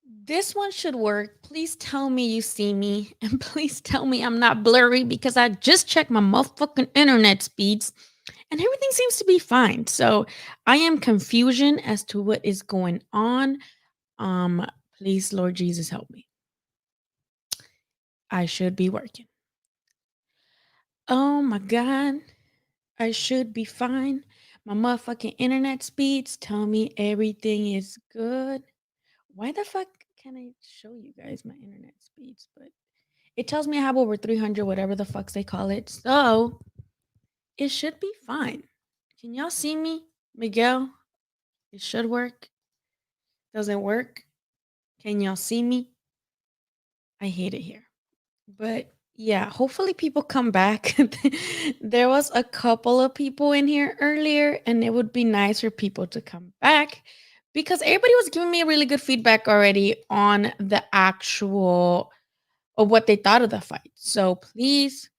This one should work. Please tell me you see me. And please tell me I'm not blurry because I just checked my motherfucking internet speeds and everything seems to be fine. So I am confusion as to what is going on. Um, Please, Lord Jesus, help me. I should be working. Oh my God. I should be fine. My motherfucking internet speeds tell me everything is good. Why the fuck can I show you guys my internet speeds? But it tells me I have over 300, whatever the fucks they call it. So it should be fine. Can y'all see me? Miguel, it should work. Does it work? Can y'all see me? I hate it here. But yeah, hopefully people come back. There was a couple of people in here earlier, and it would be nice for people to come back because everybody was giving me really good feedback already on the actual of what they thought of the fight. So please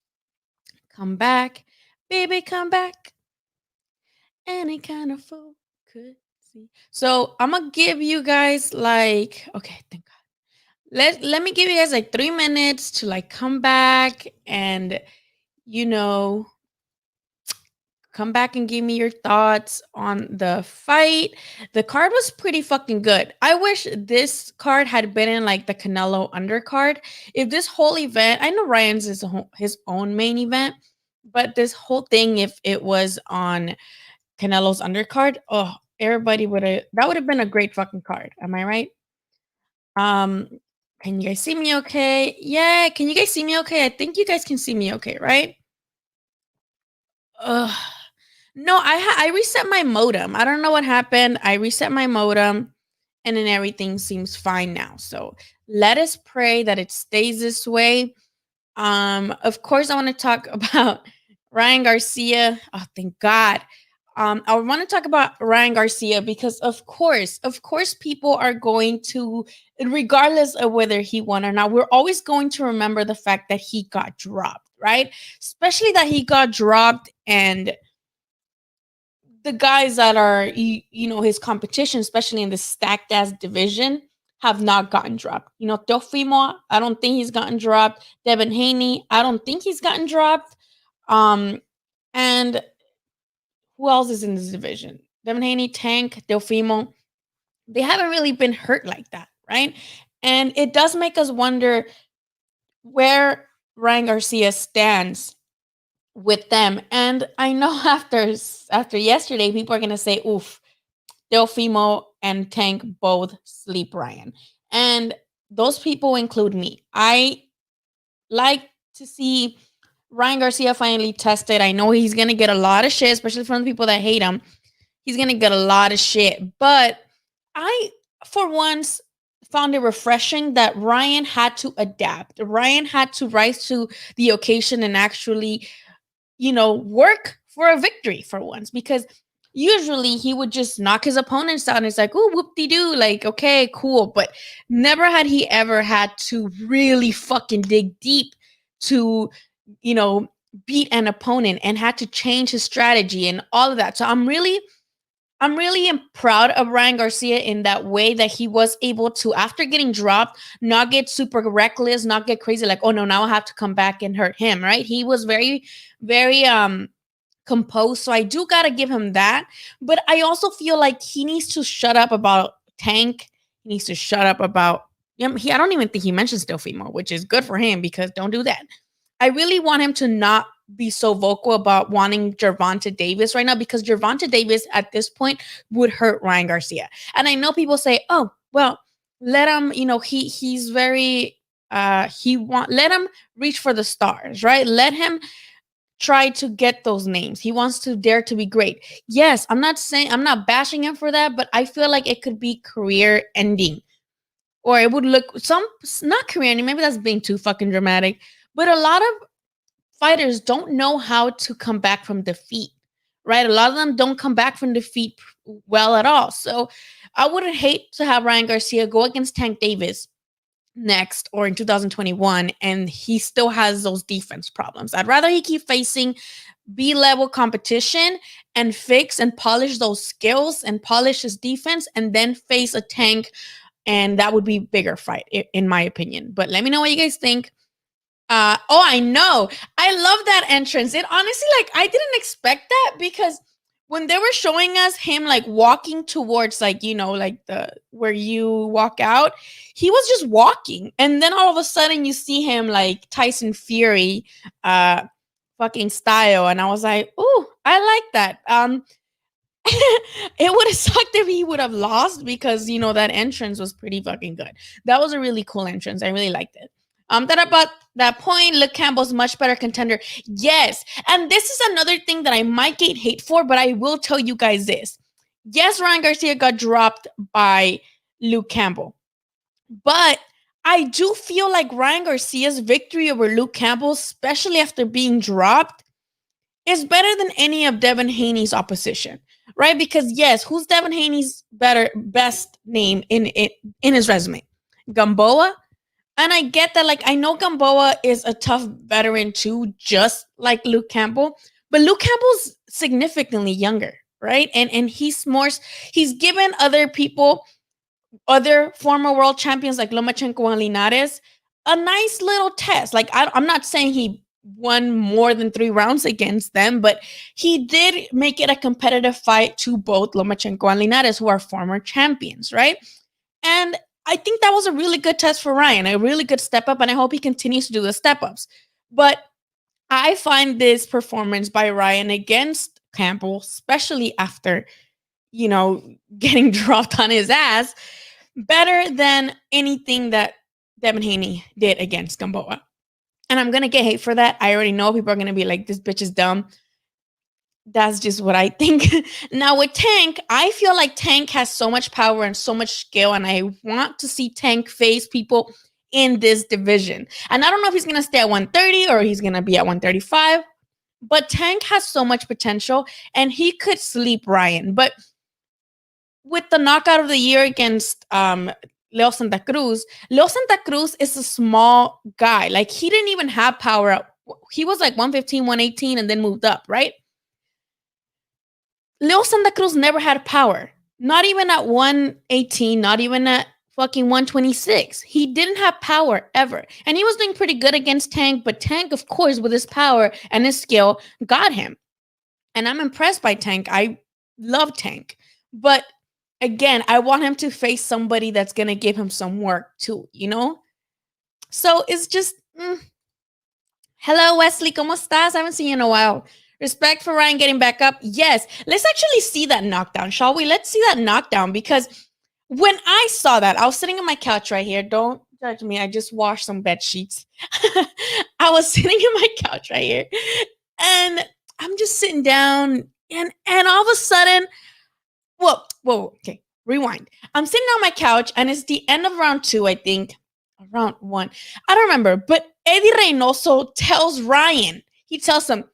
come back. Baby, come back. Any kind of fool could see. So I'm gonna give you guys like okay, thank God. Let me give you guys like 3 minutes to like come back and you know come back and give me your thoughts on the fight. The card was pretty fucking good. I wish this card had been in like the Canelo undercard. If this whole event, I know Ryan's is his own main event, but this whole thing, if it was on Canelo's undercard, oh, everybody would have that would have been a great fucking card. Am I right? Um, can you guys see me okay? Yeah, can you guys see me okay? I think you guys can see me okay, right? Ugh. No, I reset my modem. I don't know what happened. I reset my modem and then everything seems fine now. So let us pray that it stays this way. Of course I want to talk about Ryan Garcia. Oh, thank God. I want to talk about Ryan Garcia because of course people are going to regardless of whether he won or not, we're always going to remember the fact that he got dropped, right? Especially that he got dropped and the guys that are his competition, especially in the stacked ass division, have not gotten dropped. Teofimo, I don't think he's gotten dropped. Devin Haney, I don't think he's gotten dropped. And who else is in this division? Devin Haney, Tank, Teofimo. They haven't really been hurt like that, right? And it does make us wonder where Ryan Garcia stands with them. And I know after yesterday, people are gonna say, "Oof, Delfimo and Tank both sleep Ryan," and those people include me. I like to see Ryan Garcia finally tested. I know he's gonna get a lot of shit, especially from the people that hate him. He's gonna get a lot of shit, but I, for once, found it refreshing that Ryan had to adapt. Ryan had to rise to the occasion and actually work for a victory for once because usually he would just knock his opponents out and it's like, oh, whoop de doo, like, okay, cool. But never had he ever had to really fucking dig deep to, you know, beat an opponent and had to change his strategy and all of that. So I'm really proud of Ryan Garcia in that way that he was able to, after getting dropped, not get super reckless, not get crazy, like, oh no, now I have to come back and hurt him, right? He was very, very composed. So I do gotta give him that. But I also feel like he needs to shut up about Tank. He needs to shut up about I don't even think he mentions Delfimo, which is good for him because don't do that. I really want him to not be so vocal about wanting Gervonta Davis right now because Gervonta Davis at this point would hurt Ryan Garcia. And I know people say, "Oh, well, let him, he's very let him reach for the stars, right? Let him try to get those names. He wants to dare to be great." Yes, I'm not bashing him for that, but I feel like it could be career ending. Or it would look some not career ending, maybe that's being too fucking dramatic. But a lot of fighters don't know how to come back from defeat, right? A lot of them don't come back from defeat well at all. So I wouldn't hate to have Ryan Garcia go against Tank Davis next or in 2021 and he still has those defense problems. I'd rather he keep facing B-level competition and fix and polish those skills and polish his defense and then face a Tank and that would be bigger fight in my opinion. But let me know what you guys think. I know. I love that entrance. It honestly, like, I didn't expect that because when they were showing us him like walking towards, like, you know, like the where you walk out, he was just walking, and then all of a sudden you see him like Tyson Fury, fucking style, and I was like, ooh, I like that. It would have sucked if he would have lost because, you know, that entrance was pretty fucking good. That was a really cool entrance. I really liked it. That about that point, Luke Campbell's much better contender. Yes. And this is another thing that I might get hate for, but I will tell you guys this. Yes, Ryan Garcia got dropped by Luke Campbell, but I do feel like Ryan Garcia's victory over Luke Campbell, especially after being dropped, is better than any of Devin Haney's opposition, right? Because yes, who's Devin Haney's best name in his resume? Gamboa. And I get that, like, I know Gamboa is a tough veteran too, just like Luke Campbell, but Luke Campbell's significantly younger, right? And he's given other people, other former world champions like Lomachenko and Linares, a nice little test. Like, I'm not saying he won more than 3 rounds against them, but he did make it a competitive fight to both Lomachenko and Linares, who are former champions, right? And I think that was a really good test for Ryan, a really good step up, and I hope he continues to do the step ups. But I find this performance by Ryan against Campbell, especially after, you know, getting dropped on his ass, better than anything that Devin Haney did against Gamboa. And I'm going to get hate for that. I already know people are going to be like, this bitch is dumb. That's just what I think. Now with Tank, I feel like Tank has so much power and so much skill, and I want to see Tank face people in this division. And I don't know if he's going to stay at 130 or he's going to be at 135, but Tank has so much potential, and he could sleep Ryan. But with the knockout of the year against Leo Santa Cruz is a small guy. Like, he didn't even have power up. He was like 115, 118, and then moved up, right? Leo Santa Cruz never had power. Not even at 118, not even at fucking 126. He didn't have power ever. And he was doing pretty good against Tank, but Tank, of course, with his power and his skill, got him. And I'm impressed by Tank. I love Tank. But again, I want him to face somebody that's going to give him some work too, you know? So it's just, Hello, Wesley. ¿Cómo estás? I haven't seen you in a while. Respect for Ryan getting back up. Yes. Let's actually see that knockdown, shall we? Let's see that knockdown, because when I saw that, I was sitting on my couch right here. Don't judge me. I just washed some bed sheets. I was sitting on my couch right here, and I'm just sitting down, and all of a sudden, whoa, okay, rewind. I'm sitting on my couch, and it's the end of round 2, I think. Round 1. I don't remember, but Eddie Reynoso tells Ryan, he tells him,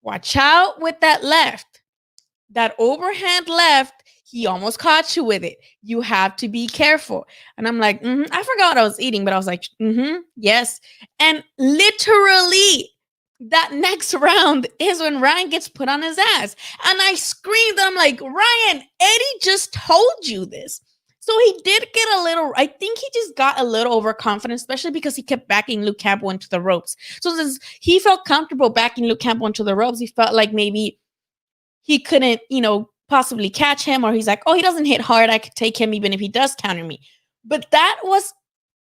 watch out with that left. That overhand left, he almost caught you with it. You have to be careful. And I'm like, I forgot what I was eating, but I was like, yes. And literally, that next round is when Ryan gets put on his ass. And I screamed, and I'm like, Ryan, Eddie just told you this. So he did get a little, I think he just got a little overconfident, especially because he kept backing Luke Campbell into the ropes. So since he felt comfortable backing Luke Campbell into the ropes, he felt like maybe he couldn't, possibly catch him, or he's like, oh, he doesn't hit hard, I could take him even if he does counter me. But that was,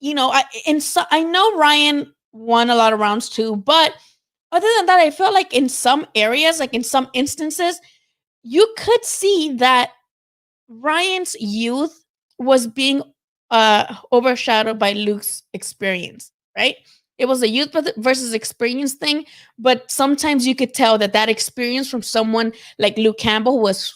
I know Ryan won a lot of rounds too, but other than that, I felt like in some areas, like in some instances, you could see that Ryan's youth was being overshadowed by Luke's experience, right? It was a youth versus experience thing, but sometimes you could tell that experience from someone like Luke Campbell who's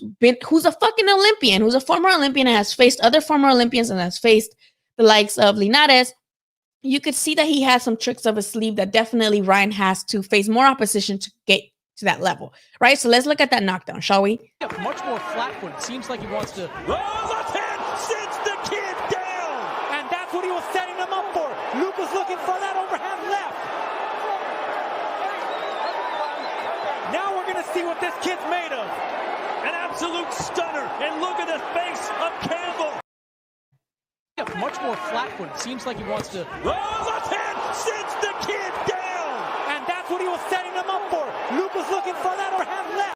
a fucking Olympian, who's a former Olympian and has faced other former Olympians and has faced the likes of Linares. You could see that he has some tricks up his sleeve that definitely Ryan has to face more opposition to get to that level, right? So let's look at that knockdown, shall we? Much more flat-footed. Seems like he wants to... left hand sends the kid down! And that's what he was setting him up for. Luke was looking for that overhand left. Now we're going to see what this kid's made of. An absolute stunner. And look at the face of Campbell. up much more flat-footed. Seems like he wants to... left hand sends the kid down! And that's what he was setting him up for. Luke was looking for that overhand left.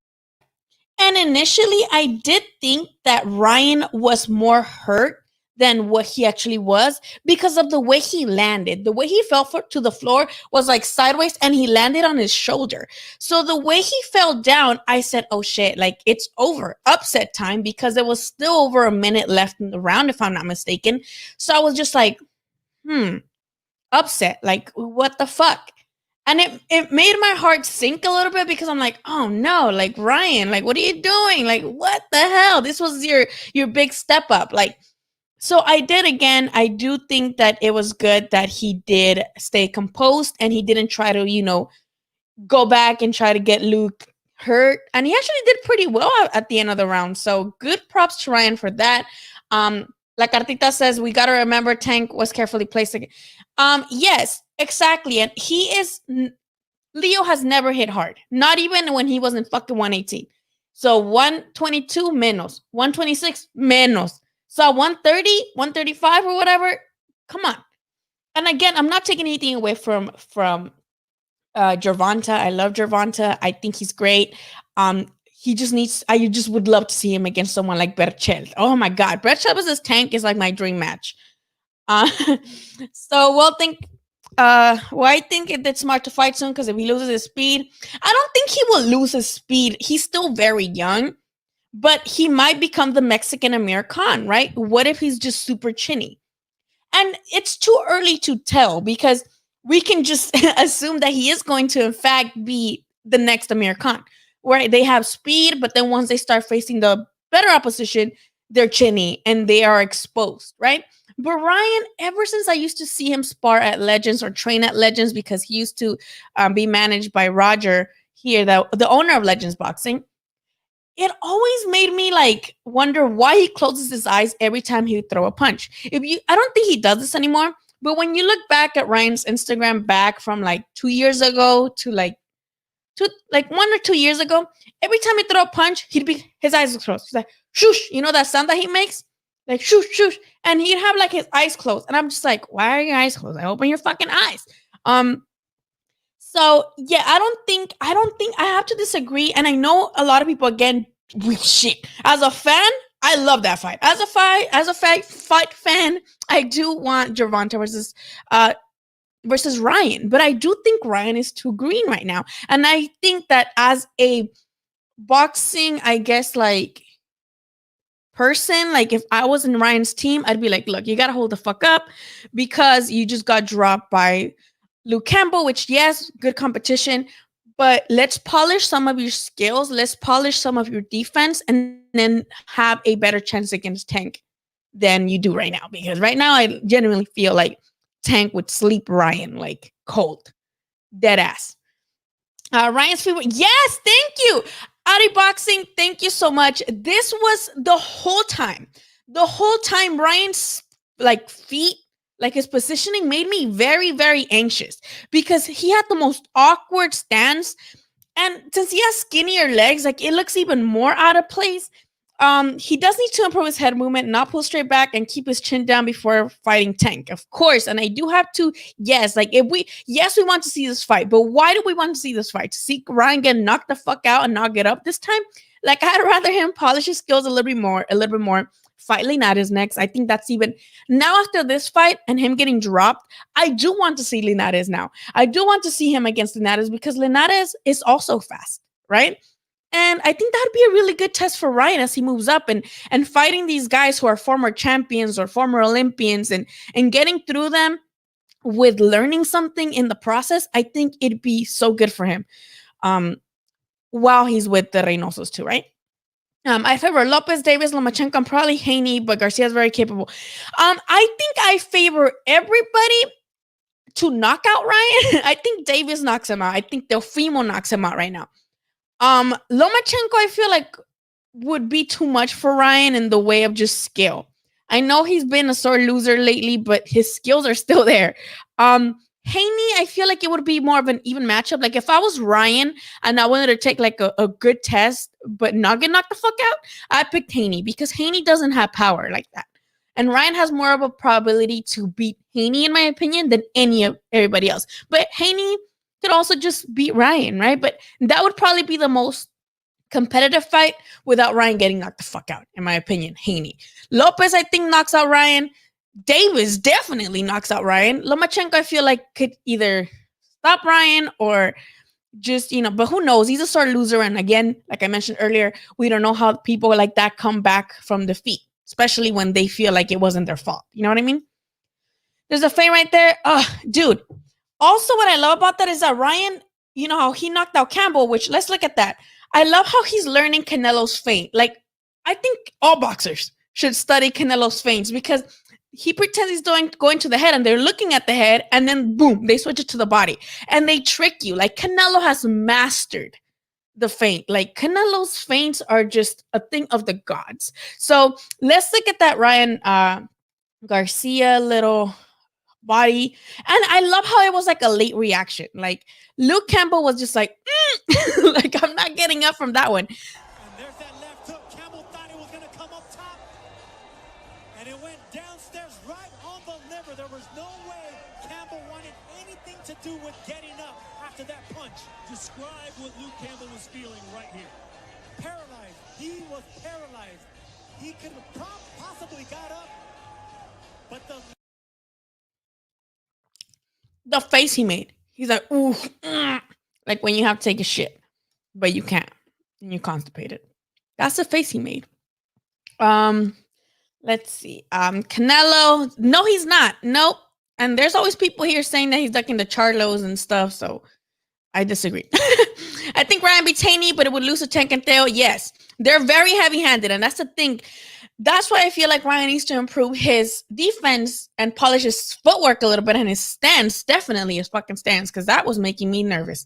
And initially, I did think that Ryan was more hurt than what he actually was because of the way he landed. The way he fell to the floor was like sideways and he landed on his shoulder. So the way he fell down, I said, oh shit, like it's over. Upset time, because there was still over a minute left in the round, if I'm not mistaken. So I was just like, upset. Like, what the fuck? And it made my heart sink a little bit because I'm like, oh no, like Ryan, like what are you doing? Like, what the hell? This was your big step up. Like, so I did again. I do think that it was good that he did stay composed and he didn't try to, go back and try to get Luke hurt. And he actually did pretty well at the end of the round. So good props to Ryan for that. Like Cartita says, we got to remember Tank was carefully placed. Yes, exactly. And Leo has never hit hard. Not even when he was in fucking 118. So 122 menos, 126 menos. So 130, 135 or whatever. Come on. And again, I'm not taking anything away from Gervonta. I love Gervonta. I think he's great. He just needs, I just would love to see him against someone like Berchelt. Oh my God. Berchelt versus Tank is like my dream match. So I think it's smart to fight soon because if he loses his speed, I don't think he will lose his speed. He's still very young. But he might become the Mexican Amir Khan, right? What if he's just super chinny? And it's too early to tell because we can just assume that he is going to, in fact, be the next Amir Khan, where they have speed, but then once they start facing the better opposition, they're chinny and they are exposed, right? But Ryan, ever since I used to see him spar at Legends or train at Legends, because he used to be managed by Roger here, the owner of Legends Boxing, it always made me like wonder why he closes his eyes every time he would throw a punch. I don't think he does this anymore, but when you look back at Ryan's Instagram back from like 2 years ago to like 1 or 2 years ago, every time he throw a punch, his eyes would close. He's like, shoosh, you know that sound that he makes? Like shoosh, shoosh. And he'd have like his eyes closed. And I'm just like, why are your eyes closed? I open your fucking eyes. So yeah, I don't think I have to disagree. And I know a lot of people again, shit. As a fan, I love that fight. As a fight fan, I do want Gervonta versus Ryan, but I do think Ryan is too green right now. And I think that as a boxing, I guess like person, like if I was in Ryan's team, I'd be like, look, you gotta hold the fuck up because you just got dropped by Luke Campbell, which yes, good competition, but let's polish some of your skills. Let's polish some of your defense and then have a better chance against Tank than you do right now. Because right now I genuinely feel like Tank would sleep Ryan like cold. Dead ass. Ryan's favorite. Yes, thank you. Ari Boxing, thank you so much. This was the whole time Ryan's like feet, like his positioning made me very, very anxious because he had the most awkward stance. And since he has skinnier legs, like it looks even more out of place. He does need to improve his head movement, not pull straight back and keep his chin down before fighting Tank, of course. And I do have to, we want to see this fight, but why do we want to see this fight? To see Ryan get knocked the fuck out and not get up this time? Like I'd rather him polish his skills a little bit more. Fight Linares next. I think that's even now after this fight and him getting dropped. I do want to see Linares now. I do want to see him against Linares because Linares is also fast, right? And I think that'd be a really good test for Ryan as he moves up and fighting these guys who are former champions or former Olympians and getting through them with learning something in the process. I think it'd be so good for him while he's with the Reynosos too, right? I favor Lopez, Davis, Lomachenko, and probably Haney, but Garcia is very capable. I think I favor everybody to knock out Ryan. I think Davis knocks him out. I think Delfimo knocks him out right now. Lomachenko, I feel like would be too much for Ryan in the way of just skill. I know he's been a sore loser lately, but his skills are still there. Haney, I feel like it would be more of an even matchup. Like if I was Ryan and I wanted to take like a good test, but not get knocked the fuck out, I'd pick Haney because Haney doesn't have power like that. And Ryan has more of a probability to beat Haney, in my opinion, than everybody else. But Haney could also just beat Ryan, right? But that would probably be the most competitive fight without Ryan getting knocked the fuck out, in my opinion. Haney. Lopez, I think, knocks out Ryan. Davis definitely knocks out Ryan. Lomachenko, I feel like, could either stop Ryan or just, but who knows? He's a sore loser. And again, like I mentioned earlier, we don't know how people like that come back from defeat, especially when they feel like it wasn't their fault. You know what I mean? There's a feint right there. Dude. Also, what I love about that is that Ryan, how he knocked out Campbell, which let's look at that. I love how he's learning Canelo's feint. Like, I think all boxers should study Canelo's feints because he pretends he's going to the head and they're looking at the head and then boom, they switch it to the body and they trick you. Like, Canelo has mastered the feint. Like, Canelo's feints are just a thing of the gods. So let's look at that Ryan Garcia little body. And I love how it was like a late reaction. Like, Luke Campbell was just like, like, I'm not getting up from that one. And there's that left hook. Campbell thought it was going to come up top. And it went downstairs right on the liver. There was no way Campbell wanted anything to do with getting up after that punch. Describe what Luke Campbell was feeling right here. Paralyzed. He was paralyzed. He could have possibly got up. But the face he made. He's like, ooh, like when you have to take a shit, but you can't, and you're constipated. That's the face he made. Let's see. Canelo. No, he's not. Nope. And there's always people here saying that he's ducking the Charlos and stuff. So I disagree. I think Ryan beats Haney, but it would lose to Tank and Theo. Yes, they're very heavy-handed, and that's the thing. That's why I feel like Ryan needs to improve his defense and polish his footwork a little bit, and his stance, definitely his fucking stance, because that was making me nervous.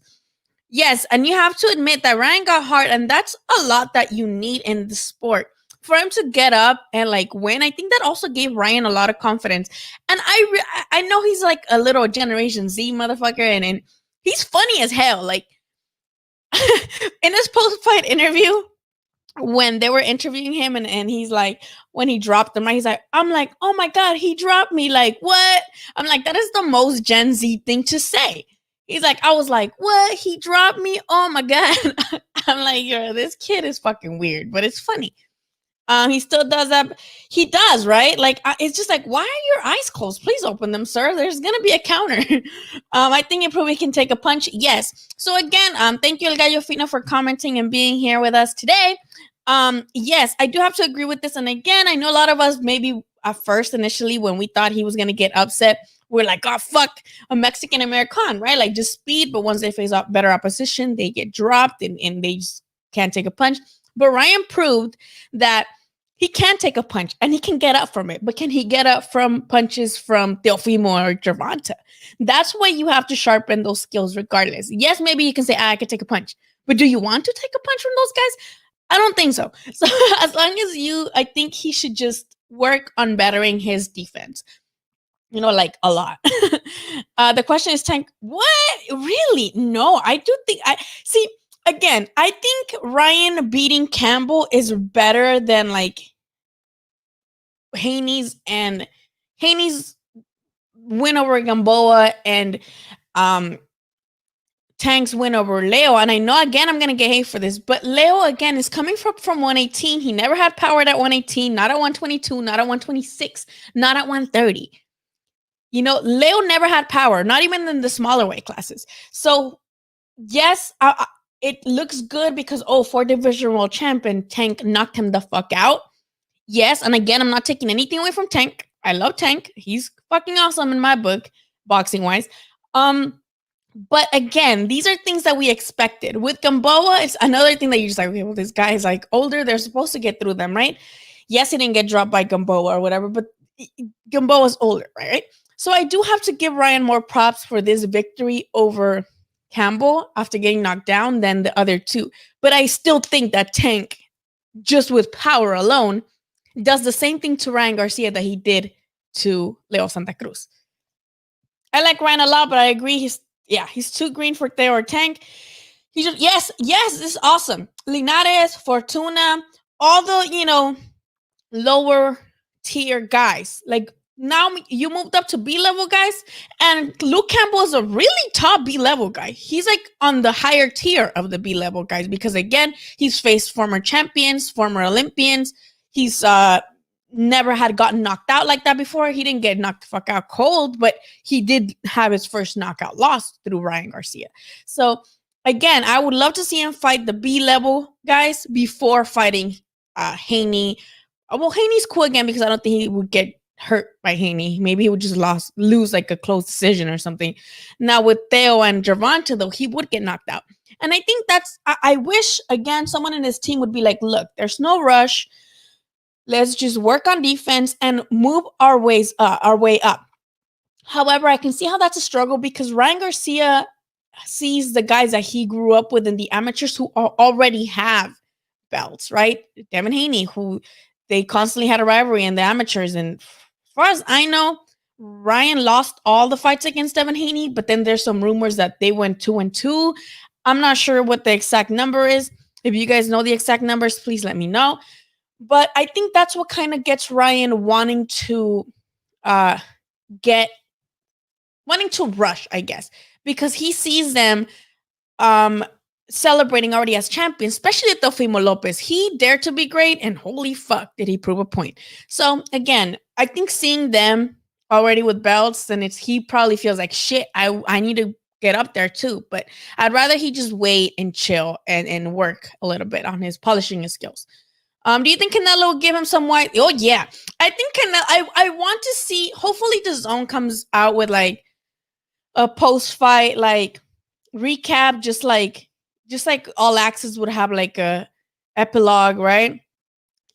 Yes, and you have to admit that Ryan got hard, and that's a lot that you need in the sport. For him to get up and like win, I think that also gave Ryan a lot of confidence. And I know he's like a little Generation Z motherfucker, and he's funny as hell. Like, in his post-fight interview, when they were interviewing him and he's like, when he dropped them, he's like, I'm like, oh my God, he dropped me. Like, what? I'm like, that is the most Gen Z thing to say. He's like, I was like, what? He dropped me? Oh my God. I'm like, yo, this kid is fucking weird, but it's funny. He still does that. He does, right? Like, it's just like, why are your eyes closed? Please open them, sir. There's going to be a counter. I think it probably can take a punch. Yes. So again, thank you, El Gallo Fino, for commenting and being here with us today. Yes, I do have to agree with this. And again, I know a lot of us, maybe at first, initially, when we thought he was going to get upset, we're like, oh, fuck, a Mexican American, right? Like, just speed. But once they face better opposition, they get dropped and they just can't take a punch. But Ryan proved that he can take a punch and he can get up from it. But can he get up from punches from Teofimo or Gervonta? That's why you have to sharpen those skills regardless. Yes, maybe you can say, I can take a punch. But do you want to take a punch from those guys? I don't think so. So as long as I think he should just work on bettering his defense. Like a lot. The question is, Tank, what? Really? No, I do think see. Again, I think Ryan beating Campbell is better than like Haney's win over Gamboa and Tank's win over Leo. And I know, again, I'm going to get hate for this, but Leo, again, is coming from 118. He never had power at 118, not at 122, not at 126, not at 130. Leo never had power, not even in the smaller weight classes. So, yes, it looks good because, 4 division world champion, Tank knocked him the fuck out. Yes, and again, I'm not taking anything away from Tank. I love Tank. He's fucking awesome in my book, boxing-wise. But again, these are things that we expected. With Gamboa, it's another thing that you're just like, okay, well, this guy is like older. They're supposed to get through them, right? Yes, he didn't get dropped by Gamboa or whatever, but Gamboa's older, right? So I do have to give Ryan more props for this victory over Campbell after getting knocked down than the other two. But I still think that Tank, just with power alone, does the same thing to Ryan Garcia that he did to Leo Santa Cruz. I like Ryan a lot, but I agree he's too green for Theo or Tank. He just yes, this is awesome. Linares, Fortuna, all the lower tier guys. Like now you moved up to B level guys, and Luke Campbell is a really top B level guy. He's like on the higher tier of the B level guys because again, he's faced former champions, former Olympians. He's never had gotten knocked out like that before. He didn't get knocked the fuck out cold, but he did have his first knockout loss through Ryan Garcia. So again, I would love to see him fight the B level guys before fighting Haney. Well, Haney's cool again because I don't think he would get hurt by Haney. Maybe he would just lose like a close decision or something. Now with Theo and Gervonta, though, he would get knocked out. And I think I wish, again, someone in his team would be like, look, there's no rush. Let's just work on defense and move our way up. However, I can see how that's a struggle because Ryan Garcia sees the guys that he grew up with in the amateurs who already have belts, right? Devin Haney, who they constantly had a rivalry in the amateurs. And as far as I know, Ryan lost all the fights against Devin Haney, but then there's some rumors that they went 2-2. I'm not sure what the exact number is. If you guys know the exact numbers, please let me know. But I think that's what kind of gets Ryan wanting to rush, I guess, because he sees them celebrating already as champions, especially at Teofimo Lopez. He dared to be great, and holy fuck, did he prove a point. So again, I think seeing them already with belts, then he probably feels like shit. I need to get up there too, but I'd rather he just wait and chill and work a little bit on his polishing his skills. Do you think Canelo will give him some white? Oh yeah, I think Canelo. I want to see. Hopefully, the Zone comes out with like a post-fight like recap, just like All Access would have like a epilogue, right?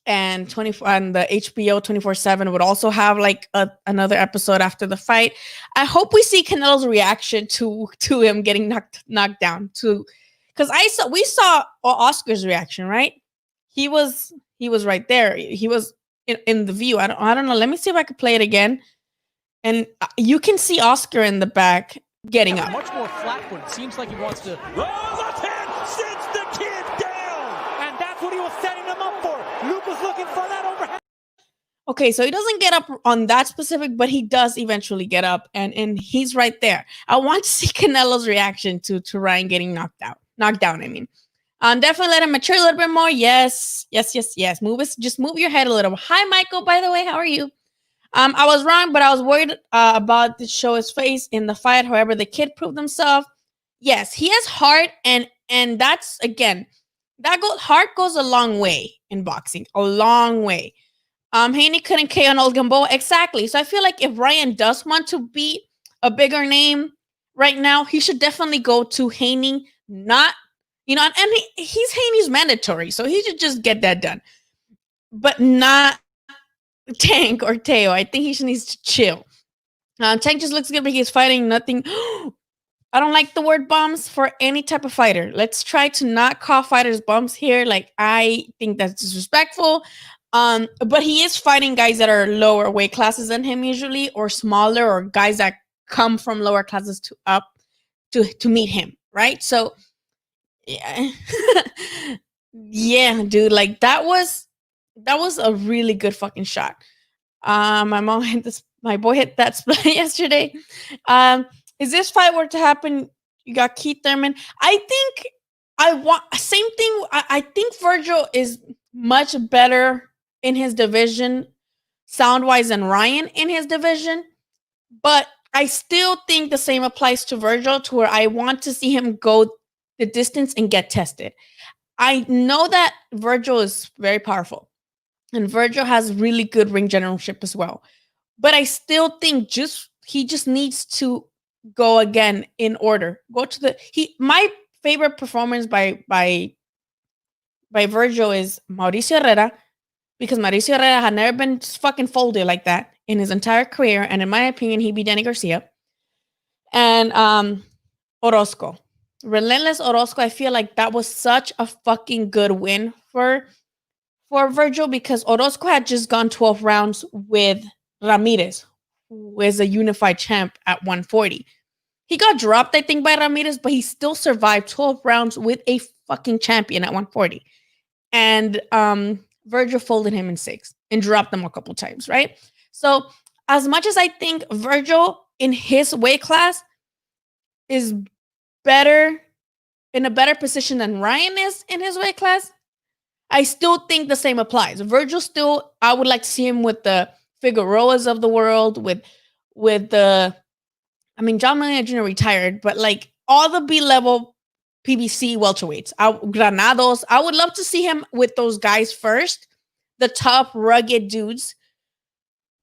And the HBO 24/7 would also have like another episode after the fight. I hope we see Canelo's reaction to him getting knocked down. Because we saw Oscar's reaction, right? He was right there. He was in the view. I don't know. Let me see if I could play it again. And you can see Oscar in the back getting up. Much more flat-footed. Seems like he wants to. Left hand sits the kid down, and that's what he was setting him up for. Luke was looking for that overhead. Okay, so he doesn't get up on that specific, but he does eventually get up, and he's right there. I want to see Canelo's reaction to Ryan getting knocked down. I mean. Definitely let him mature a little bit more. Yes. Just move your head a little. Hi, Michael, by the way. How are you? I was wrong, but I was worried about the show his face in the fight. However, the kid proved himself. Yes, he has heart, and that's, again, heart goes a long way in boxing. A long way. Haney couldn't KO on Old Gamboa. Exactly. So I feel like if Ryan does want to beat a bigger name right now, he should definitely go to Haney, not and he's Haney's mandatory, so he should just get that done. But not Tank or Teo. I think he just needs to chill. Tank just looks good, but he's fighting nothing. I don't like the word bums for any type of fighter. Let's try to not call fighters bums here. Like, I think that's disrespectful. But he is fighting guys that are lower weight classes than him usually, or smaller, or guys that come from lower classes to meet him, right? So yeah. Yeah, dude, like that was a really good fucking shot. My boy hit that split yesterday. Is this fight were to happen, you got Keith Thurman. I think same thing. I think Virgil is much better in his division, sound wise, than Ryan in his division. But I still think the same applies to Virgil, to where I want to see him go the distance and get tested. I know that Virgil is very powerful, and Virgil has really good ring generalship as well. But I still think he just needs to go again in order. My favorite performance by Virgil is Mauricio Herrera, because Mauricio Herrera had never been fucking folded like that in his entire career, and in my opinion, he beat Danny Garcia. And Orozco. Relentless Orozco, I feel like that was such a fucking good win for Virgil, because Orozco had just gone 12 rounds with Ramirez, who is a unified champ at 140. He got dropped, I think, by Ramirez, but he still survived 12 rounds with a fucking champion at 140. And Virgil folded him in 6. and dropped him a couple times, right? So as much as I think Virgil in his weight class is better, in a better position than Ryan is in his weight class, I still think the same applies. Virgil still, I would like to see him with the Figueroas of the world, with the, I mean, John Mayer Jr. retired, but like all the B-level PBC welterweights, Granados, I would love to see him with those guys first, the tough, rugged dudes,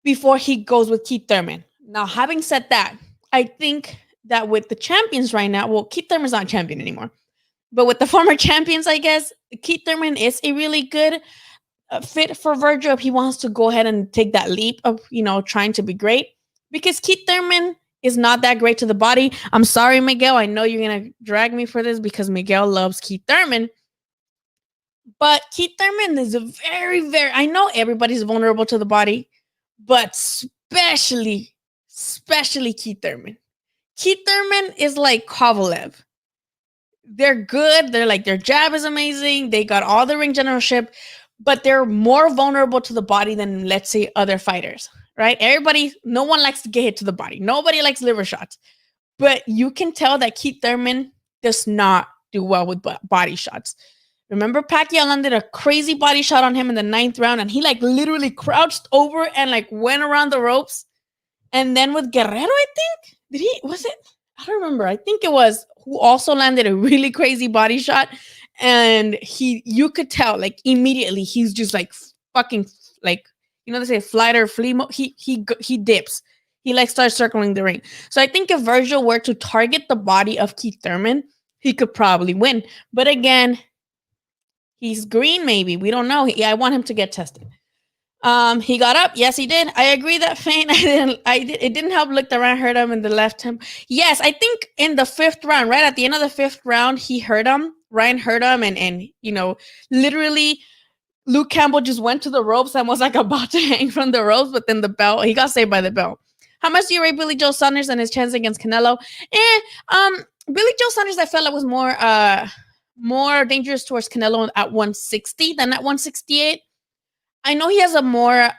before he goes with Keith Thurman. Now, having said that, I think that with the champions right now, well, Keith Thurman's not champion anymore, but with the former champions, I guess, Keith Thurman is a really good fit for Virgil if he wants to go ahead and take that leap of, trying to be great. Because Keith Thurman is not that great to the body. I'm sorry, Miguel. I know you're going to drag me for this because Miguel loves Keith Thurman. But Keith Thurman is a very, very, I know everybody's vulnerable to the body, but especially Keith Thurman. Keith Thurman is like Kovalev. They're good. They're like, their jab is amazing. They got all the ring generalship, but they're more vulnerable to the body than, let's say, other fighters, right? No one likes to get hit to the body. Nobody likes liver shots. But you can tell that Keith Thurman does not do well with body shots. Remember, Pacquiao landed a crazy body shot on him in the 9th round, and he like literally crouched over and like went around the ropes. And then with Guerrero, I think, I don't remember. I think it was who also landed a really crazy body shot. And you could tell like immediately he's just like fucking like, they say flight or flee mode. He dips. He like starts circling the ring. So I think if Virgil were to target the body of Keith Thurman, he could probably win. But again, he's green, maybe. We don't know. I want him to get tested. He got up. Yes, he did. I agree that feint. It didn't help. Looked around, hurt him in the left him. Yes, I think in the 5th round, right at the end of the 5th round, he hurt him. Ryan hurt him, and literally, Luke Campbell just went to the ropes and was like about to hang from the ropes, but then the bell, he got saved by the bell. How much do you rate Billy Joe Saunders and his chance against Canelo? Billy Joe Saunders, I felt like was more dangerous towards Canelo at 160 than at 168. I know he has a more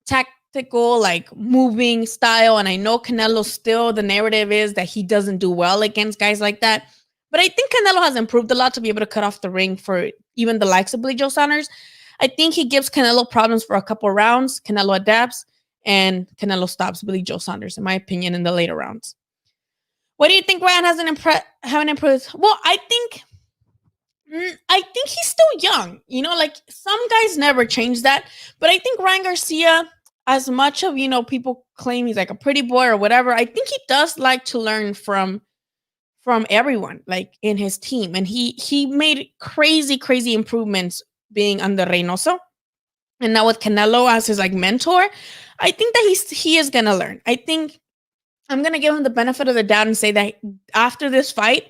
tactical, like moving style, and I know Canelo still, the narrative is that he doesn't do well against guys like that. But I think Canelo has improved a lot to be able to cut off the ring for even the likes of Billy Joe Saunders. I think he gives Canelo problems for a couple rounds. Canelo adapts, and Canelo stops Billy Joe Saunders, in my opinion, in the later rounds. What do you think Ryan haven't improved? Well, I think he's still young. Like some guys never change that. But I think Ryan Garcia, as much of, people claim he's like a pretty boy or whatever, I think he does like to learn from everyone, like in his team. And he made crazy improvements being under Reynoso. And now with Canelo as his like mentor, I think that he is going to learn. I think I'm going to give him the benefit of the doubt and say that after this fight,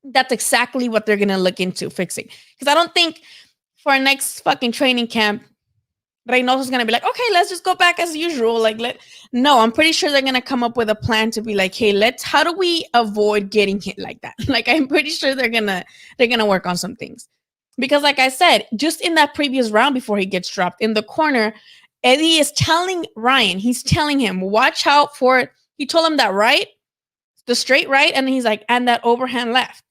that's exactly what they're going to look into fixing. Because I don't think for our next fucking training camp, Reynoso's going to be like, okay, let's just go back as usual. No, I'm pretty sure they're going to come up with a plan to be like, hey, how do we avoid getting hit like that? Like, I'm pretty sure they're going to work on some things. Because like I said, just in that previous round before he gets dropped in the corner, Eddie is telling Ryan, he's telling him, watch out for it. He told him that right, the straight right, and he's like, and that overhand left.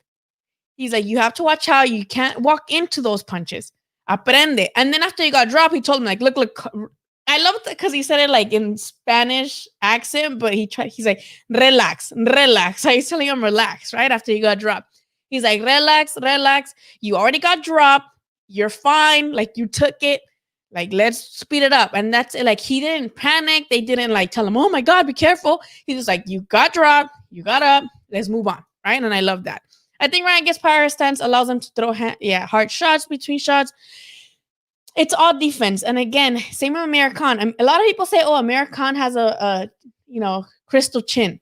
He's like, you have to watch out. You can't walk into those punches. Aprende. And then after he got dropped, he told him, like, look. I love it because he said it like in Spanish accent, but he's like, relax. So he's telling him relax, right? After he got dropped. He's like, relax. You already got dropped. You're fine. Like, you took it. Like, let's speed it up. And that's it. Like, he didn't panic. They didn't like tell him, oh my God, be careful. He's just like, you got dropped. You got up. Let's move on. Right? And I love that. I think Ryan gets power stance, allows him to throw hard shots between shots. It's all defense. And again, same with Amir Khan. A lot of people say, oh, Amir Khan has a crystal chin.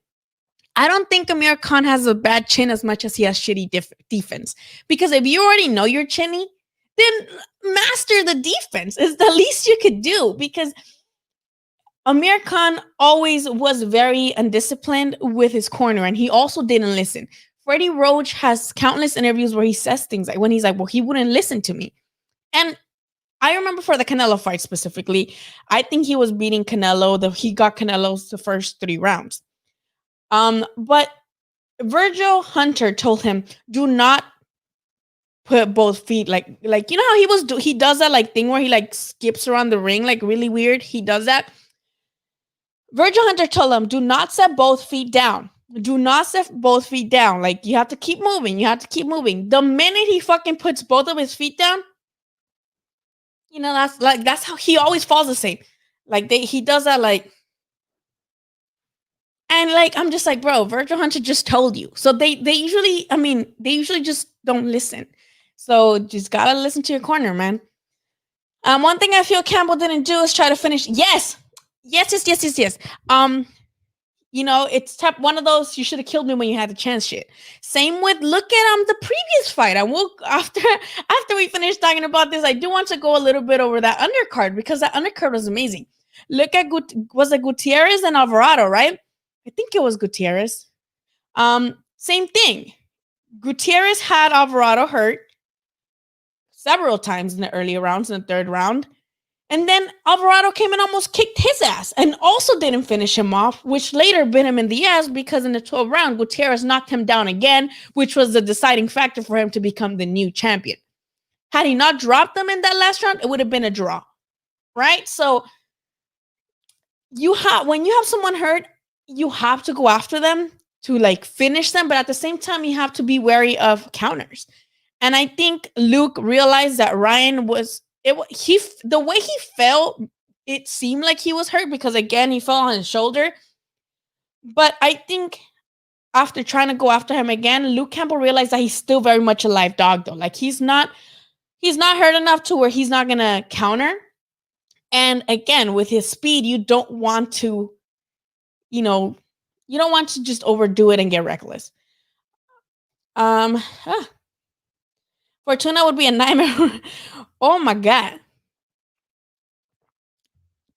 I don't think Amir Khan has a bad chin as much as he has shitty defense. Because if you already know you're chinny, then master the defense is the least you could do. Because Amir Khan always was very undisciplined with his corner, and he also didn't listen. Freddie Roach has countless interviews where he says things like, when he's like, well, he wouldn't listen to me. And I remember for the Canelo fight specifically, I think he was beating Canelo. He got Canelo's the first 3 rounds. But Virgil Hunter told him, do not put both feet like you know how he does that like thing where he like skips around the ring like really weird. He does that. Virgil Hunter told him, do not set both feet down. Do not set both feet down. Like, you have to keep moving. You have to keep moving. The minute he fucking puts both of his feet down, you know, that's how he always falls the same. Like, he does that, like, and like, I'm just like, bro, Virgil Hunter just told you. So they usually just don't listen. So just gotta listen to your corner, man. One thing I feel Campbell didn't do is try to finish. Yes. You know, it's one of those you should have killed me when you had the chance shit. Same with look at the previous fight. I will after we finish talking about this, I do want to go a little bit over that undercard because that undercard was amazing. Look at was it Gutierrez and Alvarado, right? I think it was Gutierrez. Same thing. Gutierrez had Alvarado hurt several times in the earlier rounds, in the 3rd round. And then Alvarado came and almost kicked his ass and also didn't finish him off, which later bit him in the ass because in the 12th round, Gutierrez knocked him down again, which was the deciding factor for him to become the new champion. Had he not dropped them in that last round, it would have been a draw, right? So when you have someone hurt, you have to go after them to like finish them, but at the same time, you have to be wary of counters. And I think Luke realized that Ryan was the way he fell, it seemed like he was hurt because again he fell on his shoulder. But I think after trying to go after him again, Luke Campbell realized that he's still very much a live dog though. Like he's not hurt enough to where he's not gonna counter. And again, with his speed, you don't want to, just overdo it and get reckless. Fortuna would be a nightmare. Oh my God.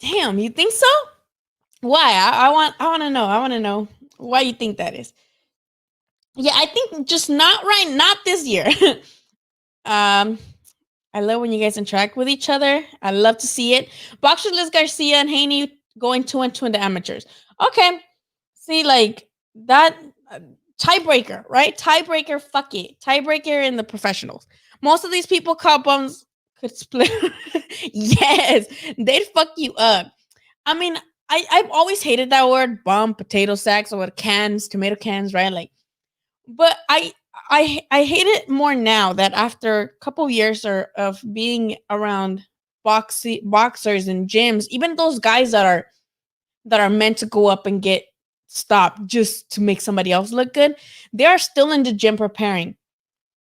Damn, you think so? Why? I want to know. I want to know why you think that is. Yeah, I think just not this year. I love when you guys interact with each other. I love to see it. Boxer Liz Garcia and Haney going 2-2 in the amateurs. Okay. See, like that tiebreaker, right? Tiebreaker, fuck it. Tiebreaker in the professionals. Most of these people call bums could split. Yes, they'd fuck you up. I mean, I've always hated that word bum, potato sacks, or cans, tomato cans, right? Like, but I hate it more now that after a couple of years of being around boxers and gyms, even those guys that are meant to go up and get stopped just to make somebody else look good, they are still in the gym preparing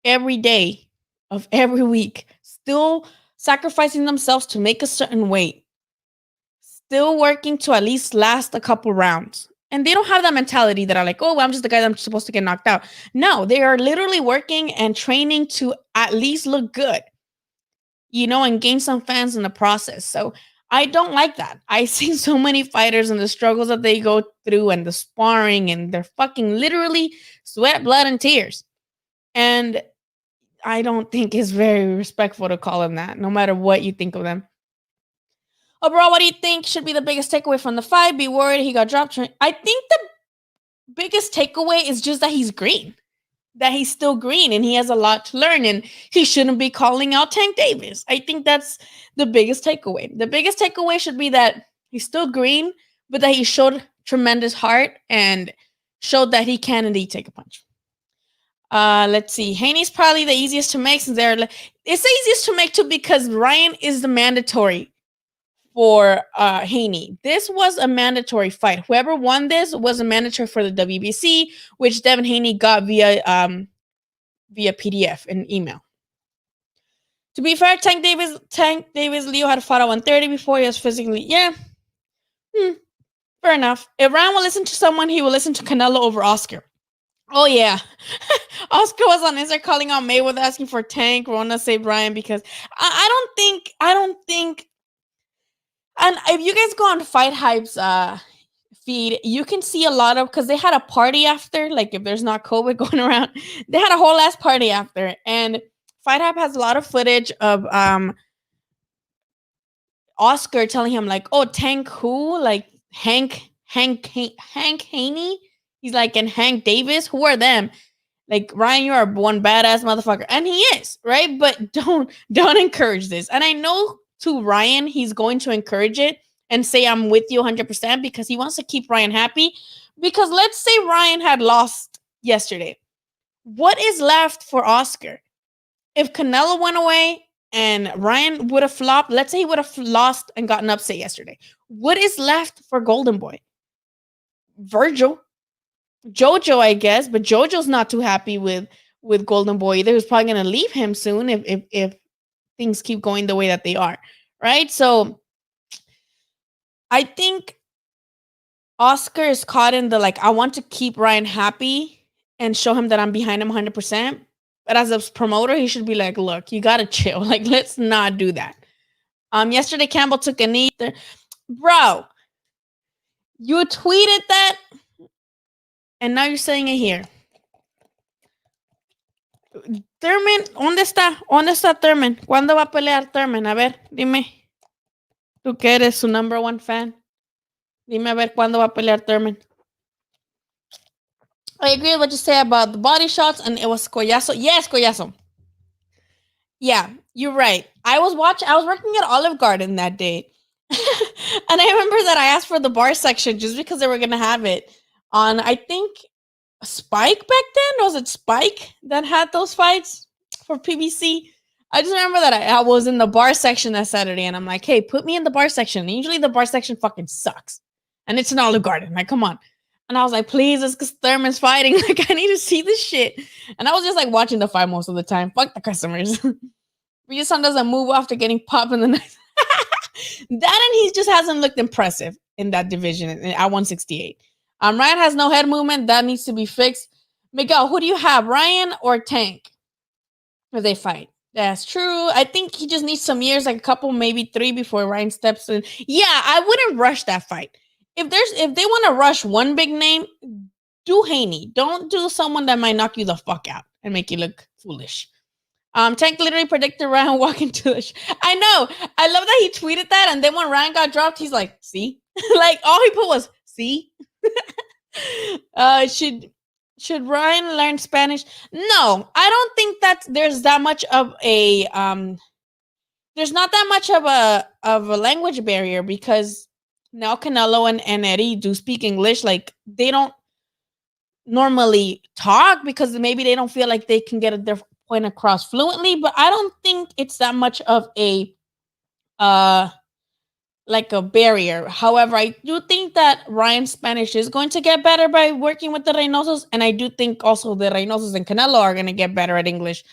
every day of every week, still sacrificing themselves to make a certain weight, still working to at least last a couple rounds. And they don't have that mentality that are like, oh, well, I'm just the guy that's supposed to get knocked out. No, they are literally working and training to at least look good, and gain some fans in the process. So I don't like that. I've seen so many fighters and the struggles that they go through and the sparring and they're fucking literally sweat, blood, and tears. And I don't think it's very respectful to call them that, no matter what you think of them. Overall, what do you think should be the biggest takeaway from the fight? Be worried he got dropped. I think the biggest takeaway is just that he's green. That he's still green and he has a lot to learn and he shouldn't be calling out Tank Davis. I think that's the biggest takeaway. The biggest takeaway should be that he's still green, but that he showed tremendous heart and showed that he can indeed take a punch. Let's see. Haney's probably the easiest to make since it's the easiest to make too because Ryan is the mandatory for Haney. This was a mandatory fight. Whoever won this was a mandatory for the WBC, which Devin Haney got via PDF and email. To be fair, Tank Davis Leo had fought at 130 before he was physically, fair enough. If Ryan will listen to someone, he will listen to Canelo over Oscar. Oh yeah. Oscar was on Instagram calling out Mayweather asking for Tank. Rona saved Ryan because I don't think. And if you guys go on Fight Hype's feed, you can see a lot of, because they had a party after, like if there's not COVID going around, they had a whole ass party after. And Fight Hype has a lot of footage of Oscar telling him like, "Oh, Tank who? Like Hank Haney." He's like, "And Hank Davis, who are them?" Like, Ryan, you are one badass motherfucker, and he is, right? But don't encourage this. And I know to Ryan, he's going to encourage it and say, "I'm with you 100% because he wants to keep Ryan happy. Because let's say Ryan had lost yesterday, what is left for Oscar? If Canelo went away and Ryan would have flopped, let's say he would have lost and gotten upset yesterday, what is left for Golden Boy? Virgil, Jojo, I guess, but Jojo's not too happy with Golden Boy either. He's probably gonna leave him soon if things keep going the way that they are, right? So I think Oscar is caught in the like, I want to keep Ryan happy and show him that I'm behind him 100%. But as a promoter, he should be like, look, you gotta chill. Like, let's not do that. Yesterday Campbell took a knee. Bro, you tweeted that, and now you're saying it here. Thurman, ¿dónde está? ¿Dónde está Thurman? ¿Cuándo va a pelear Thurman? A ver, dime. Tú que eres su number one fan. Dime a ver cuándo va a pelear Thurman. I agree with what you say about the body shots, and it was Collazo. Yes, Collazo. Yeah, you're right. I was working at Olive Garden that day. And I remember that I asked for the bar section just because they were going to have it on, I think, Spike back then. Was it Spike that had those fights for PBC? I just remember that I was in the bar section that Saturday, and I'm like, hey, put me in the bar section. And usually the bar section fucking sucks. And it's an Olive Garden. Like, come on. And I was like, please, it's because Thurman's fighting. Like, I need to see this shit. And I was just like watching the fight most of the time. Fuck the customers. Your son doesn't move after getting popped in the night. That, and he just hasn't looked impressive in that division at 168. Ryan has no head movement. That needs to be fixed. Miguel, who do you have, Ryan or Tank? If they fight. That's true. I think he just needs some years, like a couple, maybe 3 before Ryan steps in. Yeah, I wouldn't rush that fight. If they want to rush one big name, do Haney. Don't do someone that might knock you the fuck out and make you look foolish. Tank literally predicted Ryan walking to the I know. I love that he tweeted that, and then when Ryan got dropped, he's like, see? Like, all he put was, see? Should Ryan learn Spanish? No, I don't think that there's that much of a there's not that much of a language barrier, because now Canelo and Eddie do speak English. Like, they don't normally talk because maybe they don't feel like they can get their point across fluently, but I don't think it's that much of a like a barrier. However, I do think that Ryan's Spanish is going to get better by working with the Reynosos, and I do think also the Reynosos and Canelo are going to get better at English,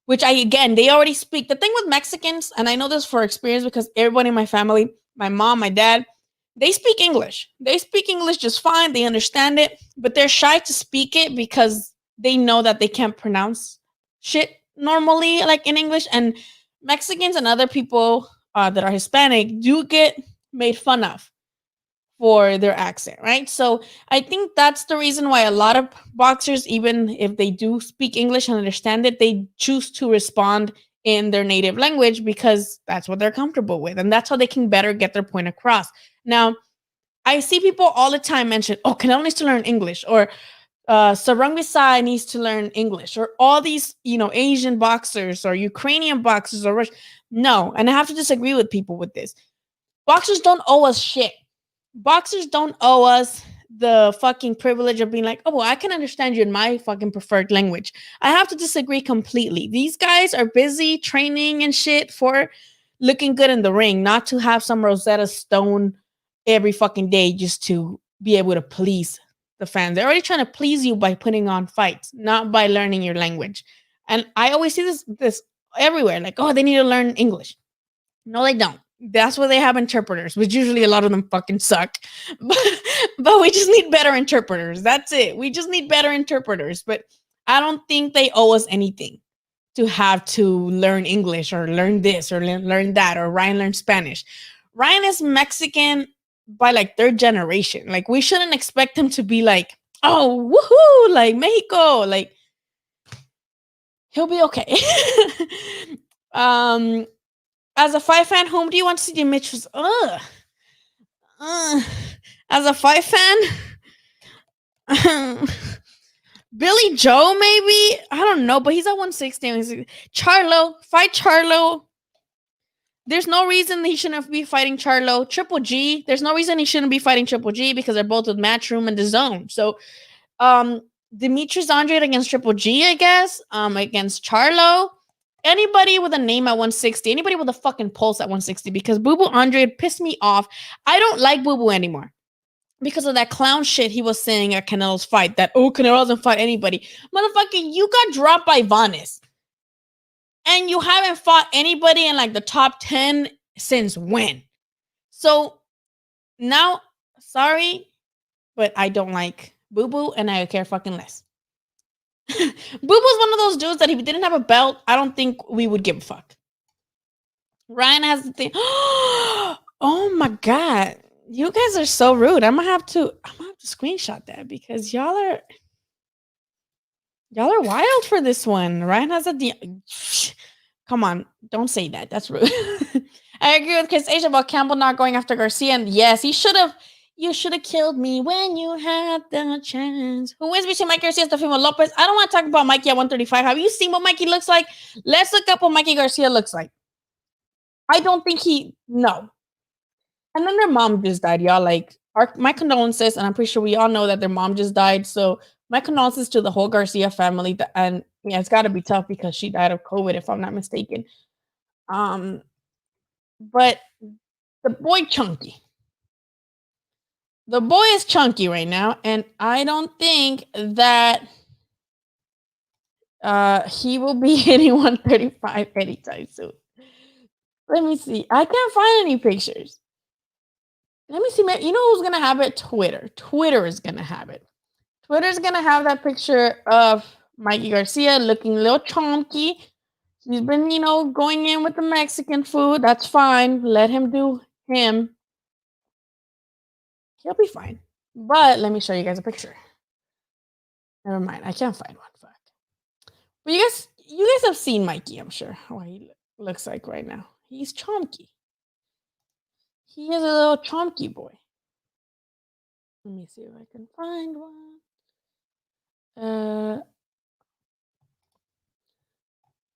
which they already speak. The thing with Mexicans, and I know this for experience because everybody in my family, my mom, my dad, they speak English. They speak English just fine. They understand it, but they're shy to speak it because they know that they can't pronounce shit normally, like in English. And Mexicans and other people that are Hispanic do get made fun of for their accent, right? So I think that's the reason why a lot of boxers, even if they do speak English and understand it, they choose to respond in their native language because that's what they're comfortable with, and that's how they can better get their point across. Now, I see people all the time mention, oh, Canelo needs to learn English, or Sarang Visai needs to learn English, or all these, Asian boxers or Ukrainian boxers or Russian. No, and I have to disagree with people with this. Boxers don't owe us shit. Boxers don't owe us the fucking privilege of being like, oh, well, I can understand you in my fucking preferred language. I have to disagree completely. These guys are busy training and shit for looking good in the ring, not to have some Rosetta Stone every fucking day just to be able to please the fans. They're already trying to please you by putting on fights, not by learning your language. And I always see this everywhere, like, oh, they need to learn English. No, they don't. That's why they have interpreters, which usually a lot of them fucking suck. But we just need better interpreters. That's it. We just need better interpreters. But I don't think they owe us anything to have to learn English or learn this or learn that, or Ryan learn Spanish. Ryan is Mexican by like 3rd generation. Like, we shouldn't expect him to be like, oh, woohoo, like Mexico. Like, he'll be okay. As a fight fan, whom do you want to see Demetrius? As a fight fan, Billy Joe, maybe? I don't know, but he's at 160. Charlo, fight Charlo. There's no reason he shouldn't be fighting Charlo. Triple G, there's no reason he shouldn't be fighting Triple G because they're both with Matchroom and the Zone. So, Demetrius Andrade against Triple G, I guess. Against Charlo. Anybody with a name at 160, anybody with a fucking pulse at 160, because Boo Boo Andrade pissed me off. I don't like Boo Boo anymore because of that clown shit he was saying at Canelo's fight. That, oh, Canelo doesn't fight anybody. Motherfucker, you got dropped by Vanes. And you haven't fought anybody in like the top 10 since when? So now, sorry, but I don't like Boo Boo and I care fucking less. Boo Boo's one of those dudes that if he didn't have a belt, I don't think we would give a fuck. Ryan has the thing. Oh my God. You guys are so rude. I'm gonna have to screenshot that because y'all are wild for this one. Ryan has a come on, don't say that. That's rude. I agree with Chris Asia about Campbell not going after Garcia. And yes, he should have. You should have killed me when you had the chance. Who wins between Mikey Garcia and Teofimo Lopez? I don't want to talk about Mikey at 135. Have you seen what Mikey looks like? Let's look up what Mikey Garcia looks like. I don't think no. And then their mom just died, y'all. Like, my condolences, and I'm pretty sure we all know that their mom just died. So my condolences to the whole Garcia family. And yeah, it's got to be tough because she died of COVID, if I'm not mistaken. But the boy chunky. The boy is chunky right now, and I don't think that he will be hitting 135 anytime soon. Let me see. I can't find any pictures. Let me see. You know who's going to have it? Twitter. Twitter is going to have it. Twitter's going to have that picture of Mikey Garcia looking a little chunky. He's been, going in with the Mexican food. That's fine. Let him do him. He'll be fine. But let me show you guys a picture. Never mind. I can't find one. Fuck. But you guys have seen Mikey, I'm sure, how he looks like right now. He's chunky. He is a little chunky boy. Let me see if I can find one.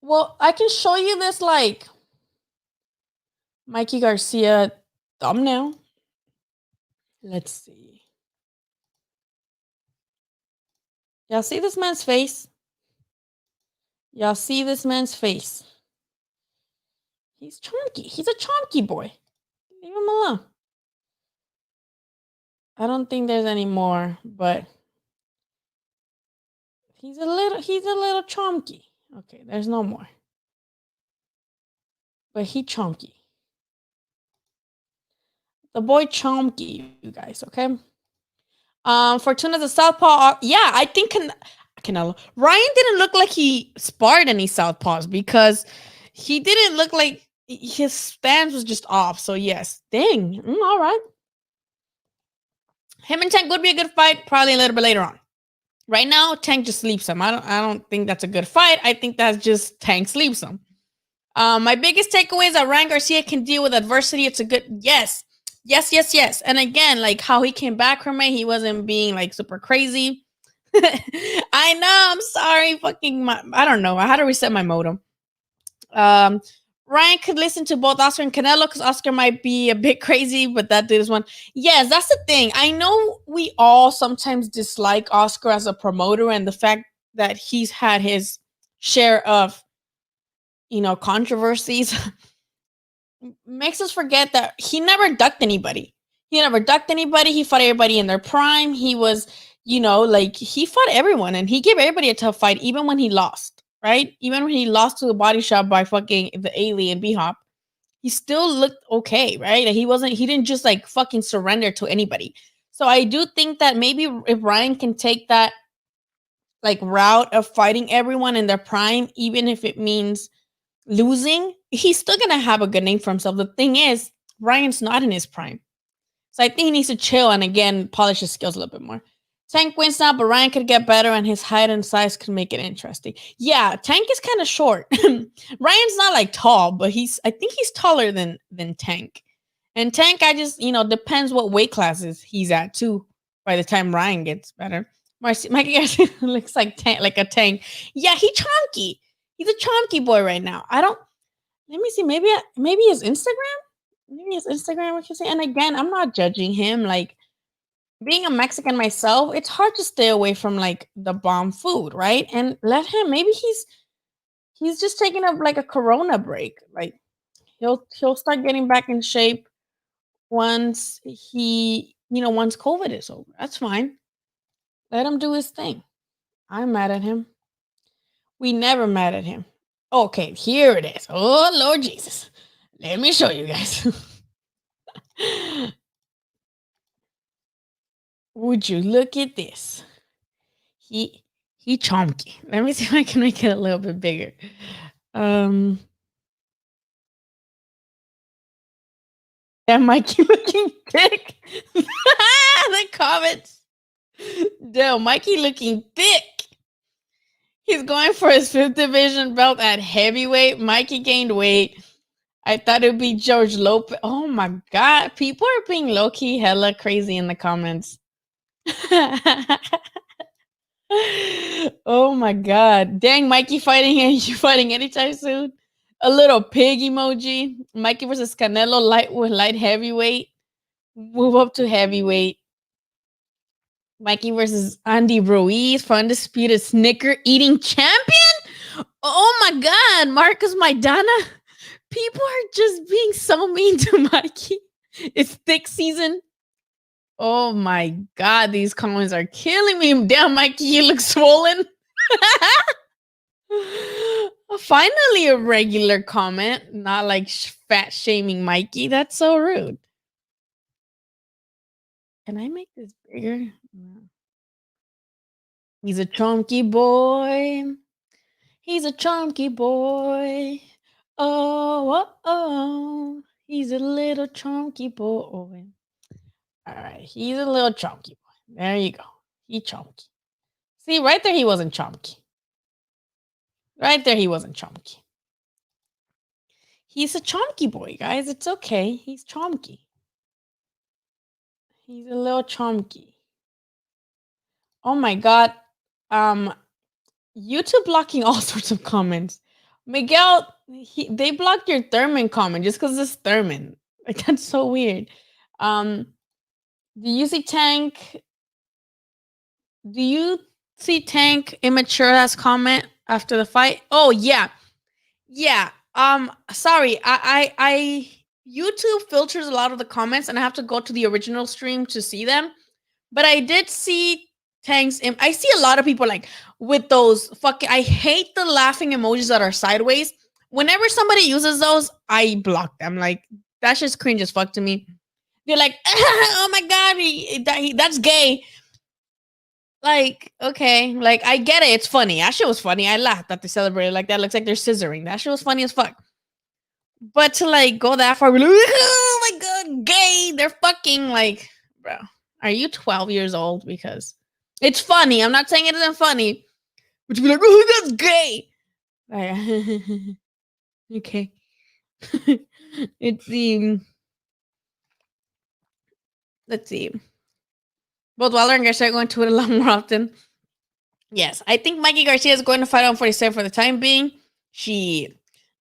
Well, I can show you this like Mikey Garcia thumbnail. Let's see. Y'all see this man's face? Y'all see this man's face? He's chunky. He's a chunky boy. Leave him alone. I don't think there's any more, but he's a little chunky. Okay, there's no more. But he chunky. The boy chunky, you guys, okay? Fortuna's a southpaw. Yeah, I think Canelo. Ryan didn't look like he sparred any southpaws because he didn't look like his stance was just off. So yes, dang. All right. Him and Tank would be a good fight, probably a little bit later on. Right now, Tank just sleeps him. I don't think that's a good fight. I think that's just Tank sleeps him. My biggest takeaway is that Ryan Garcia can deal with adversity. It's a good yes. And again, like how he came back from it, he wasn't being like super crazy. I know. I'm sorry. I don't know. I had to reset my modem. Ryan could listen to both Oscar and Canelo because Oscar might be a bit crazy, but that dude is one. Yes, that's the thing. I know we all sometimes dislike Oscar as a promoter and the fact that he's had his share of, controversies makes us forget that he never ducked anybody. He fought everybody in their prime. He was, he fought everyone and he gave everybody a tough fight, even when he lost. Right? Even when he lost to the Body Shop by fucking the alien B-Hop, he still looked okay, right? He didn't just like fucking surrender to anybody. So I do think that maybe if Ryan can take that like route of fighting everyone in their prime, even if it means losing, he's still gonna have a good name for himself. The thing is, Ryan's not in his prime. So I think he needs to chill and again polish his skills a little bit more. Tank wins now, but Ryan could get better, and his height and size could make it interesting. Yeah, Tank is kind of short. Ryan's not like tall, but I think he's taller than Tank. And Tank, I just depends what weight classes he's at too. By the time Ryan gets better, Mikey Garcia looks like a tank. Yeah, he's chunky. He's a chunky boy right now. I don't. Let me see. Maybe his Instagram. Maybe his Instagram. What you say? And again, I'm not judging him. Like, being a Mexican myself, it's hard to stay away from like the bomb food, right? And let him. Maybe he's just taking up like a Corona break. Like, he'll start getting back in shape once once COVID is over. That's fine. Let him do his thing. I'm mad at him. We never mad at him. Okay, here it is. Oh, Lord Jesus. Let me show you guys. Would you look at this? He chomky. Let me see if I can make it a little bit bigger. That Mikey looking thick. The comments. Damn, Mikey looking thick. He's going for his 5th division belt at heavyweight. Mikey gained weight. I thought it would be George Lopez. Oh my God. People are being low-key hella crazy in the comments. Oh my God. Dang, Mikey fighting and you fighting anytime soon? A little pig emoji. Mikey versus Canelo light heavyweight. Move up to heavyweight. Mikey versus Andy Ruiz for undisputed Snicker eating champion. Oh my God, Marcus Maidana. People are just being so mean to Mikey. It's thick season. Oh my God, these comments are killing me. Damn, Mikey, you look swollen. Finally, a regular comment, not like fat shaming Mikey. That's so rude. Can I make this bigger? No. He's a chunky boy. He's a chunky boy. Oh. He's a little chunky boy. All right, he's a little chunky boy. There you go. He chunky. See, right there, he wasn't chunky. Right there, he wasn't chunky. He's a chunky boy, guys. It's okay. He's chunky. He's a little chunky. Oh my God. YouTube blocking all sorts of comments. Miguel, they blocked your Thurman comment just because it's Thurman. Like, that's so weird. Do you see Tank? Do you see Tank immature ass comment after the fight? Oh yeah. Sorry. I YouTube filters a lot of the comments and I have to go to the original stream to see them. But I did see Tank's. I see a lot of people like with those fucking. I hate the laughing emojis that are sideways. Whenever somebody uses those, I block them. Like, that's just cringe as fuck to me. They're like, oh my God, that's gay. Like, okay, like I get it. It's funny. That shit was funny. I laughed that they celebrated like that. Looks like they're scissoring. That shit was funny as fuck. But to like go that far, like, oh my God, gay. They're fucking like, bro. Are you 12 years old? Because it's funny. I'm not saying it isn't funny. But you be like, oh, that's gay. Like, okay. It's the. Let's see. Both Wilder and Garcia are going to it a lot more often. Yes, I think Mikey Garcia is going to fight on 47 for the time being.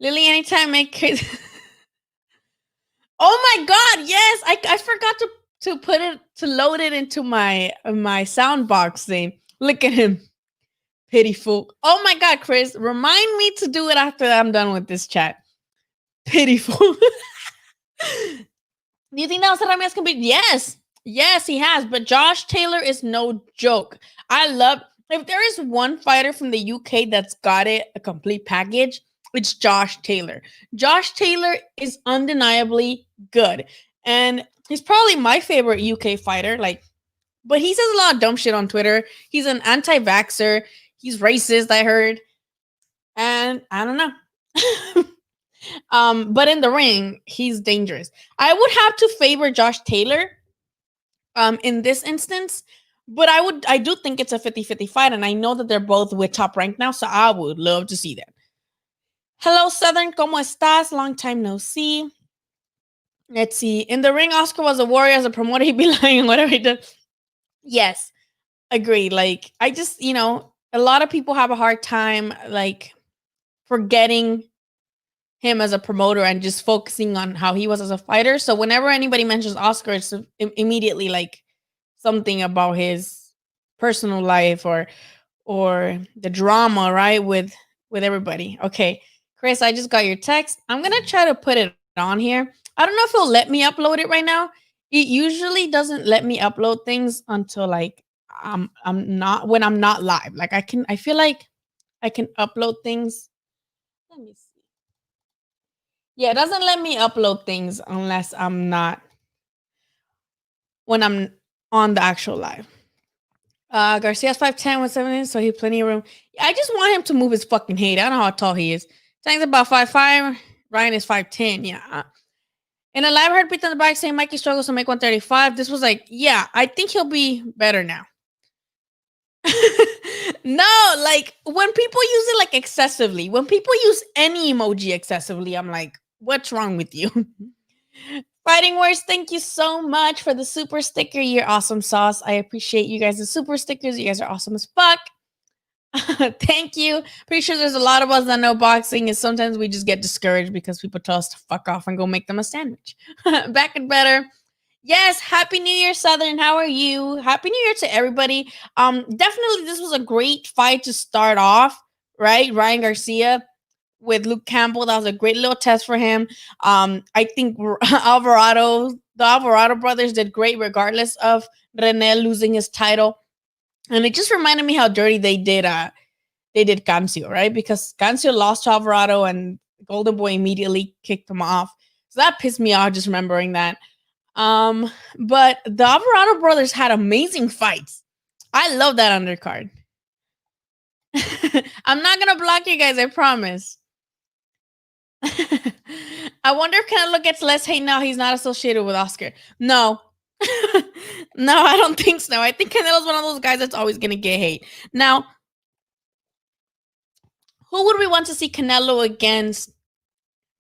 Lily, anytime make crazy. Oh my God, yes. I forgot to put it, to load it into my sound box thing. Look at him. Pitiful. Oh my God, Chris, remind me to do it after I'm done with this chat. Pitiful. Do you think that was Ramirez can be? Yes, he has. But Josh Taylor is no joke. If there is one fighter from the UK that's got a complete package, it's Josh Taylor. Josh Taylor is undeniably good. And he's probably my favorite UK fighter. But he says a lot of dumb shit on Twitter. He's an anti-vaxxer. He's racist, I heard. And I don't know. But in the ring, he's dangerous. I would have to favor Josh Taylor in this instance, But I do think it's a 50-50 fight, and I know that they're both with Top Rank now, so I would love to see that. Hello, Southern, ¿cómo estás? Long time no see. Let's see. In the ring, Oscar was a warrior. As a promoter, he'd be lying whatever he did. Yes, agree. Like, I just, a lot of people have a hard time, like, forgetting him as a promoter and just focusing on how he was as a fighter. So whenever anybody mentions Oscar, it's immediately like something about his personal life or the drama, right? With everybody. Okay. Chris, I just got your text. I'm gonna try to put it on here. I don't know if it'll let me upload it right now. It usually doesn't let me upload things until like I'm not live. Like I feel like I can upload things. Let me see. Yeah, it doesn't let me upload things unless when I'm on the actual live. Garcia's 5'10" with 7 inches, so he plenty of room. I just want him to move his fucking head. I don't know how tall he is. Tang's about 5'5". Ryan is 5'10". Yeah. In a live, I heard Pete on the back saying Mikey struggles to make 135. This was like, yeah, I think he'll be better now. No, like when people use it like excessively, when people use any emoji excessively, I'm like, what's wrong with you? Fighting Words, thank you so much for the super sticker. You're awesome sauce. I appreciate you guys. The super stickers, you guys are awesome as fuck. Thank you. Pretty sure there's a lot of us that know boxing, and sometimes we just get discouraged because people tell us to fuck off and go make them a sandwich. Back and better. Yes, Happy New Year, Southern. How are you? Happy New Year to everybody. Definitely this was a great fight to start off, right? Ryan Garcia with Luke Campbell. That was a great little test for him. I think the Alvarado brothers did great regardless of Rene losing his title. And it just reminded me how dirty they did Cancio, right? Because Cancio lost to Alvarado and Golden Boy immediately kicked him off. So that pissed me off just remembering that. But the Alvarado brothers had amazing fights. I love that undercard. I'm not gonna block you guys, I promise. I wonder if Canelo gets less hate now he's not associated with Oscar. No. No, I don't think so. I think Canelo's one of those guys that's always gonna get hate. Now, who would we want to see Canelo against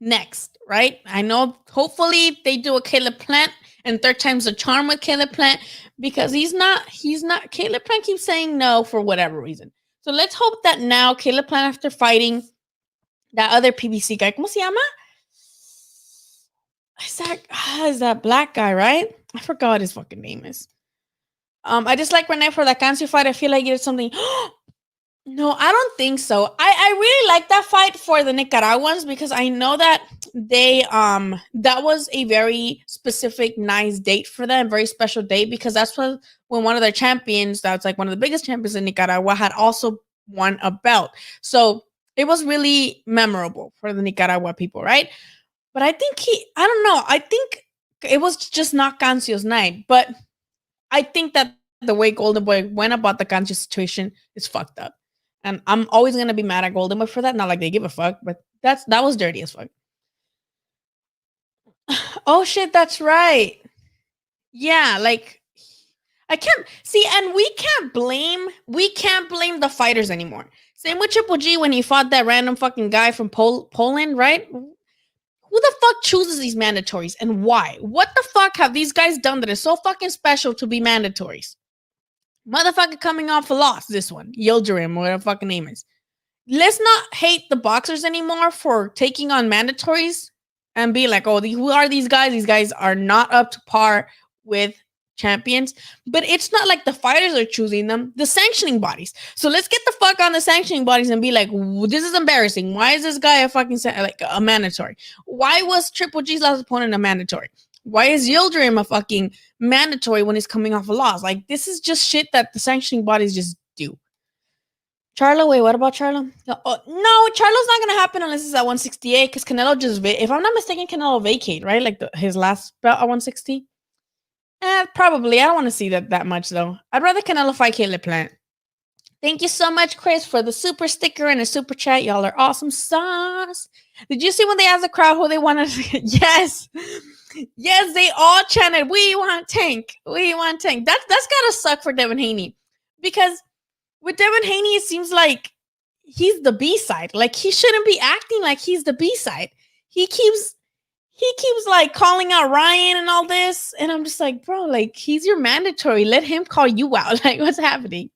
next, right? I know hopefully they do a Caleb Plant and third time's a charm with Caleb Plant because he's not Caleb Plant keeps saying no for whatever reason. So let's hope that now Caleb Plant, after fighting that other PBC guy, ¿cómo se llama? Is that black guy, right? I forgot what his fucking name is. I just like Rene for that Cancio fight. I feel like it's something. No, I don't think so. I really like that fight for the Nicaraguans because I know that they that was a very specific, nice date for them, very special date because that's when one of their champions, that's like one of the biggest champions in Nicaragua, had also won a belt. So it was really memorable for the Nicaragua people, right? But I think I don't know. I think it was just not Cancio's night, but I think that the way Golden Boy went about the Cancio situation is fucked up. And I'm always gonna be mad at Golden Boy for that. Not like they give a fuck, but that was dirty as fuck. Oh shit, that's right. Yeah, like I can't see, and we can't blame the fighters anymore. Same with Triple G when he fought that random fucking guy from Poland, right? Who the fuck chooses these mandatories and why? What the fuck have these guys done that is so fucking special to be mandatories? Motherfucker coming off a loss, this one. Yildirim, or whatever the fucking name is. Let's not hate the boxers anymore for taking on mandatories and be like, oh, who are these guys? These guys are not up to par with champions. But it's not like the fighters are choosing them, the sanctioning bodies. So let's get the fuck on the sanctioning bodies and be like, this is embarrassing. Why is this guy a fucking like a mandatory? Why was Triple G's last opponent a mandatory? Why is Yildirim a fucking mandatory when he's coming off a loss? Like, this is just shit that the sanctioning bodies just do. Charlo, wait, what about Charlo? No, Charlo's not going to happen unless it's at 168 because Canelo just, if I'm not mistaken, Canelo vacate, right? Like his last belt at 160? Probably. I don't want to see that much, though. I'd rather Canelo fight Caleb Plant. Thank you so much, Chris, for the super sticker and the super chat. Y'all are awesome sauce. Did you see when they asked the crowd who they wanted to... Yes. Yes, they all chanted, "We want Tank. We want Tank." That's gotta suck for Devin Haney, because with Devin Haney, it seems like he's the B side. Like, he shouldn't be acting like he's the B side. He keeps like calling out Ryan and all this, and I'm just like, bro, like, he's your mandatory. Let him call you out. Like, what's happening?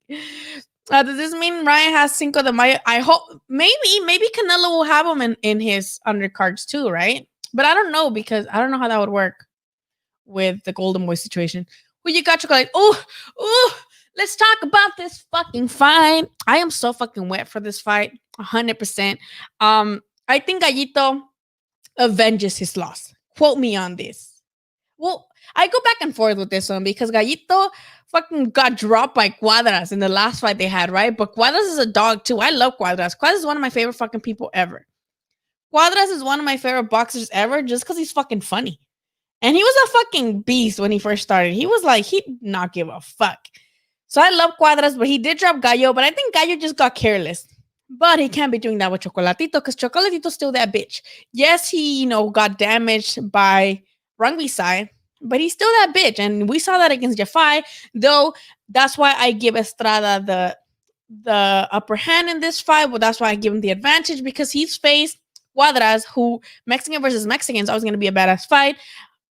Does this mean Ryan has Cinco de Mayo? I hope maybe Canelo will have him in his undercards too, right? But I don't know, because I don't know how that would work with the Golden Boy situation. Who you got, Chocolate? Oh, let's talk about this fucking fight. I am so fucking wet for this fight, 100%. I think Gallito avenges his loss. Quote me on this. Well, I go back and forth with this one, because Gallito fucking got dropped by Cuadras in the last fight they had, right? But Cuadras is a dog too. I love Cuadras. Cuadras is one of my favorite fucking people ever. Cuadras is one of my favorite boxers ever, just because he's fucking funny. And he was a fucking beast when he first started. He was like, he'd not give a fuck. So I love Cuadras, but he did drop Gallo. But I think Gallo just got careless. But he can't be doing that with Chocolatito, because Chocolatito's still that bitch. Yes, he, got damaged by Rungvisai, but he's still that bitch. And we saw that against Jafai, though. That's why I give Estrada the upper hand in this fight. Well, that's why I give him the advantage, because he's faced Cuadras, who Mexican versus Mexicans always going to be a badass fight.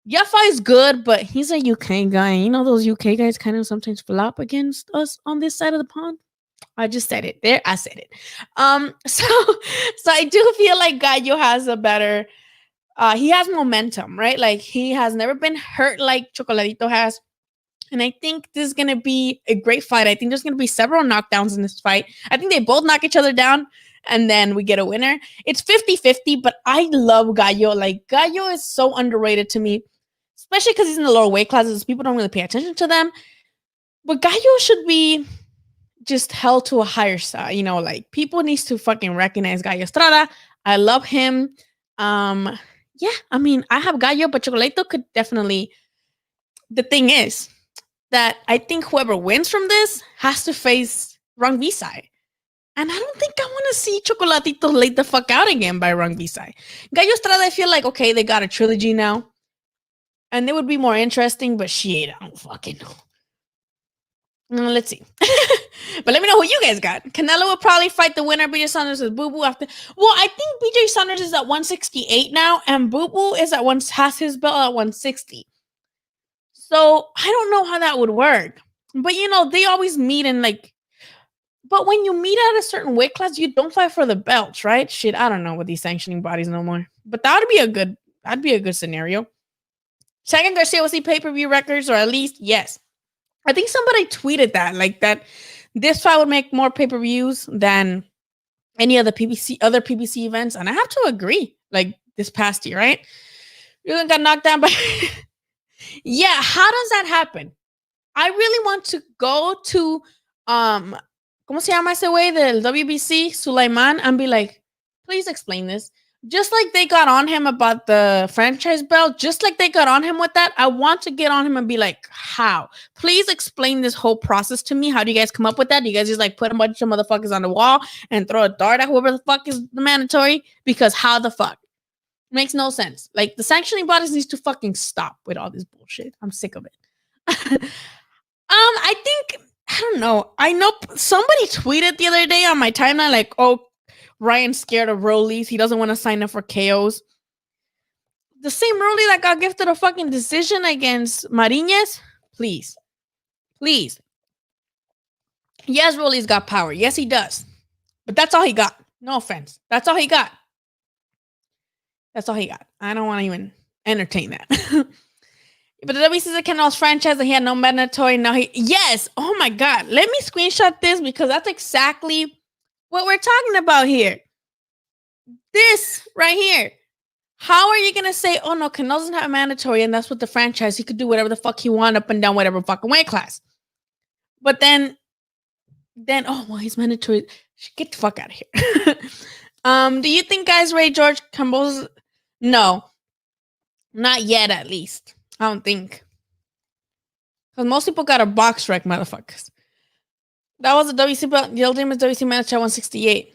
Jafai is good, but he's a UK guy. Those UK guys kind of sometimes flop against us on this side of the pond. I just said it. There, I said it. So I do feel like Gallo has a better, he has momentum, right? Like, he has never been hurt like Chocolatito has. And I think this is going to be a great fight. I think there's going to be several knockdowns in this fight. I think they both knock each other down, and then we get a winner. It's 50-50, but I love Gallo. Like, Gallo is so underrated to me, especially because he's in the lower weight classes. People don't really pay attention to them. But Gallo should be just held to a higher side. Like, people needs to fucking recognize Gallo Estrada. I love him. Yeah, I mean, I have Gallo, but Chocolatito could definitely. The thing is that I think whoever wins from this has to face Rungvisai. And I don't think I want to see Chocolatito laid the fuck out again by Rungvisai. Gallo Estrada, I feel like, okay, they got a trilogy now. And they would be more interesting, but shit, I don't fucking know. Let's see. But let me know who you guys got. Canelo will probably fight the winner, BJ Saunders with Boo Boo after. Well, I think BJ Saunders is at 168 now, and Boo Boo is at has his belt at 160. So I don't know how that would work. But they always meet in like. But when you meet at a certain weight class, you don't fight for the belts, right? Shit, I don't know with these sanctioning bodies no more. But that'd be a good scenario. Second, Garcia will see pay-per-view records, or at least, yes. I think somebody tweeted that, like, that this fight would make more pay-per-views than any of the other PBC events. And I have to agree, like, this past year, right? You got knocked down by... Yeah, how does that happen? I really want to go to, ¿cómo se llama ese güey del WBC, Sulaiman, and be like, please explain this. Just like they got on him about the franchise belt, just like they got on him with that, I want to get on him and be like, how? Please explain this whole process to me. How do you guys come up with that? Do you guys just like put a bunch of motherfuckers on the wall and throw a dart at whoever the fuck is the mandatory? Because how the fuck? Makes no sense. Like, the sanctioning bodies needs to fucking stop with all this bullshit. I'm sick of it. I think, I don't know. I know somebody tweeted the other day on my timeline, like, oh, Ryan's scared of rollies. He doesn't want to sign up for KOs. The same rollie that got gifted a fucking decision against Mariñez. Please. Yes, Rolly's got power. Yes, he does. But that's all he got. No offense. That's all he got. I don't want to even entertain that. But the WBC Canelo's franchise, and he had no mandatory. Now yes. Oh my God. Let me screenshot this, because that's exactly what we're talking about here. This right here. How are you going to say, oh no, Canelo doesn't have a mandatory, and that's what the franchise, he could do whatever the fuck he want up and down whatever fucking weight class. But then, oh, well, he's mandatory. Get the fuck out of here. Do you think guys Ray George Campbell's? No. Not yet, at least. I don't think. Because most people got a box wreck, motherfuckers. That was a WC belt. The ultimate WC match at 168.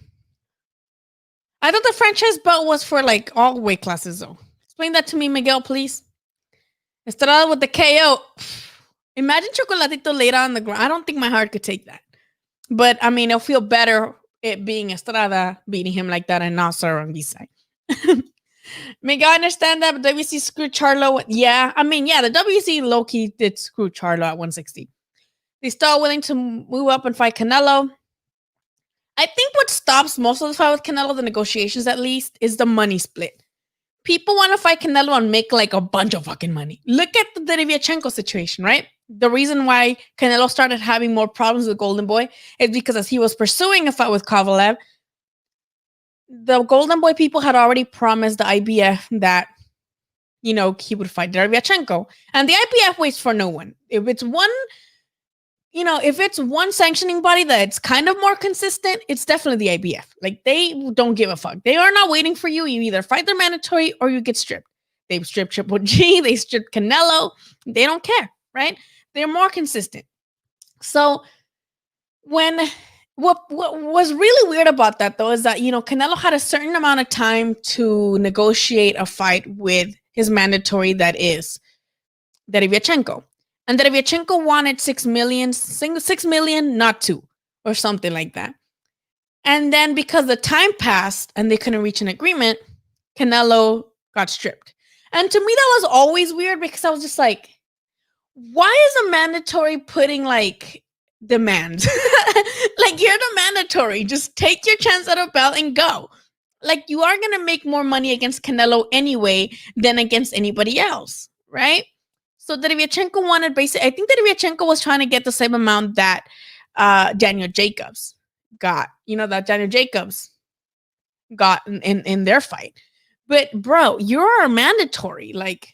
I thought the franchise belt was for like all weight classes, though. Explain that to me, Miguel, please. Estrada with the KO. Imagine Chocolatito laid on the ground. I don't think my heart could take that. But I mean, it'll feel better it being Estrada beating him like that and not Sir on B-side. Make I understand that, but WC screwed Charlo. Yeah, I mean, yeah, the WC low-key did screw Charlo at 160. They still willing to move up and fight Canelo. I think what stops most of the fight with Canelo, the negotiations at least, is the money split. People want to fight Canelo and make like a bunch of fucking money. Look at the Derevyanchenko situation, right? The reason why Canelo started having more problems with Golden Boy is because as he was pursuing a fight with Kovalev, the Golden Boy people had already promised the IBF that, you know, he would fight Derevyanchenko. And the IBF waits for no one. If it's one, you know, if it's one sanctioning body that's kind of more consistent, it's definitely the IBF. Like, they don't give a fuck. They are not waiting for you. You either fight their mandatory or you get stripped. They've stripped Triple G. They stripped Canelo. They don't care, right? They're more consistent. So when what was really weird about that, though, is that, you know, Canelo had a certain amount of time to negotiate a fight with his mandatory, that is Derevyanchenko. And Derevyanchenko wanted 6 million, not 2, or something like that. And then because the time passed and they couldn't reach an agreement, Canelo got stripped. And to me, that was always weird because I was just like, why is a mandatory putting like demands? Like, you're the mandatory. Just take your chance at a belt and go. Like, you are going to make more money against Canelo anyway than against anybody else, right? So Derevyanchenko wanted basically, I think Derevyanchenko was trying to get the same amount that Daniel Jacobs got, you know, that Daniel Jacobs got in their fight. But bro, you're a mandatory. Like,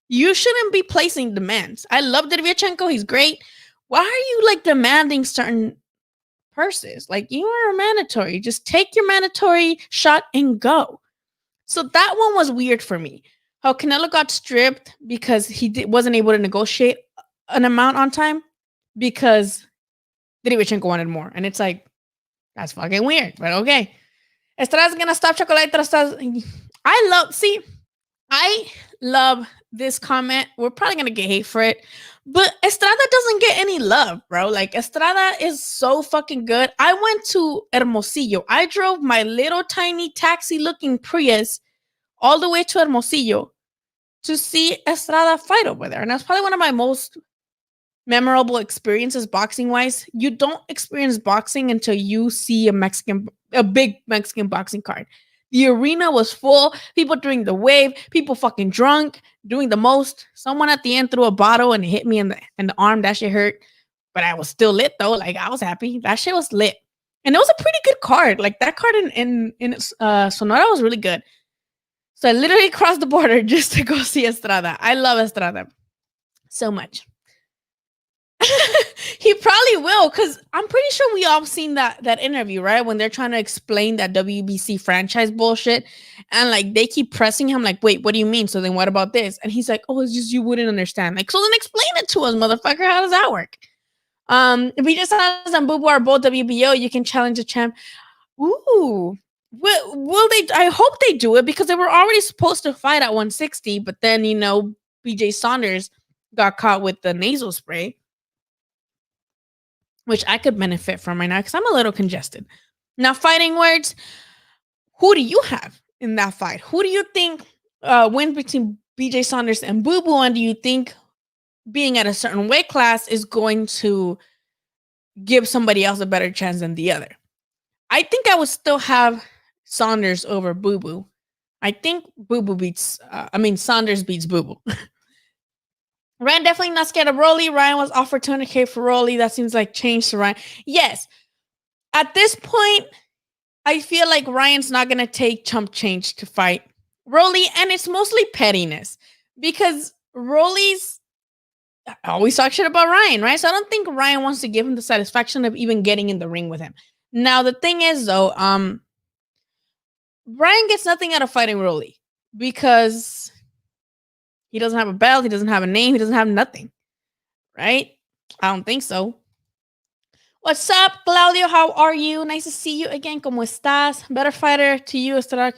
you shouldn't be placing demands. I love Derevyanchenko. He's great. Why are you like demanding certain purses? Like, you are a mandatory. Just take your mandatory shot and go. So that one was weird for me. How Canelo got stripped because he wasn't able to negotiate an amount on time because Derevyanchenko wanted more. And it's like, that's fucking weird, but okay. Estrada's gonna stop Chocolatito. I love this comment. We're probably gonna get hate for it, but Estrada doesn't get any love, bro. Like, Estrada is so fucking good. I went to Hermosillo. I drove my little tiny taxi looking Prius all the way to Hermosillo to see Estrada fight over there. And that's probably one of my most memorable experiences boxing wise. You don't experience boxing until you see a big Mexican boxing card. The arena was full, people doing the wave, people fucking drunk, doing the most. Someone at the end threw a bottle and hit me in the arm. That shit hurt, but I was still lit though. Like, I was happy. That shit was lit. And it was a pretty good card. Like, that card in Sonora was really good. So I literally crossed the border just to go see Estrada. I love Estrada so much. He probably will, because I'm pretty sure we all seen that interview, right? When they're trying to explain that WBC franchise bullshit. And like, they keep pressing him like, wait, what do you mean? So then what about this? And he's like, oh, it's just you wouldn't understand. Like, so then explain it to us, motherfucker. How does that work? If we just Saunders and Bubu are both WBO, you can challenge a champ. Ooh. Will they? I hope they do it, because they were already supposed to fight at 160, but then, you know, BJ Saunders got caught with the nasal spray, which I could benefit from right now because I'm a little congested. Now, fighting words, who do you have in that fight? Who do you think wins between BJ Saunders and Boo Boo? And do you think being at a certain weight class is going to give somebody else a better chance than the other? I think I would still have Saunders over Boo Boo. I think Saunders beats Boo Boo. Ryan definitely not scared of Rolly. Ryan was offered 200K for Rolly. That seems like change to Ryan. Yes. At this point, I feel like Ryan's not going to take chump change to fight Rolly. And it's mostly pettiness, because Rolly's always talk shit about Ryan, right? So I don't think Ryan wants to give him the satisfaction of even getting in the ring with him. Now, the thing is, though, Ryan gets nothing out of fighting Rolly because he doesn't have a belt. He doesn't have a name. He doesn't have nothing, right? I don't think so. What's up, Claudio? How are you? Nice to see you again. ¿Cómo estás? Better fighter to you, Estrada.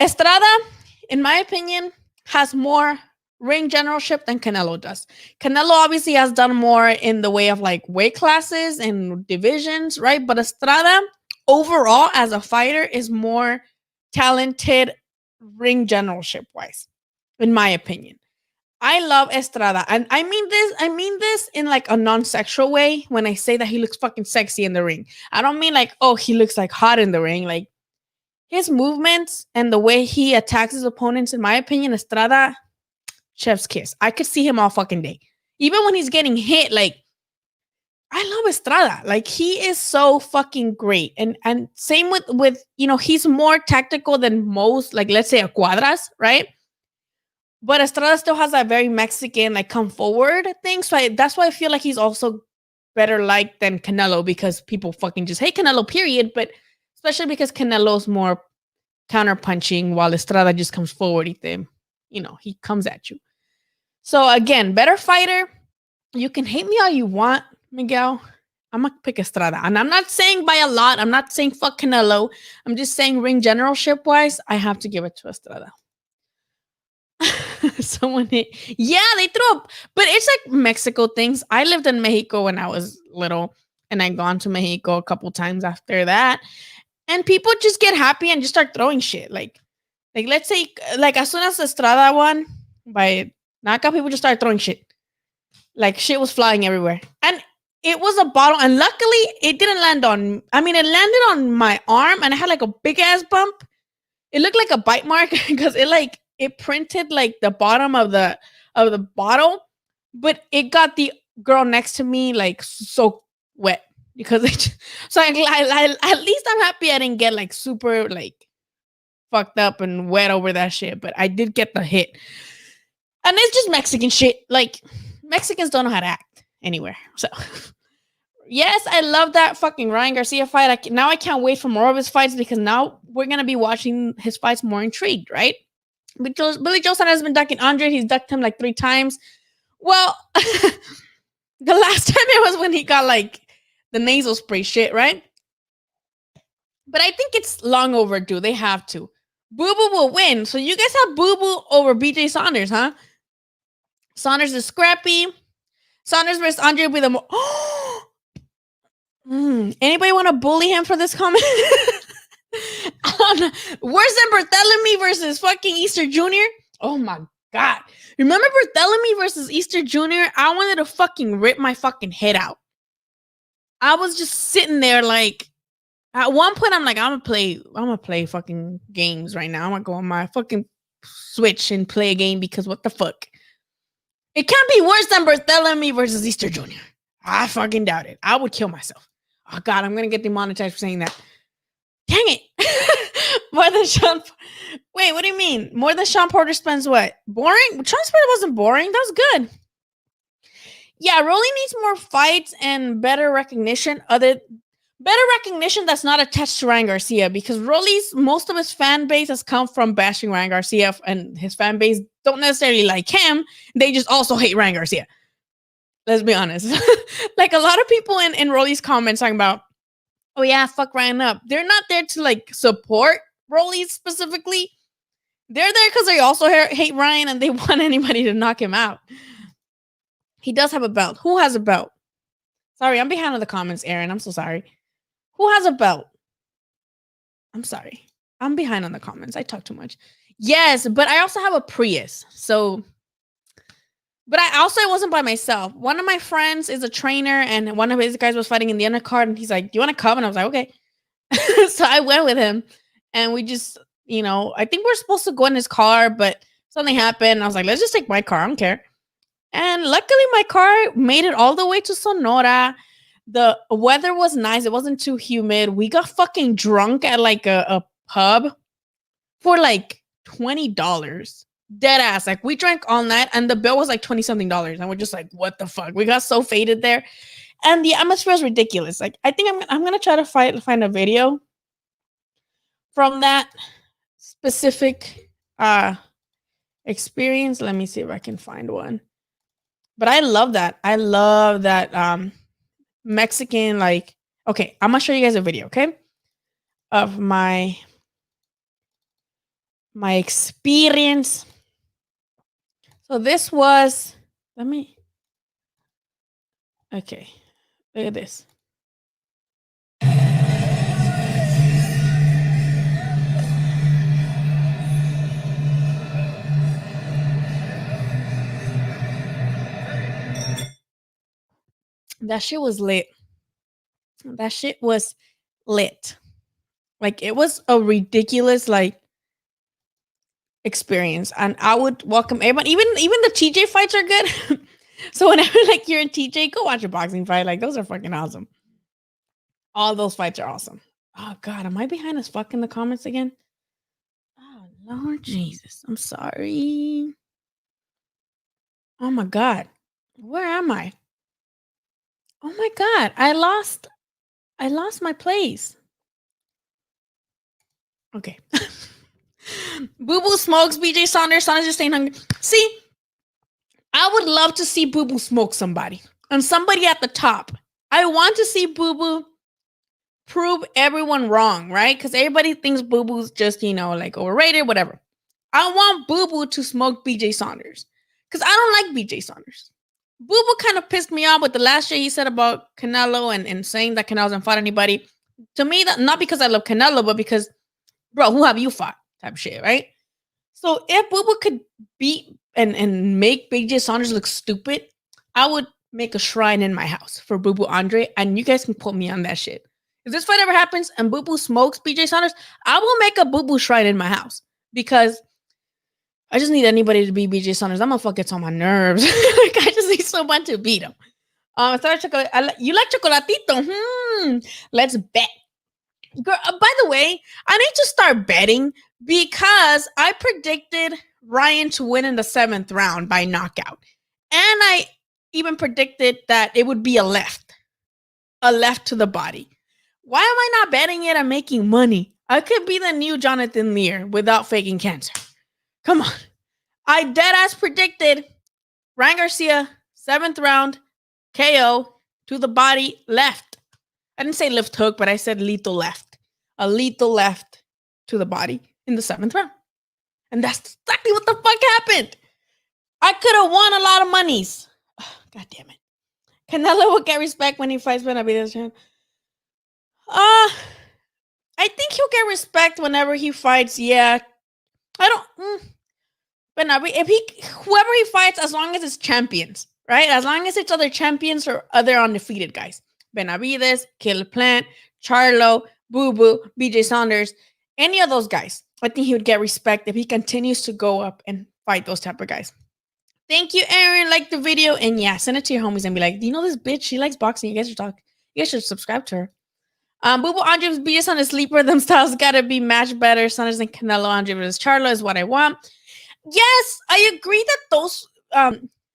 Estrada, in my opinion, has more ring generalship than Canelo does. Canelo obviously has done more in the way of like weight classes and divisions, right? But Estrada overall as a fighter is more talented ring generalship wise, in my opinion. I love Estrada, and I mean this in like a non-sexual way when I say that he looks fucking sexy in the ring. I don't mean like, oh, he looks like hot in the ring. Like his movements and the way he attacks his opponents, in my opinion, Estrada, chef's kiss. I could see him all fucking day. Even when he's getting hit, like I love Estrada. Like he is so fucking great. And same with he's more tactical than most, like let's say a Cuadras, right? But Estrada still has that very Mexican, like come forward thing. So that's why I feel like he's also better liked than Canelo, because people fucking just hate Canelo, period. But especially because Canelo's more counter punching while Estrada just comes forward. He comes at you. So again, better fighter. You can hate me all you want, Miguel. I'm gonna pick Estrada. And I'm not saying by a lot. I'm not saying fuck Canelo. I'm just saying ring generalship wise, I have to give it to Estrada. Someone hit. Yeah, they threw up. But it's like Mexico things. I lived in Mexico when I was little, and I'd gone to Mexico a couple times after that. And people just get happy and just start throwing shit. Like let's say, like as soon as Estrada won by knockout, people just started throwing shit. Like shit was flying everywhere. And it was a bottle, and luckily it didn't land on. I mean, it landed on my arm, and I had like a big ass bump. It looked like a bite mark because it printed like the bottom of the bottle, but it got the girl next to me like so wet because so at least I'm happy I didn't get like super like fucked up and wet over that shit, but I did get the hit. And it's just Mexican shit. Like Mexicans don't know how to act anywhere. So yes, I love that fucking Ryan Garcia fight. Now I can't wait for more of his fights, because now we're gonna be watching his fights more intrigued, right? Billy Joe Saunders has been ducking Andre. He's ducked him like 3 times. Well, the last time it was when he got like the nasal spray shit, right? But I think it's long overdue. They have to. Boo Boo will win. So you guys have Boo Boo over BJ Saunders, huh? Saunders is scrappy. Saunders versus Andre with a more. Anybody want to bully him for this comment? Worse than Barthélemy versus fucking Easter Jr.? Oh my god. Remember Barthélemy versus Easter Jr.? I wanted to fucking rip my fucking head out. I was just sitting there like, at one point I'm like, I'm gonna play fucking games right now. I'm gonna go on my fucking Switch and play a game, because what the fuck? It can't be worse than Barthélemy versus Easter Jr. I fucking doubt it. I would kill myself. Oh god, I'm gonna get demonetized for saying that. Dang it. More than Sean. Wait, what do you mean? More than Sean Porter spends what? Boring? Sean Porter wasn't boring. That was good. Yeah, Rolly needs more fights and better recognition. Better recognition that's not attached to Ryan Garcia, because most of his fan base has come from bashing Ryan Garcia, and his fan base don't necessarily like him. They just also hate Ryan Garcia. Let's be honest. Like a lot of people in Rolly's comments talking about, oh yeah, fuck Ryan up. They're not there to like support Rolly specifically. They're there because they also hate Ryan, and they want anybody to knock him out. He does have a belt. Who has a belt? Sorry, I'm behind on the comments, Aaron. I'm so sorry. Who has a belt? I'm sorry. I'm behind on the comments. I talk too much. Yes, but I also have a Prius. So, but it wasn't by myself. One of my friends is a trainer, and one of his guys was fighting in the undercard, and he's like, do you want to come? And I was like, okay. So I went with him, and we just, I think we're supposed to go in his car, but something happened. I was like, let's just take my car. I don't care. And luckily my car made it all the way to Sonora. The weather was nice. It wasn't too humid. We got fucking drunk at like a pub for like $20. Dead ass. Like we drank all night, and the bill was like $20-something. And we're just like, what the fuck? We got so faded there. And the atmosphere is ridiculous. Like I think I'm gonna try to find a video from that specific experience. Let me see if I can find one. But I love that. I love that Mexican, like, okay, I'm gonna show you guys a video, okay? Of my experience. So this was, okay, look at this. That shit was lit. That shit was lit. Like, it was a ridiculous, like, experience. And I would welcome everyone. Even the TJ fights are good. So whenever, like, you're in TJ, go watch a boxing fight. Like, those are fucking awesome. All those fights are awesome. Oh God, am I behind as fuck in the comments again? Oh Lord Jesus, I'm sorry. Oh my God, where am I? Oh my God, I lost my place. Okay. Boo Boo smokes BJ Saunders. Saunders just staying hungry. See, I would love to see Boo Boo smoke somebody. And somebody at the top. I want to see Boo Boo prove everyone wrong, right? Because everybody thinks Boo Boo's just, like overrated, whatever. I want Boo Boo to smoke BJ Saunders. Because I don't like BJ Saunders. Boo Boo kind of pissed me off with the last shit he said about Canelo and saying that Canelo hasn't fought anybody. To me, that not because I love Canelo, but because, bro, who have you fought? Type of shit, right? So if Boo Boo could beat and make BJ Saunders look stupid, I would make a shrine in my house for Boo Boo Andre, and you guys can put me on that shit. If this fight ever happens and Boo Boo smokes BJ Saunders, I will make a Boo Boo shrine in my house because I just need anybody to beat BJ Saunders. That motherfucker gets on my nerves. Like, I just need someone to beat him. You like Chocolatito? Let's bet. Girl, by the way, I need to start betting because I predicted Ryan to win in the 7th round by knockout. And I even predicted that it would be a left to the body. Why am I not betting it? I'm making money. I could be the new Jonathan Lear without faking cancer. Come on. I deadass predicted Ryan Garcia, 7th round, KO to the body, left. I didn't say left hook, but I said lethal left. A lethal left to the body in the 7th round. And that's exactly what the fuck happened. I could have won a lot of monies. God damn it. Canelo will get respect when he fights Benavidez. I think he'll get respect whenever he fights. Yeah. I don't. Whoever he fights, as long as it's champions, right? As long as it's other champions or other undefeated guys. Benavidez, Kill Plant, Charlo, Boo Boo, BJ Saunders, any of those guys. I think he would get respect if he continues to go up and fight those type of guys. Thank you, Aaron. Like the video. And yeah, send it to your homies and be like, do you know this bitch? She likes boxing. You guys should subscribe to her. Boo Boo Andre BJ on a sleeper. Them styles gotta be match better. Saunders and Canelo. Andre versus Charlo is what I want. Yes, I agree that those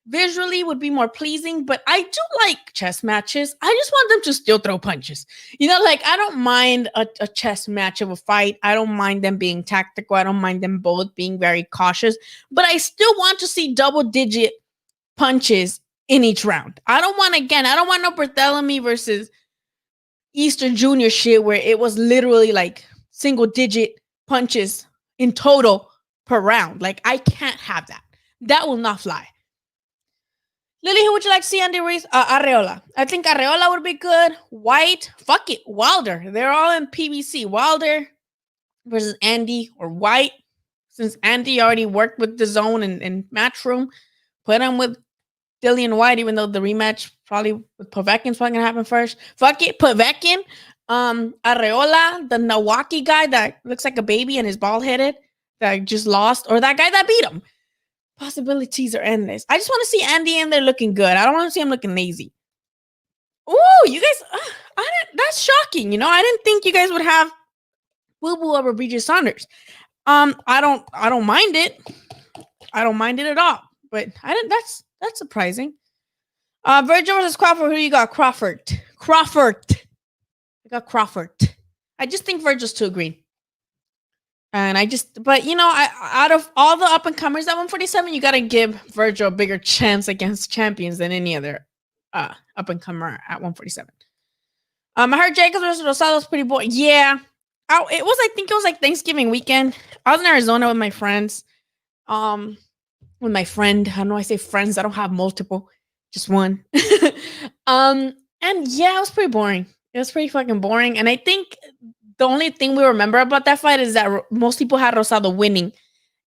visually would be more pleasing, but I do like chess matches. I just want them to still throw punches. Like, I don't mind a chess match of a fight. I don't mind them being tactical. I don't mind them both being very cautious, but I still want to see double-digit punches in each round. I don't want no Bartholomew versus Easter Jr. shit where it was literally like single-digit punches in total per round. Like, I can't have that. That will not fly. Lily, who would you like to see Andy Ruiz? Arreola. I think Arreola would be good. White. Fuck it. Wilder. They're all in PBC. Wilder versus Andy or White. Since Andy already worked with the zone and Matchroom, put him with Dillian White, even though the rematch probably with Povetkin's probably going to happen first. Fuck it. Povetkin. Arreola, the Milwaukee guy that looks like a baby and is bald-headed that just lost, or that guy that beat him. Possibilities are endless. I just want to see Andy in there looking good. I don't want to see him looking lazy. Ooh, you guys, that's shocking. I didn't think you guys would have Boo Boo over BJ Saunders. I don't mind it. I don't mind it at all. But that's surprising. Virgil versus Crawford. Who you got? Crawford. I got Crawford. I just think Virgil's too green. And out of all the up and comers at 147, you got to give Virgil a bigger chance against champions than any other up and comer at 147. I heard Jacobs versus Rosado was pretty boring. Yeah, I think it was like Thanksgiving weekend. I was in Arizona with my friends. with my friend. I know I say friends. I don't have multiple, just one. And yeah, it was pretty boring. It was pretty fucking boring. And I think the only thing we remember about that fight is that most people had Rosado winning.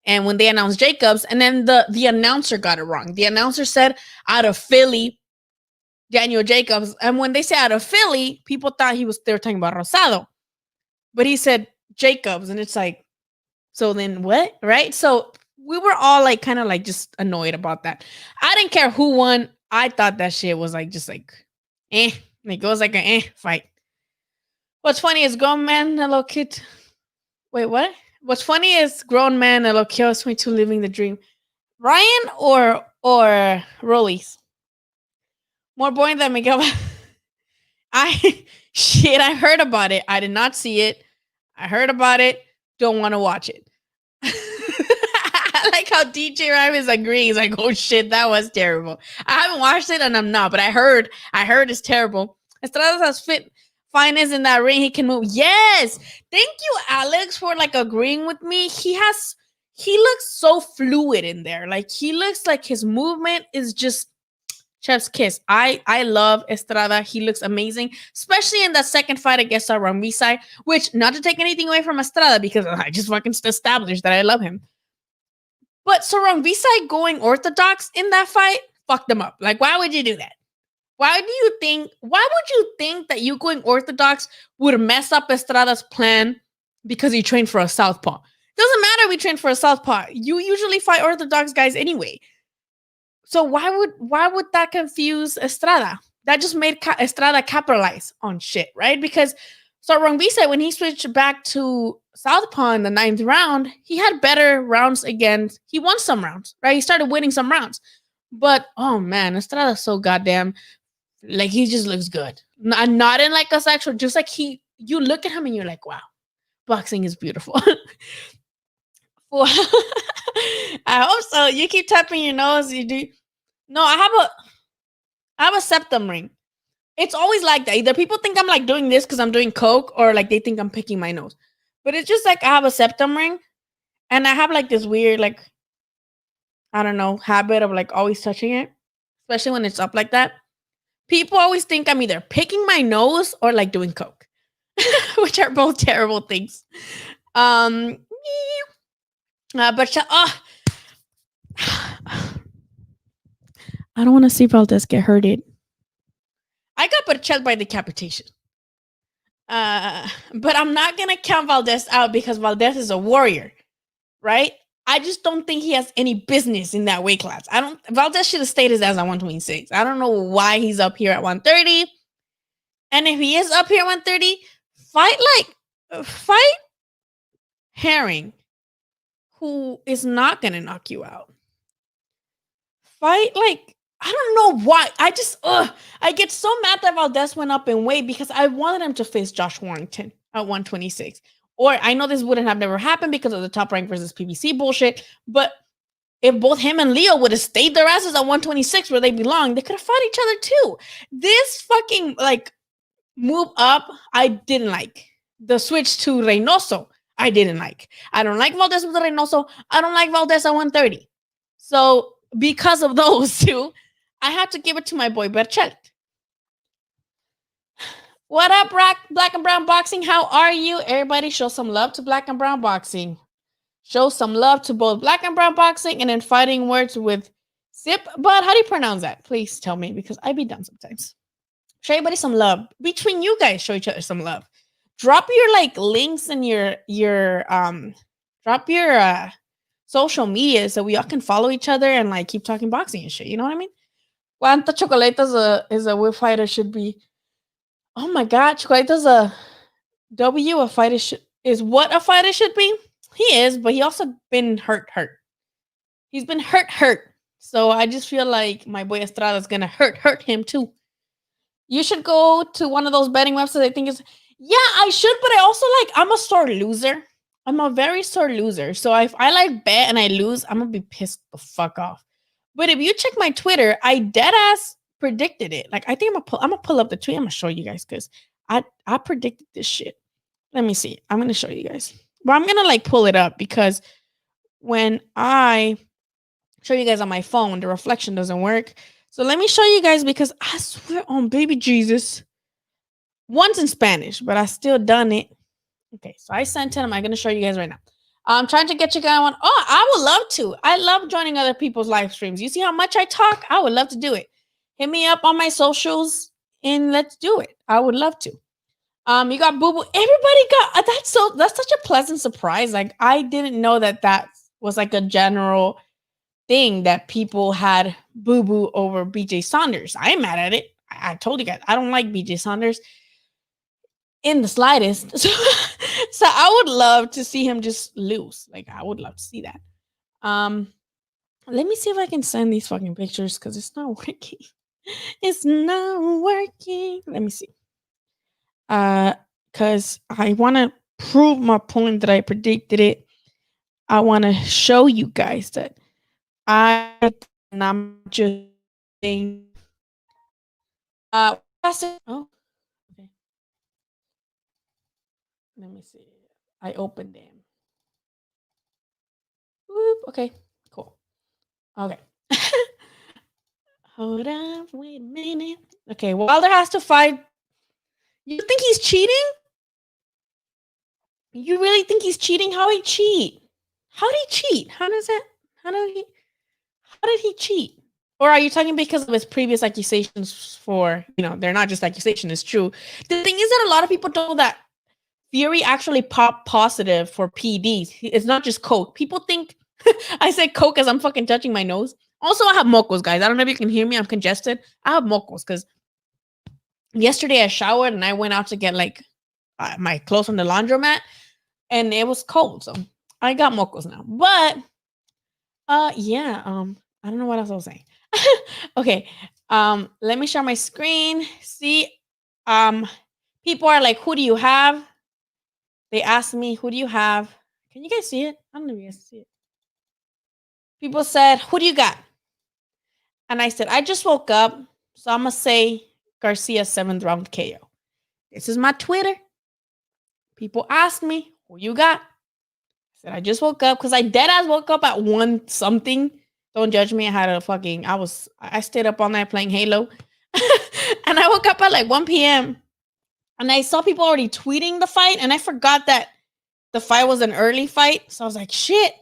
And when they announced Jacobs, and then the announcer got it wrong. The announcer said out of Philly, Daniel Jacobs. And when they say out of Philly, people thought they were talking about Rosado. But he said Jacobs, and it's like, so then what? Right? So we were all like kind of like just annoyed about that. I didn't care who won. I thought that shit was like just like like it was like an fight. What's funny is grown man and a little kid. Wait, what? What's funny is grown man and a little kid 22 living the dream. Ryan or Rollies? More boring than Miguel. I heard about it. I did not see it. I heard about it. Don't want to watch it. I like how DJ Rhyme is agreeing. He's like, oh shit, that was terrible. I haven't watched it and I'm not, but I heard it's terrible. Estrada has finest in that ring. He can move. Yes. Thank you, Alex, for like agreeing with me. He looks so fluid in there. Like he looks like his movement is just chef's kiss. I love Estrada. He looks amazing, especially in that second fight against Rambisai, which, not to take anything away from Estrada, because I just fucking established that I love him. But Rambisai going orthodox in that fight fucked them up. Like, why would you do that? Why would you think that you going orthodox would mess up Estrada's plan because he trained for a southpaw? Doesn't matter, we trained for a southpaw. You usually fight orthodox guys anyway. So why would that confuse Estrada? That just made Estrada capitalize on shit, right? Because Rambisai, when he switched back to southpaw in the 9th round, he had better rounds again. He won some rounds, right? He started winning some rounds. But, oh man, Estrada's so goddamn, like, he just looks good. Not in like a sexual, just like you look at him and you're like, wow, boxing is beautiful. I hope so. You keep tapping your nose. You do. No, I have a septum ring. It's always like that. Either people think I'm like doing this because I'm doing coke, or like they think I'm picking my nose. But it's just like I have a septum ring, and I have like this weird, like, I don't know, habit of like always touching it, especially when it's up like that. People always think I'm either picking my nose or like doing coke, which are both terrible things. But I don't want to see Valdez get hurted. I got put checked by decapitation. But I'm not gonna count Valdez out because Valdez is a warrior, right? I just don't think he has any business in that weight class. Valdez should have stayed his ass at 126. I don't know why he's up here at 130. And if he is up here at 130, fight Herring, who is not gonna knock you out. Fight like, I don't know why. I get so mad that Valdez went up in weight because I wanted him to face Josh Warrington at 126. Or I know this wouldn't have never happened because of the Top Rank versus PBC bullshit. But if both him and Leo would have stayed their asses at 126 where they belong, they could have fought each other too. This fucking like move up, I didn't like. The switch to Reynoso, I didn't like. I don't like Valdez with Reynoso. I don't like Valdez at 130. So because of those two, I have to give it to my boy Berchelt. What up, Black and Brown Boxing? How are you? Everybody show some love to Black and Brown Boxing. Show some love to both Black and Brown Boxing and then Fighting Words with Sip. But how do you pronounce that? Please tell me, because I be dumb sometimes. Show everybody some love. Between you guys, show each other some love. Drop your like links and your social media so we all can follow each other and like keep talking boxing and shit. You know what I mean? Cuánta Chocolata is a what fighter should be. Oh my god, Chocolata's a W. A fighter is what a fighter should be. He is, but he also been hurt. He's been hurt. So I just feel like my boy Estrada's gonna hurt him too. You should go to one of those betting websites. I think it's, yeah, I should, but I also like, I'm a sore loser. I'm a very sore loser. So if I like bet and I lose, I'm gonna be pissed the fuck off. But if you check my Twitter, I dead ass predicted it. Like, I think I'm gonna pull up the tweet. I'm gonna show you guys because I predicted this shit. Let me see. I'm gonna show you guys. But I'm gonna like pull it up because when I show you guys on my phone. The reflection doesn't work. So let me show you guys because I swear on baby Jesus. Once in Spanish, but I still done it. Okay, so I sent him. I'm going to show you guys right now. I'm trying to get you guys on. Oh, I would love to. I love joining other people's live streams. You see how much I talk? I would love to do it. Hit me up on my socials and let's do it. I would love to. You got Boo Boo. Everybody got that's such a pleasant surprise. Like I didn't know that was like a general thing that people had Boo Boo over BJ Saunders. I ain't mad at it. I told you guys I don't like BJ Saunders in the slightest. So I would love to see him just lose. Like I would love to see that. Let me see if I can send these fucking pictures because it's not working. It's not working. Let me see. Because I want to prove my point that I predicted it. I want to show you guys that I'm just saying. Oh, okay. Let me see. I opened them. Whoop, okay, cool. Okay. Hold on, wait a minute. Okay, Wilder has to fight. You think he's cheating? You really think he's cheating? How he cheat? How did he cheat? How did he cheat? Or are you talking because of his previous accusations for, they're not just accusations, it's true. The thing is that a lot of people don't know that Fury actually popped positive for PEDs. It's not just coke. People think I said coke as I'm fucking touching my nose. Also, I have mocos, guys. I don't know if you can hear me. I'm congested. I have mocos because yesterday I showered and I went out to get like my clothes from the laundromat and it was cold. So I got mocos now. But yeah, I don't know what else I was saying. Okay. Let me share my screen. See, people are like, who do you have? They asked me, who do you have? Can you guys see it? I don't know if you guys see it. People said, who do you got? And I said, I just woke up. So I'm going to say Garcia 7th round KO. This is my Twitter. People asked me, who you got? I said, I just woke up because I dead ass woke up at 1 something. Don't judge me. I stayed up all night playing Halo. And I woke up at like 1 p.m. And I saw people already tweeting the fight. And I forgot that the fight was an early fight. So I was like, shit.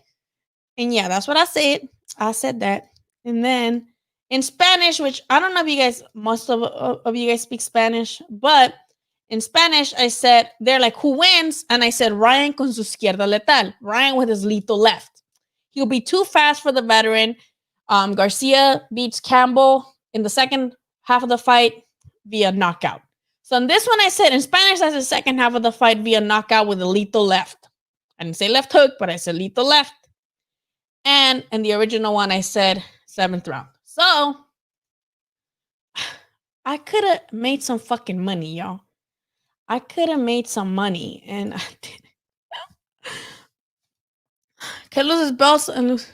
And yeah, that's what I said. I said that. And then in Spanish, which I don't know if you guys, most of you guys speak Spanish, but in Spanish, I said, they're like, who wins? And I said, Ryan con su izquierda letal. Ryan with his lethal left. He'll be too fast for the veteran. Garcia beats Campbell in the second half of the fight via knockout. So in this one, I said, in Spanish, I said second half of the fight via knockout with a lethal left. I didn't say left hook, but I said lethal left. And in the original one, I said 7th round. So I could have made some fucking money, y'all. I could have made some money, and I didn't. Can I lose his belts and lose?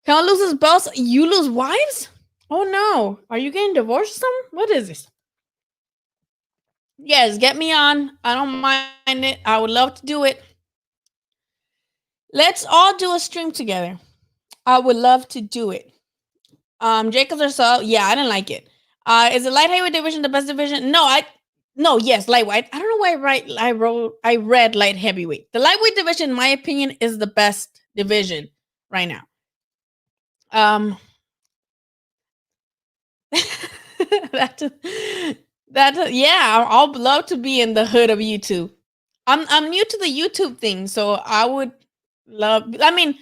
Can I lose his belts? You lose wives? Oh no! Are you getting divorced or something? What is this? Yes, get me on. I don't mind it. I would love to do it. Let's all do a stream together. I would love to do it. Jacobs or so? Yeah, I didn't like it. Is the light heavyweight division the best division? Yes, lightweight. I don't know why I read light heavyweight. The lightweight division, in my opinion, is the best division right now. Yeah, I'll love to be in the hood of YouTube. I'm new to the YouTube thing, so I would love. I mean,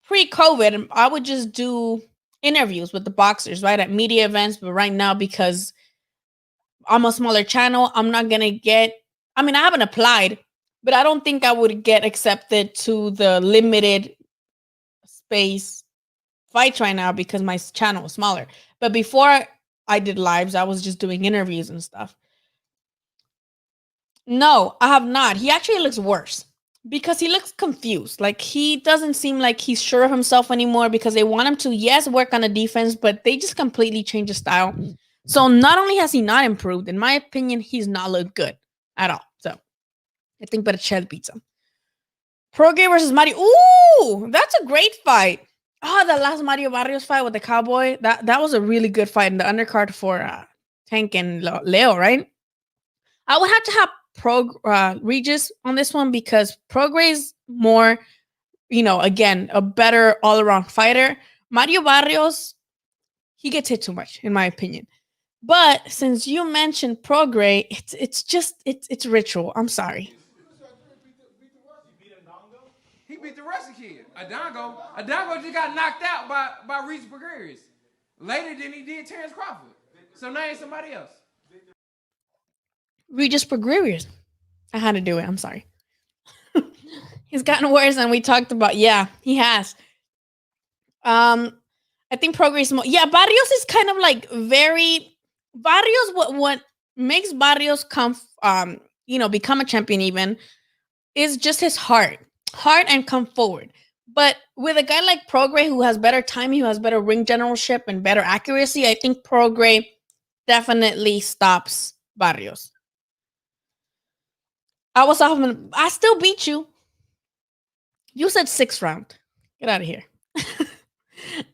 pre-COVID, I would just do interviews with the boxers, right, at media events. But right now, because I'm a smaller channel, I'm not gonna get. I mean, I haven't applied, but I don't think I would get accepted to the limited space fights right now because my channel is smaller. But before I did lives, I was just doing interviews and stuff. No, I have not. He actually looks worse because he looks confused. Like he doesn't seem like he's sure of himself anymore because they want him to, yes, work on the defense, but they just completely changed his style. So not only has he not improved, in my opinion, he's not looked good at all. So I think Berchel beats him. Pro Gay versus Mari. Ooh, that's a great fight. Oh, the last Mario Barrios fight with the cowboy. That was a really good fight in the undercard for Tank and Leo, right? I would have to have Regis on this one because Progray's more, again, a better all around fighter. Mario Barrios, he gets hit too much, in my opinion. But since you mentioned Progray, it's ritual. I'm sorry. He beat the Russian kid. Adongo just got knocked out by Regis Gregarious later than he did Terrence Crawford. So now it's somebody else. Regis Gregarious. I had to do it. I'm sorry. He's gotten worse, and we talked about. Yeah, he has. I think Progress. Yeah, Barrios is kind of like very Barrios. What makes Barrios become a champion even is just his heart and come forward. But with a guy like Progray who has better timing, who has better ring generalship and better accuracy, I think Progray definitely stops Barrios. I still beat you. You said 6th round. Get out of here.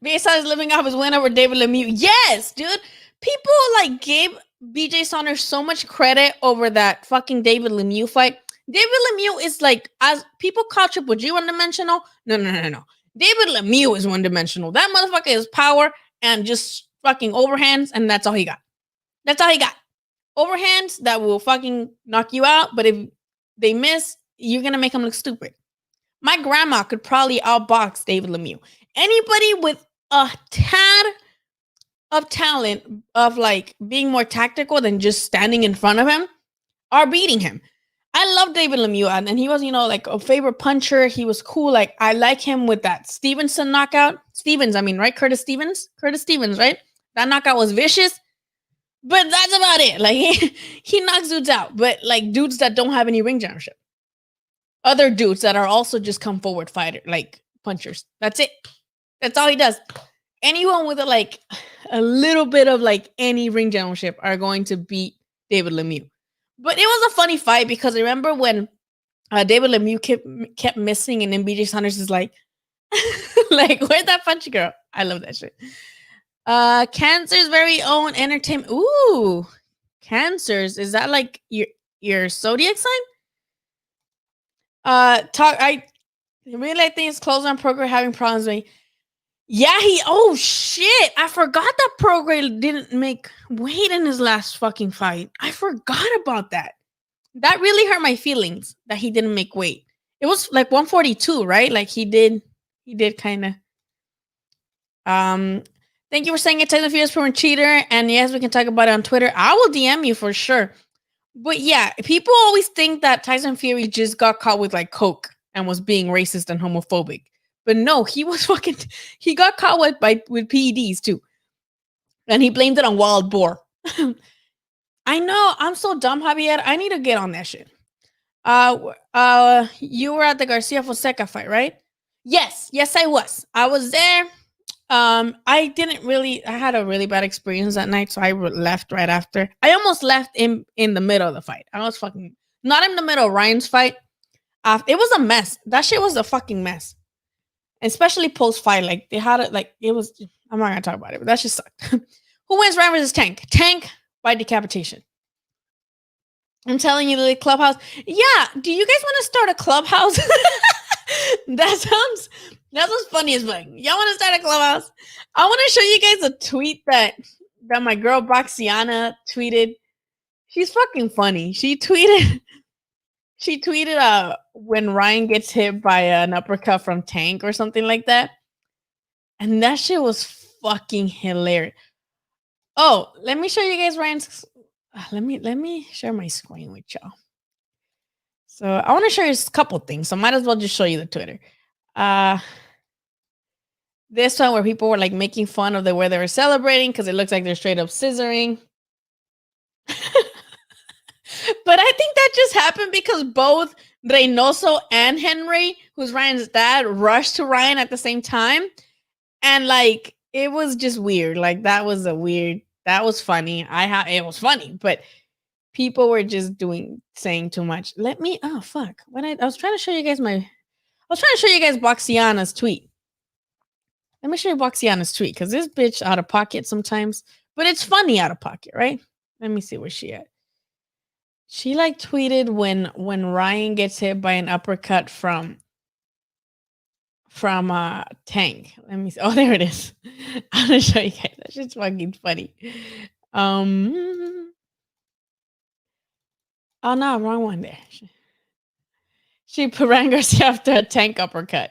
BSI is living off his win over David Lemieux. Yes, dude. People like gave BJ Saunders so much credit over that fucking David Lemieux fight. David Lemieux is like, as people call Triple G one-dimensional. No. David Lemieux is one-dimensional. That motherfucker is power and just fucking overhands, and that's all he got. That's all he got. Overhands that will fucking knock you out, but if they miss, you're going to make him look stupid. My grandma could probably outbox David Lemieux. Anybody with a tad of talent of like being more tactical than just standing in front of him are beating him. I love David Lemieux, and he was, like a favorite puncher. He was cool. Like, I like him with that Stevenson knockout. Right? Curtis Stevens, right? That knockout was vicious, but that's about it. Like, he knocks dudes out, but like dudes that don't have any ring generalship. Other dudes that are also just come forward fighter, like punchers. That's it. That's all he does. Anyone with a little bit of like any ring generalship are going to beat David Lemieux. But it was a funny fight because I remember when David Lemieux kept missing, and then BJ Saunders is like, like, where'd that punch girl? I love that shit. Cancer's very own entertainment. Ooh, Cancers. Is that like your zodiac sign? I really think it's close on Progray having problems with me. Yeah, oh shit. I forgot that Progray didn't make weight in his last fucking fight. I forgot about that. That really hurt my feelings that he didn't make weight. It was like 142, right? Like he did kind of. Thank you for saying it. Tyson Fury is a cheater, and yes, we can talk about it on Twitter. I will DM you for sure. But yeah, people always think that Tyson Fury just got caught with like coke and was being racist and homophobic. But no, he got caught with PEDs too. And he blamed it on wild boar. I know, I'm so dumb, Javier. I need to get on that shit. You were at the Garcia Fonseca fight, right? Yes, I was. I was there. I had a really bad experience that night, so I left right after. I almost left in the middle of the fight. I was fucking not in the middle of Ryan's fight. It was a mess. That shit was a fucking mess. Especially post fight, like they had it, like it was. I'm not gonna talk about it, but that just sucked. Who wins Ryan versus Tank? Tank by decapitation. I'm telling you, the clubhouse. Yeah, do you guys want to start a clubhouse? That sounds funny as fuck. Y'all want to start a clubhouse? I want to show you guys a tweet that my girl Boxiana tweeted. She's fucking funny. She tweeted when Ryan gets hit by an uppercut from Tank or something like that. And that shit was fucking hilarious. Oh, let me show you guys Ryan's. Let me share my screen with y'all. So I want to show you a couple things. So might as well just show you the Twitter. This one where people were like making fun of where they were celebrating because it looks like they're straight up scissoring. But I think that just happened because both Reynoso and Henry, who's Ryan's dad, rushed to Ryan at the same time. And like, it was just weird. Like that was funny. It was funny, but people were just saying too much. I was trying to show you guys Boxiana's tweet. Let me show you Boxiana's tweet because this bitch out of pocket sometimes, but it's funny out of pocket, right? Let me see where she at. She like tweeted when Ryan gets hit by an uppercut from Tank. Let me see. Oh, there it is. I'm gonna show you guys. That shit's fucking funny. Um. Oh no, wrong one there. She put Ryan Garcia after a Tank uppercut.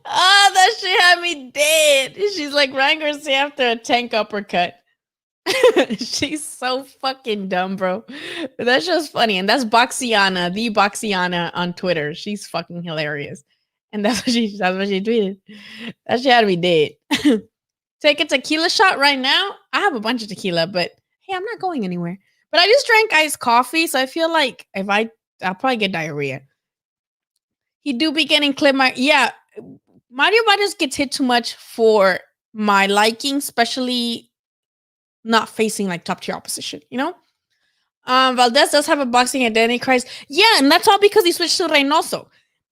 Oh, that shit had me dead. She's like Ryan Garcia after a Tank uppercut. She's so fucking dumb, bro. But that's just funny. And that's Boxiana, the Boxiana on Twitter. She's fucking hilarious. And that's what she tweeted. That shit had me dead. Take a tequila shot right now. I have a bunch of tequila, but hey, I'm not going anywhere. But I just drank iced coffee, so I feel like I'll probably get diarrhea. He do be getting clip yeah. Mario Vargas gets hit too much for my liking, especially not facing like top tier opposition, you know? Valdez does have a boxing identity crisis. Yeah, and that's all because he switched to Reynoso.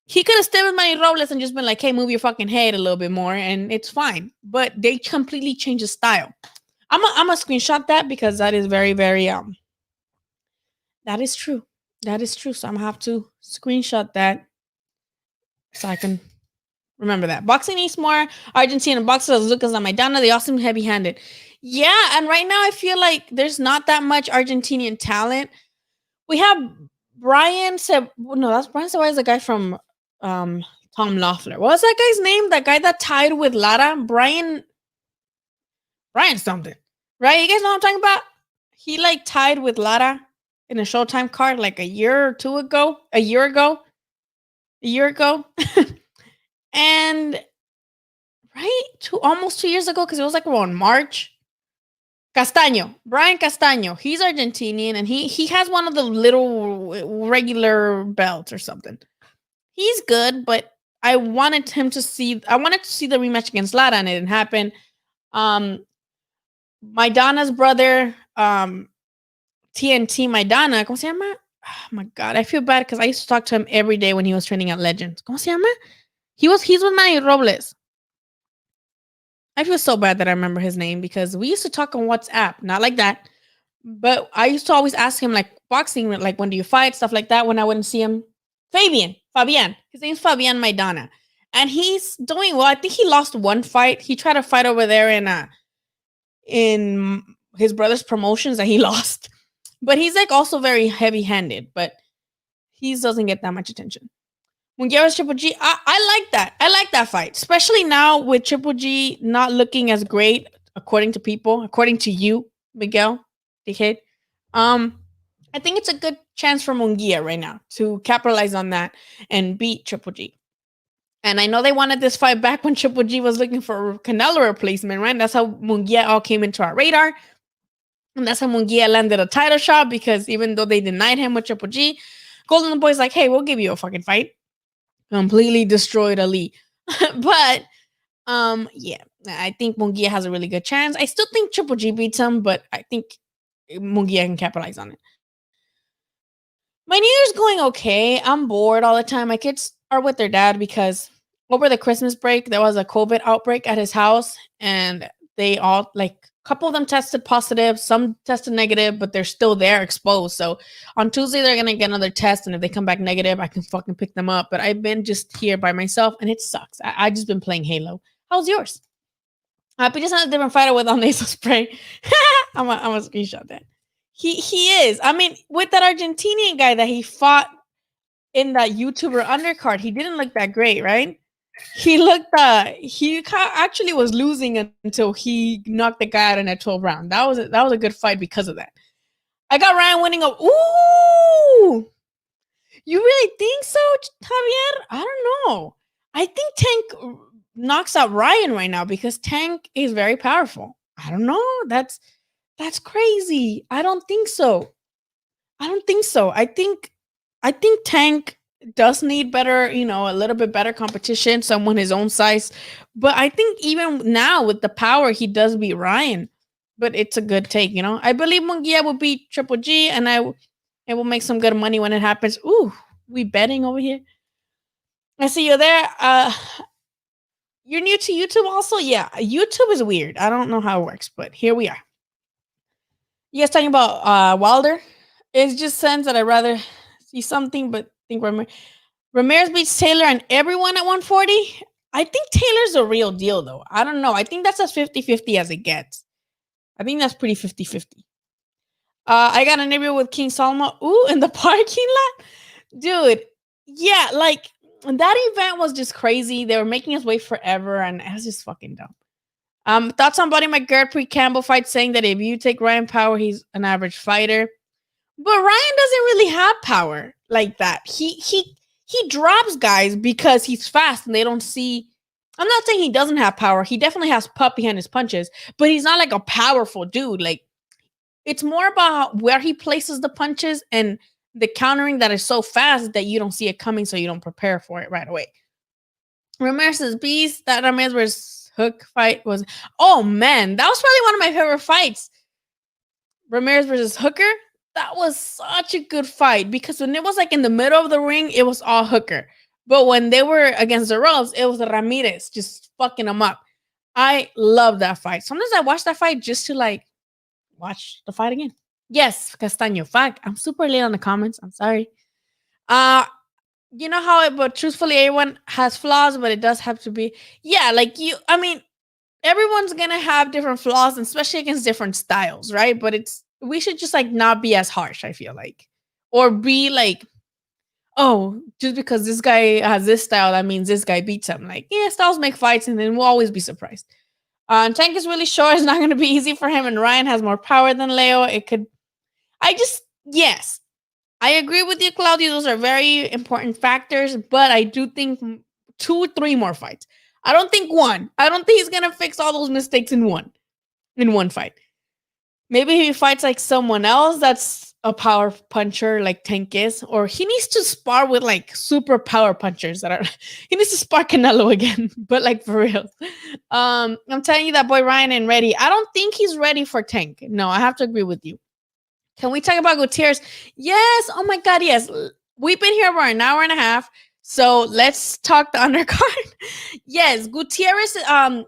He could have stayed with Manny Robles and just been like, hey, move your fucking head a little bit more, and it's fine. But they completely changed the style. I'm a screenshot that because that is very, very that is true. That is true. So I'm gonna have to screenshot that so I can remember that. Boxing needs more Argentinian boxers as Lucas Maidana. They all seem heavy-handed. Yeah, and right now I feel like there's not that much Argentinian talent. We have Brian said no, that's Brian Ceballos is the guy from Tom Loeffler. What was that guy's name? That guy that tied with Lara? Brian something. Right? You guys know what I'm talking about? He like tied with Lara in a Showtime card like a year ago. And right? Almost 2 years ago, because it was like around March. Brian Castaño. He's Argentinian, and he has one of the little regular belts or something. He's good, but I wanted to see the rematch against Lara, and it didn't happen. Maidana's brother, TNT Maidana, ¿cómo se llama? Oh my god, I feel bad because I used to talk to him every day when he was training at Legends. ¿Cómo se llama? He's with Manny Robles. I feel so bad that I remember his name because we used to talk on WhatsApp, not like that. But I used to always ask him like boxing, like when do you fight, stuff like that when I wouldn't see him. Fabian. His name's Fabian Maidana. And he's doing well. I think he lost one fight. He tried to fight over there in his brother's promotions that he lost. But he's like also very heavy-handed, but he doesn't get that much attention. Munguera's Triple G, I like that. I like that fight, especially now with Triple G not looking as great, according to you, Miguel, dickhead. I think it's a good chance for Munguia right now to capitalize on that and beat Triple G. And I know they wanted this fight back when Triple G was looking for a Canelo replacement, right? That's how Munguia all came into our radar. And that's how Munguia landed a title shot because even though they denied him with Triple G, Golden Boy's like, hey, we'll give you a fucking fight. Completely destroyed Ali. But yeah, I think Munguia has a really good chance. I still think Triple G beats him, but I think Munguia can capitalize on it. My New Year's going okay. I'm bored all the time. My kids are with their dad because over the Christmas break, there was a COVID outbreak at his house, and they all, like, a couple of them tested positive, some tested negative, but they're still there exposed. So on Tuesday, they're going to get another test, and if they come back negative, I can fucking pick them up. But I've been just here by myself, and it sucks. I just been playing Halo. How's yours? But just not a different fighter with all nasal spray. I'm a screenshot that. He is. I mean, with that Argentinian guy that he fought in that YouTuber undercard, he didn't look that great, right? He looked he actually was losing until he knocked the guy out in that 12th round. That was a good fight because of that. I got Ryan winning ooh! You really think so, Javier? I don't know. I think Tank knocks out Ryan right now because Tank is very powerful. I don't know. That's crazy. I don't think so. I think Tank does need better, a little bit better competition, someone his own size. But I think even now with the power, he does beat Ryan. But it's a good take, I believe Munguia will beat Triple G, and it will make some good money when it happens. Ooh, we betting over here. I see you there. You're new to YouTube also? Yeah, YouTube is weird. I don't know how it works, but here we are. You guys talking about Wilder? It just sense that I'd rather see something, but think Ramirez beats Taylor and everyone at 140. I think Taylor's a real deal, though. I don't know. I think that's as 50-50 as it gets. I think that's pretty 50-50. I got an interview with King Solomon. Ooh, in the parking lot? Dude, yeah, like that event was just crazy. They were making us wait forever, and it was just fucking dumb. Thoughts on Buddy McGirt pre-Campbell fight, saying that if you take Ryan Power, he's an average fighter. But Ryan doesn't really have power like that. He drops guys because he's fast and they don't see. I'm not saying he doesn't have power. He definitely has pop behind his punches, but he's not like a powerful dude. Like, it's more about where he places the punches and the countering that is so fast that you don't see it coming, so you don't prepare for it right away. Ramirez's beast. That Ramirez versus Hook fight was, oh man, that was probably one of my favorite fights. Ramirez versus Hooker. That was such a good fight because when it was like in the middle of the ring, it was all Hooker. But when they were against the ropes, it was Ramirez just fucking them up. I love that fight. Sometimes I watch that fight just to like watch the fight again. Yes, Castaño. Fuck, I'm super late on the comments. I'm sorry. You know how it, but truthfully, everyone has flaws, but it does have to be. Yeah, like you, I mean, everyone's gonna have different flaws, and especially against different styles, right? But we should just like not be as harsh, I feel like. Or be like, oh, just because this guy has this style, that means this guy beats him. Like, yeah, styles make fights, and then we'll always be surprised. Tank is really sure it's not going to be easy for him, and Ryan has more power than Leo. It could. Yes, I agree with you, Claudio. Those are very important factors, but I do think 2, 3 more fights. I don't think one. I don't think he's going to fix all those mistakes in one fight. Maybe he fights like someone else that's a power puncher like Tank is, or he needs to spar with like super power punchers that are. He needs to spar Canelo again, but like for real. I'm telling you that boy Ryan ain't ready. I don't think he's ready for Tank. No, I have to agree with you. Can we talk about Gutierrez? Yes. Oh my God. Yes. We've been here for an hour and a half. So let's talk the undercard. Yes, Gutierrez,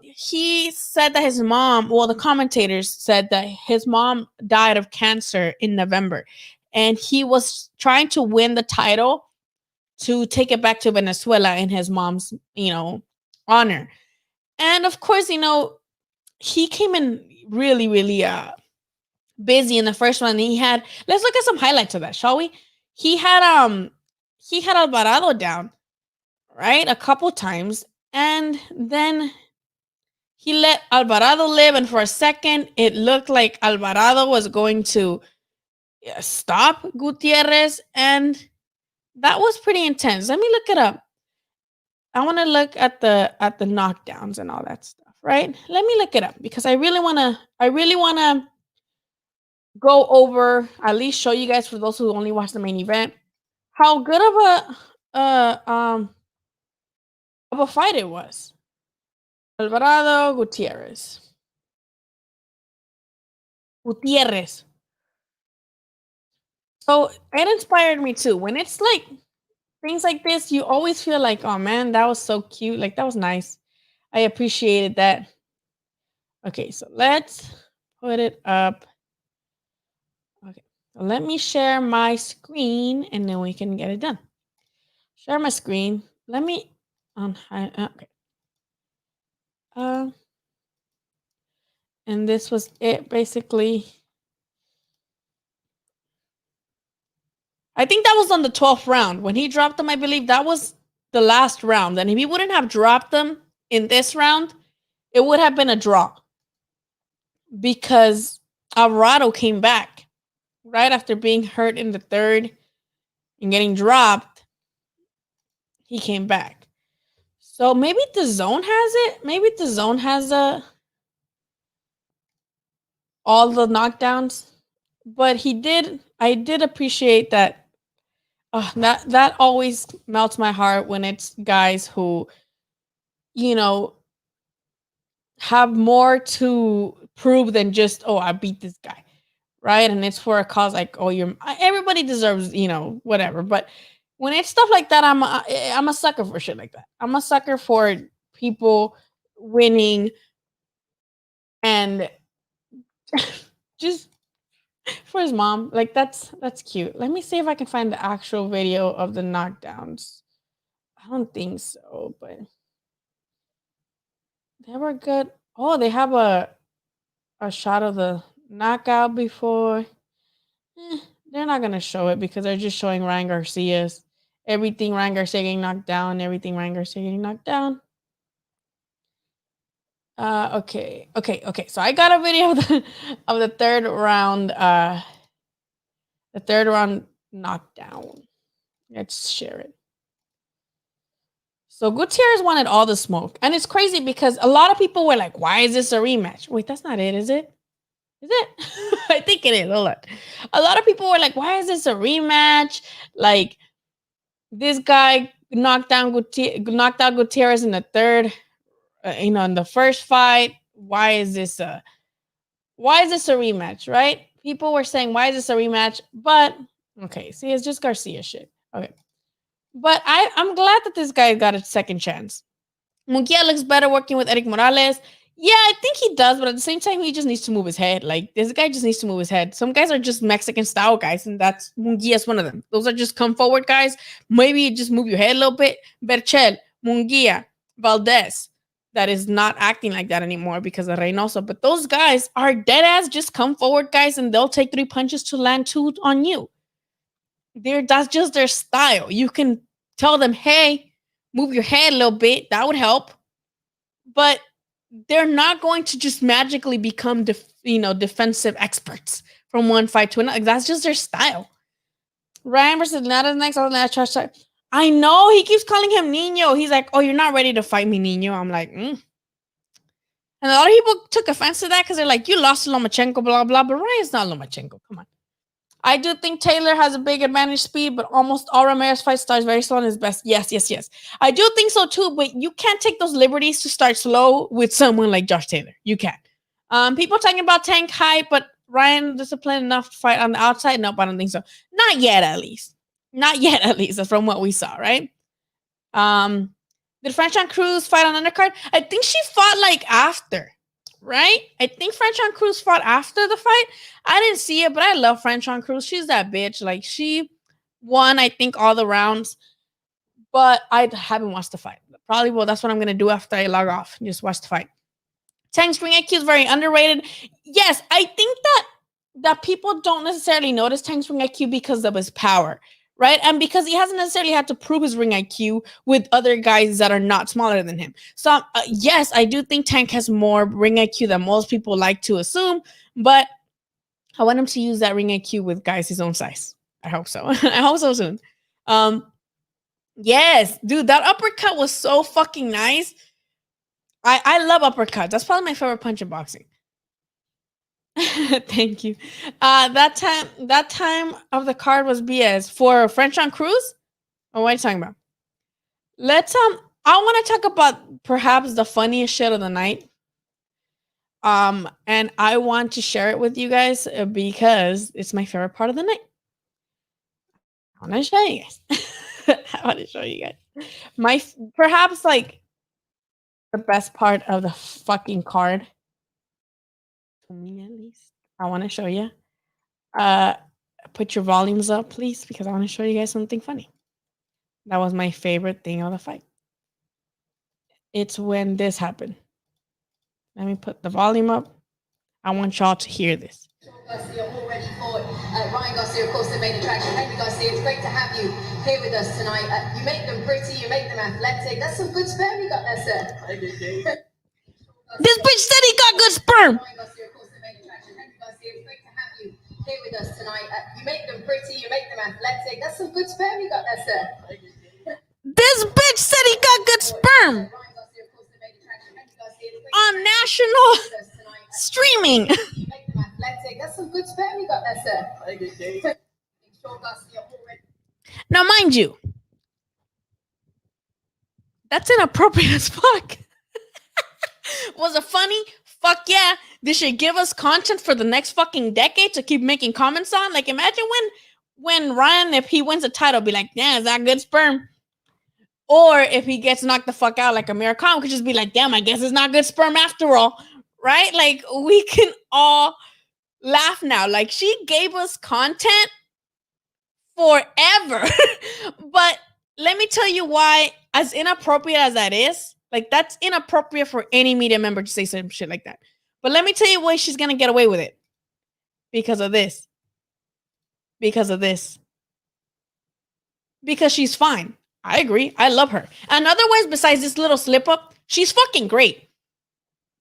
he said that his mom, well, the commentators said that his mom died of cancer in November. And he was trying to win the title to take it back to Venezuela in his mom's, honor. And of course, he came in really, really busy in the first one. Let's look at some highlights of that, shall we? He had Alvarado down, right? A couple times. And then he let Alvarado live. And for a second, it looked like Alvarado was going to stop Gutierrez. And that was pretty intense. Let me look it up. I want to look at the knockdowns and all that stuff, right? Let me look it up because I really want to go over, at least show you guys, for those who only watch the main event, how good of a fight it was. Alvarado Gutierrez. So it inspired me too. When it's like things like this, you always feel like, oh man, that was so cute. Like that was nice. I appreciated that. Okay, so let's put it up. Okay, so let me share my screen and then we can get it done. Share my screen. Let me okay. And this was it basically. I think that was on the 12th round. When he dropped them, I believe that was the last round. And if he wouldn't have dropped them in this round, it would have been a draw. Because Alvarado came back right after being hurt in the third and getting dropped. He came back. So maybe the zone has it. Maybe the zone has all the knockdowns. But I did appreciate that. That always melts my heart when it's guys who, have more to prove than just, oh, I beat this guy, right? And it's for a cause like, oh, everybody deserves, whatever. But when it's stuff like that, I'm a sucker for shit like that. I'm a sucker for people winning and just for his mom. Like that's cute. Let me see if I can find the actual video of the knockdowns. I don't think so, but they were good. Oh, they have a shot of the knockout before. They're not gonna show it because they're just showing Ryan Garcia's everything. Ryan Garcia getting knocked down. Everything Ryan Garcia getting knocked down. Okay. So I got a video of the third round. The third round knockdown. Let's share it. So Gutierrez wanted all the smoke, and it's crazy because a lot of people were like, "Why is this a rematch?" Wait, that's not it, is it? Is it? I think it is. Hold on. A lot of people were like, "Why is this a rematch?" Like this guy knocked out Gutierrez in the third. In the first fight. Why is this a rematch? Right? People were saying, "Why is this a rematch?" But okay, see, it's just Garcia shit. Okay, but I'm glad that this guy got a second chance. Munguia looks better working with Eric Morales. Yeah, I think he does, but at the same time, he just needs to move his head. Like, this guy just needs to move his head. Some guys are just Mexican style guys, and that's Munguia's one of them. Those are just come forward guys. Maybe just move your head a little bit. Berchel, Munguia, Valdez. That is not acting like that anymore because of Reynoso. But those guys are dead ass, just come forward guys, and they'll take 3 punches to land 2 on you. That's just their style. You can tell them, hey, move your head a little bit. That would help. But they're not going to just magically become defensive experts from one fight to another. That's just their style. Ryan versus Nada's next. I know he keeps calling him Nino. He's like, "Oh, you're not ready to fight me, Nino." I'm like, And a lot of people took offense to that because they're like, "You lost to Lomachenko, blah blah." But Ryan's not Lomachenko. Come on. I do think Taylor has a big advantage speed, but almost all Ramirez fight starts very slow and is best. Yes. I do think so too, but you can't take those liberties to start slow with someone like Josh Taylor. You can't. People talking about Tank hype, but Ryan disciplined enough to fight on the outside? Nope, I don't think so. Not yet, at least. That's from what we saw, right? Did Franchon Cruz fight on undercard? I think she fought like after. Right? I think Franchon Cruz fought after the fight. I didn't see it, but I love Franchon Cruz. She's that bitch. Like, she won, I think, all the rounds. But I haven't watched the fight. Probably, well, that's what I'm going to do after I log off. Just watch the fight. Tank's ring IQ is very underrated. Yes, I think that people don't necessarily notice Tank's ring IQ because of his power. Right? And because he hasn't necessarily had to prove his ring IQ with other guys that are not smaller than him. So, yes, I do think Tank has more ring IQ than most people like to assume, but I want him to use that ring IQ with guys his own size. I hope so. I hope so soon. Yes, dude, that uppercut was so fucking nice. I love uppercuts. That's probably my favorite punch in boxing. Thank you. That time of the card was BS for Franchon Cruz. Or what are you talking about? I want to talk about perhaps the funniest shit of the night. And I want to share it with you guys because it's my favorite part of the night. I want to show you guys. Perhaps like the best part of the fucking card. For me, at least. I want to show you. Put your volumes up, please, because I want to show you guys something funny. That was my favorite thing of the fight. It's when this happened. Let me put the volume up. I want y'all to hear this. Garcia already fought. Ryan Garcia, of course, the main attraction. Mikey Garcia, it's great to have you here with us tonight. You make them pretty, you make them athletic. That's some good sperm you got there, sir. This bitch said he got good sperm. Ryan Garcia, of course, the main attraction. Mikey Garcia, it's great to have you here with us tonight. You make them pretty, you make them athletic. That's some good sperm you got there, sir. This bitch said he got good sperm on national streaming. That's some good sperm you got there, sir. Now, mind you, that's inappropriate as fuck. Was it funny? Fuck yeah. This should give us content for the next fucking decade to keep making comments on. Like, imagine when Ryan, if he wins a title, be like, "Damn, is that good sperm?" Or if he gets knocked the fuck out like Amir Khan, could just be like, "Damn, I guess it's not good sperm after all." Right? Like, we can all laugh now. Like, she gave us content forever. But let me tell you why, as inappropriate as that is, like, that's inappropriate for any media member to say some shit like that. But let me tell you why she's gonna get away with it. Because of this. Because of this. Because she's fine. I agree. I love her. And otherwise, besides this little slip up, she's fucking great.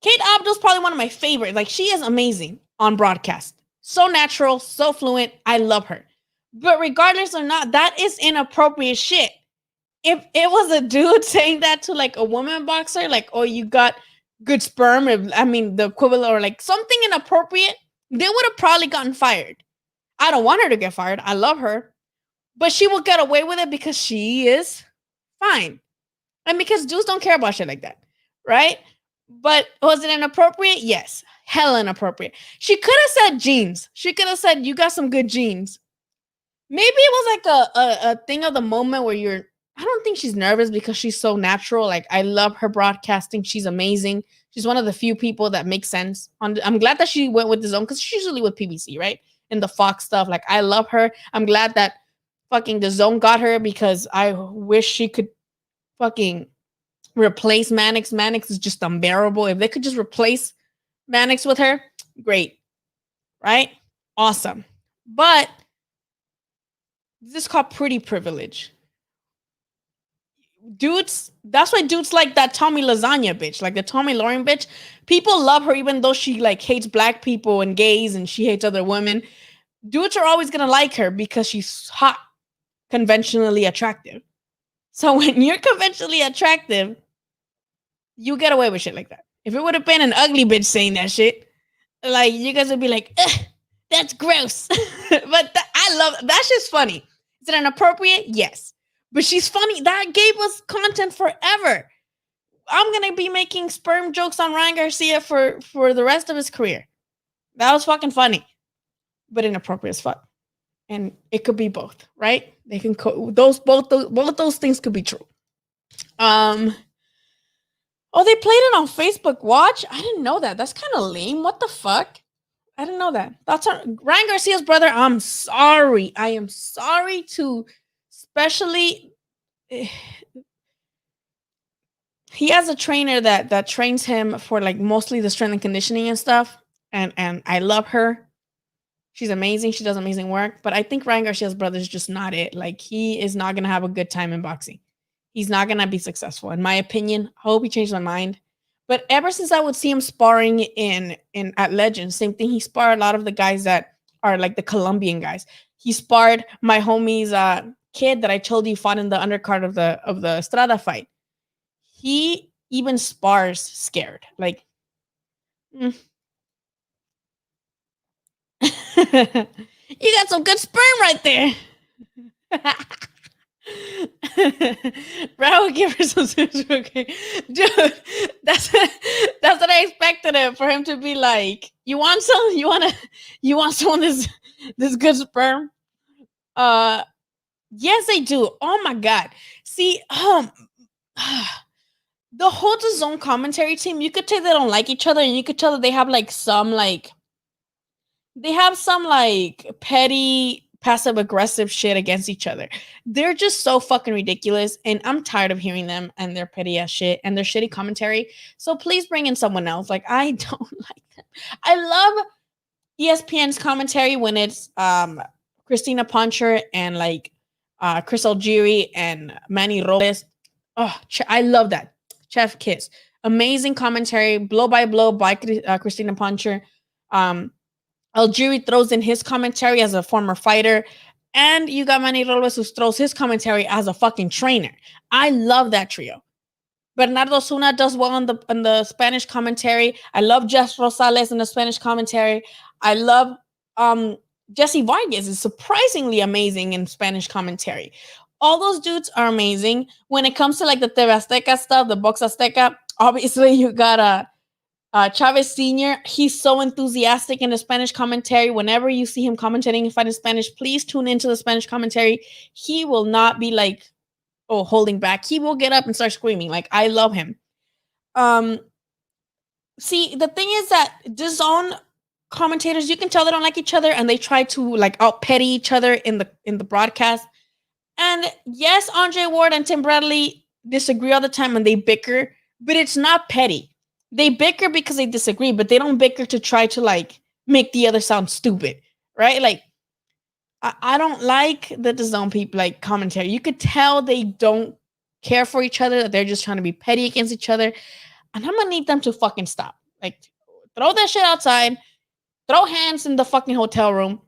Kate Abdul's probably one of my favorites. Like, she is amazing on broadcast. So natural, so fluent. I love her. But regardless or not, that is inappropriate shit. If it was a dude saying that to like a woman boxer, like, "Oh, you got good sperm," the equivalent, or like something inappropriate, they would have probably gotten fired. I don't want her to get fired. I love her. But she will get away with it because she is fine. And because dudes don't care about shit like that. Right? But was it inappropriate? Yes. Hella inappropriate. She could have said jeans. She could have said, "You got some good jeans." Maybe it was like a thing of the moment where I don't think she's nervous because she's so natural. Like, I love her broadcasting. She's amazing. She's one of the few people that makes sense. I'm glad that she went with the zone because she's usually with PBC, right? And the Fox stuff. Like, I love her. I'm glad that fucking the zone got her because I wish she could fucking replace Mannix. Mannix is just unbearable. If they could just replace Mannix with her, great. Right? Awesome. But this is called pretty privilege. Dudes, that's why dudes like that Tommy Lasagna bitch, like the Tommy Lauren bitch. People love her even though she like hates black people and gays and she hates other women. Dudes are always gonna like her because she's hot, conventionally attractive. So when you're conventionally attractive, you get away with shit like that. If it would have been an ugly bitch saying that shit, like, you guys would be like, "Ugh, that's gross." But I love that's just funny. Is it inappropriate? Yes. But she's funny. That gave us content forever. I'm gonna be making sperm jokes on Ryan Garcia for the rest of his career. That was fucking funny, but inappropriate as fuck. And it could be both, right? They can both those things could be true. Oh, they played it on Facebook Watch. I didn't know that. That's kind of lame. What the fuck? I didn't know that. That's Ryan Garcia's brother. I'm sorry. I am sorry to, especially. He has a trainer that trains him for like mostly the strength and conditioning and stuff. And I love her. She's amazing. She does amazing work. But I think Ryan Garcia's brother is just not it. Like, he is not gonna have a good time in boxing. He's not gonna be successful, in my opinion. I hope he changed my mind. But ever since I would see him sparring in at Legends, same thing. He sparred a lot of the guys that are like the Colombian guys. He sparred my homie's kid that I told you fought in the undercard of the Estrada fight. He even spars scared. Like, you got some good sperm right there. Brad will give her some serious, okay. Dude, that's what I expected it for him to be like. You want some? You want some of this good sperm? Yes, I do. Oh my god. See, the whole DAZN commentary team, you could tell they don't like each other, and you could tell that they have some petty passive aggressive shit against each other. They're just so fucking ridiculous, and I'm tired of hearing them and their petty ass shit and their shitty commentary. So please bring in someone else. Like, I don't like them. I love ESPN's commentary when it's Christina Poncher and like Chris Algieri and Manny Robles. Oh, I love that. Chef kiss. Amazing commentary, blow by Christina Poncher. Algieri throws in his commentary as a former fighter, and you got Manny Robles who throws his commentary as a fucking trainer. I love that trio. Bernardo Zuna does well on the Spanish commentary. I love Jess Rosales in the Spanish commentary. I love Jesse Vargas is surprisingly amazing in Spanish commentary. All those dudes are amazing. When it comes to like the TV Azteca stuff, the Box Azteca, obviously you got Chavez Sr., he's so enthusiastic in the Spanish commentary. Whenever you see him commentating and fighting Spanish, please tune into the Spanish commentary. He will not be like, oh, holding back. He will get up and start screaming. Like, I love him. See, the thing is that this own commentators, you can tell they don't like each other, and they try to like out petty each other in the broadcast. And yes, Andre Ward and Tim Bradley disagree all the time and they bicker, but it's not petty. They bicker because they disagree, but they don't bicker to try to like make the other sound stupid, right? Like, I don't like the DAZN people like commentary. You could tell they don't care for each other, that they're just trying to be petty against each other. And I'm gonna need them to fucking stop. Like, throw that shit outside, throw hands in the fucking hotel room,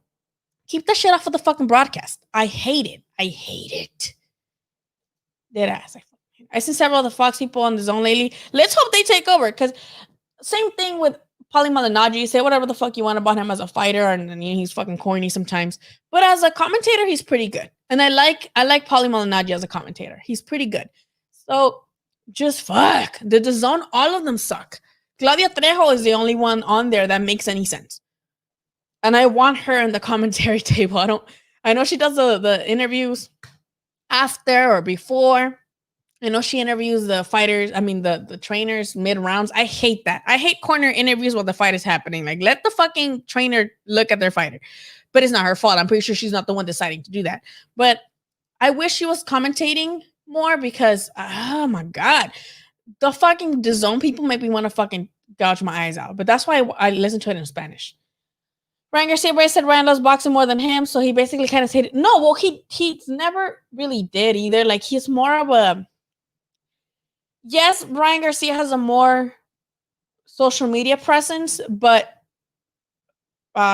keep that shit off of the fucking broadcast. I hate it. I hate it. Dead ass. I see several of the Fox people on the zone lately. Let's hope they take over, because same thing with Paulie Malignaggi. Say whatever the fuck you want about him as a fighter, and he's fucking corny sometimes. But as a commentator, he's pretty good. And I like Paulie Malignaggi as a commentator. He's pretty good. So just fuck. The DAZN, all of them suck. Claudia Trejo is the only one on there that makes any sense. And I want her in the commentary table. I know she does the interviews after or before. I know she interviews the fighters, the trainers mid-rounds. I hate that. I hate corner interviews while the fight is happening. Like, let the fucking trainer look at their fighter. But it's not her fault. I'm pretty sure she's not the one deciding to do that. But I wish she was commentating more, because, oh my God, the fucking DAZN people make me want to fucking gouge my eyes out. But that's why I listen to it in Spanish. Ryan Garcia said Ryan loves boxing more than him, so he basically kind of said it. No, well, he never really did either. Like, he's more of a... Yes, Ryan Garcia has a more social media presence, but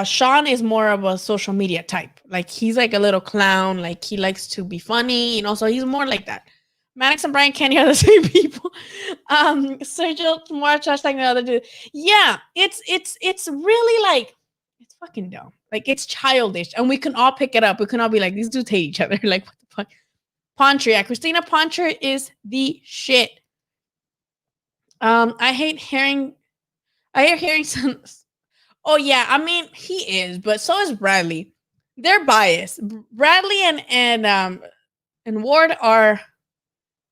Sean is more of a social media type. Like, he's like a little clown. Like, he likes to be funny, so he's more like that. Maddox and Brian Kenny are the same people. Sergio more trash like the other dude. Yeah, it's really like, it's fucking dumb. Like, it's childish, and we can all pick it up. We can all be like, these dudes hate each other. Like, what the fuck? Pontria, Christina Pontria is the shit. I hate hearing some. Oh yeah, he is, but so is Bradley. They're biased. Bradley and Ward are.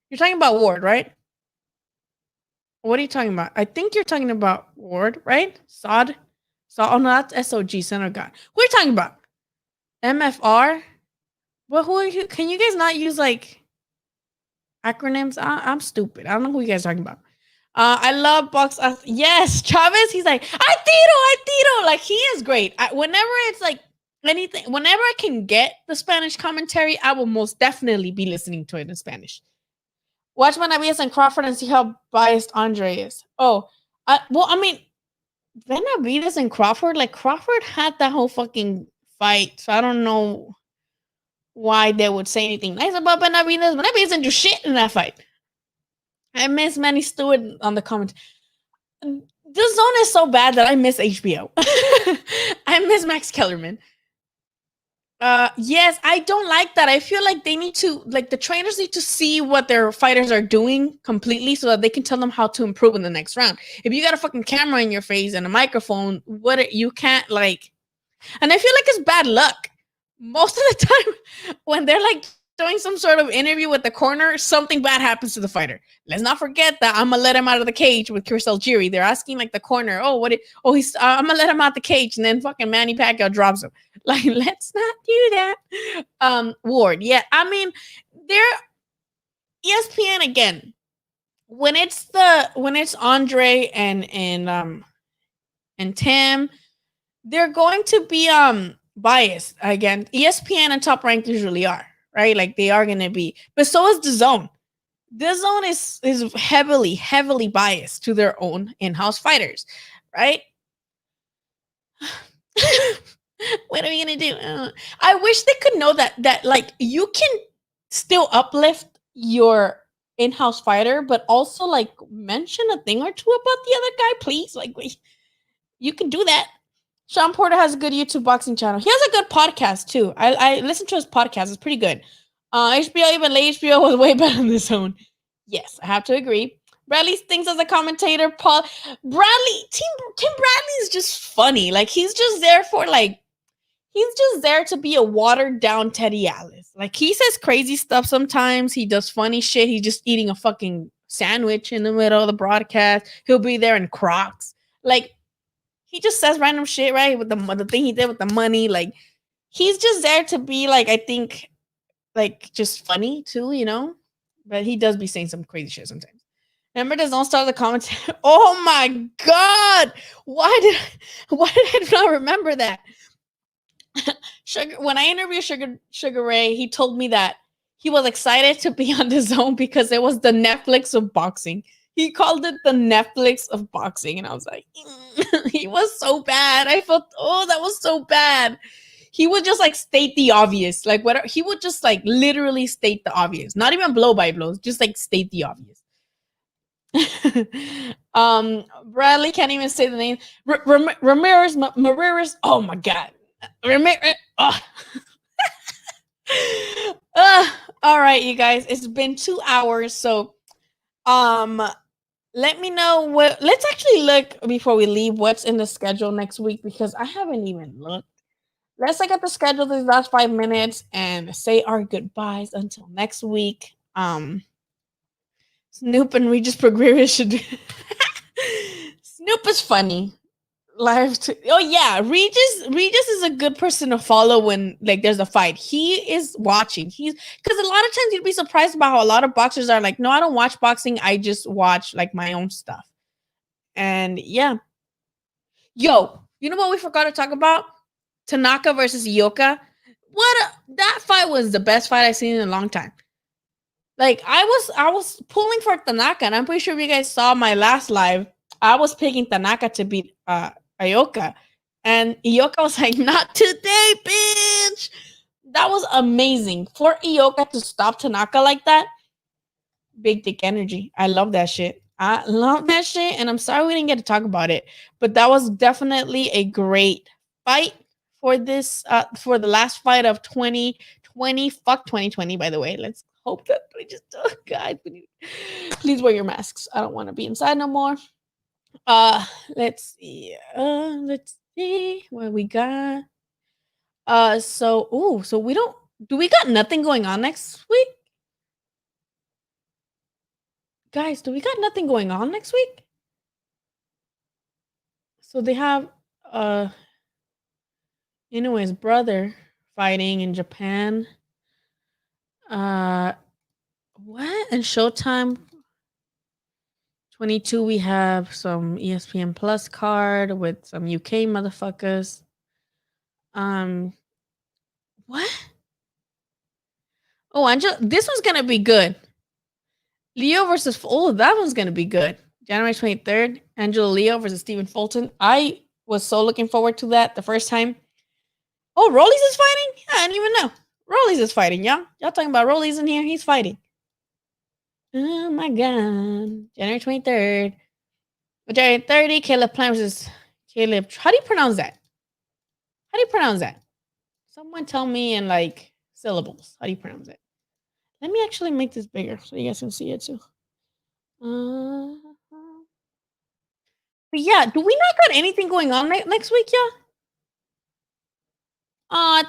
You're talking about Ward, right? What are you talking about? I think you're talking about Ward, right? Sod. Oh no, that's SOG, Son of God. Who are you talking about? MFR. Well, who are you? Can you guys not use like acronyms? I'm stupid. I don't know who you guys are talking about. I love box. Yes, Chavez. He's like, I tiro. Like, he is great. Whenever it's like anything, whenever I can get the Spanish commentary, I will most definitely be listening to it in Spanish. Watch Benavidez and Crawford and see how biased Andre is. Benavidez and Crawford, like, Crawford had that whole fucking fight, so I don't know why they would say anything nice about Benavidez. Benavidez didn't do shit in that fight. I miss Manny Stewart on the comment. The zone is so bad that I miss HBO. I miss Max Kellerman. Yes, I don't like that. I feel like they need to, like, the trainers need to see what their fighters are doing completely so that they can tell them how to improve in the next round. If you got a fucking camera in your face and a microphone, you can't, like, and I feel like it's bad luck. Most of the time when they're like doing some sort of interview with the corner, something bad happens to the fighter. Let's not forget that I'm gonna let him out of the cage with Chris Algieri. They're asking like the corner, I'm gonna let him out the cage, and then fucking Manny Pacquiao drops him. Like, let's not do that. Ward, yeah, they're ESPN again. When it's Andre and Tim, they're going to be biased again. ESPN and Top Rank usually are. Right, like they are gonna be, but so is DAZN. DAZN is heavily biased to their own in-house fighters, right? What are we gonna do? I wish they could know that like you can still uplift your in-house fighter, but also like mention a thing or two about the other guy, please. Like, you can do that. Sean Porter has a good YouTube boxing channel. He has a good podcast too. I listen to his podcast. It's pretty good. HBO, even late HBO was way better than this one. Yes, I have to agree. Bradley thinks as a commentator. Paul Bradley, Tim Bradley is just funny. Like he's just there for like he's just there to be a watered down Teddy Atlas. Like he says crazy stuff sometimes. He does funny shit. He's just eating a fucking sandwich in the middle of the broadcast. He'll be there in Crocs. Like he just says random shit, right? With the thing he did with the money. Like he's just there to be like, I think, like just funny too, you know? But he does be saying some crazy shit sometimes. Remember this Don't Start the Commentary? Oh my god! Why did I not remember that? When I interviewed Sugar Ray, he told me that he was excited to be on the Zone because it was the Netflix of boxing. He called it the Netflix of boxing, and I was like, he was so bad. I felt, oh, that was so bad. He would just like state the obvious, like whatever. He would just like literally state the obvious, not even blow by blows, just like state the obvious. Bradley can't even say the name. Ramirez. Oh my god. Ramirez. Oh. All right, you guys. It's been 2 hours, so let me know what. Let's actually look before we leave what's in the schedule next week because I haven't even looked. Let's look at the schedule these last 5 minutes and say our goodbyes until next week. Snoop and Regis Progrerius should. Snoop is funny. Oh yeah, Regis is a good person to follow when like there's a fight. He is watching. He's because a lot of times you'd be surprised about how a lot of boxers are like, no, I don't watch boxing. I just watch like my own stuff. And yeah, yo, you know what we forgot to talk about? Tanaka versus Ioka. That fight was the best fight I've seen in a long time. Like I was pulling for Tanaka, and I'm pretty sure if you guys saw my last live, I was picking Tanaka to beat Ioka, and Ioka was like, "Not today, bitch." That was amazing for Ioka to stop Tanaka like that. Big dick energy. I love that shit. I love that shit, and I'm sorry we didn't get to talk about it, but that was definitely a great fight for this for the last fight of 2020. Fuck 2020, by the way. Let's hope that we just guys, please wear your masks. I don't want to be inside no more. Let's see. Let's see what we got. So we don't do we got nothing going on next week? Guys, do we got nothing going on next week? So they have Inoue's brother fighting in Japan. What? And Showtime 22, we have some ESPN Plus card with some UK motherfuckers. What? Oh, Angela, this one's gonna be good. Leo versus that one's gonna be good. January 23rd, Angela Leo versus Stephen Fulton. I was so looking forward to that the first time. Oh, Rollies is fighting? I didn't even know. Rollies is fighting, y'all. Y'all talking about Rollies in here? He's fighting. Oh my god. January 23rd. January 30, Caleb Plant versus Caleb. How do you pronounce that? How do you pronounce that? Someone tell me in like syllables. How do you pronounce it? Let me actually make this bigger so you guys can see it too. But yeah, do we not got anything going on next week, y'all?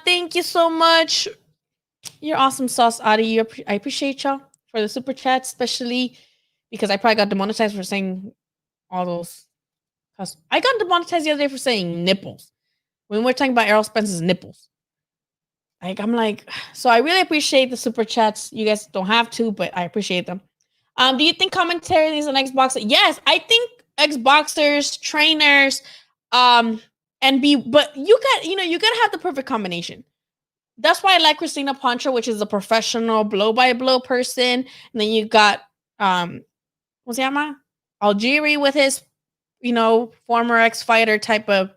Thank you so much. You're awesome sauce, Adi. I appreciate y'all for the super chat, especially because I probably got demonetized for saying all those. I got demonetized the other day for saying nipples when we're talking about Errol Spence's nipples. Like I'm like, so I really appreciate the super chats. You guys don't have to, but I appreciate them. Do you think commentary is an Xboxer? Yes, I think Xboxers, trainers, but you gotta have the perfect combination. That's why I like Christina Pancho, which is a professional blow-by-blow person. And then you got what's it llama? Algieri with his, former ex-fighter type of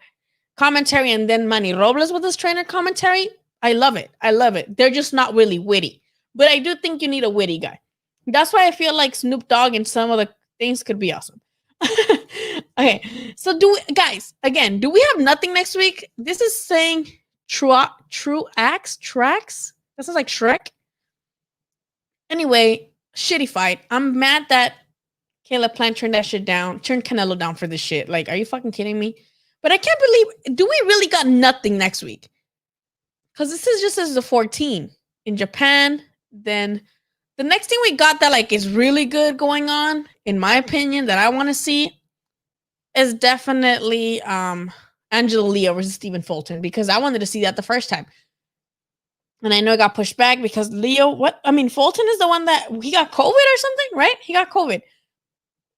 commentary, and then Manny Robles with his trainer commentary. I love it. They're just not really witty. But I do think you need a witty guy. That's why I feel like Snoop Dogg and some of the things could be awesome. Okay. So do we have nothing next week? This is saying tracks. That sounds like Shrek. Anyway, shitty fight. I'm mad that Caleb Plant turned that shit down. Turned Canelo down for this shit. Like, are you fucking kidding me? But I can't believe. Do we really got nothing next week? Because this is just as the 14 in Japan. Then the next thing we got that like is really good going on, in my opinion, that I want to see is definitely Angela Leo versus Stephen Fulton, because I wanted to see that the first time. And I know it got pushed back because Fulton is the one that he got COVID or something, right? He got COVID.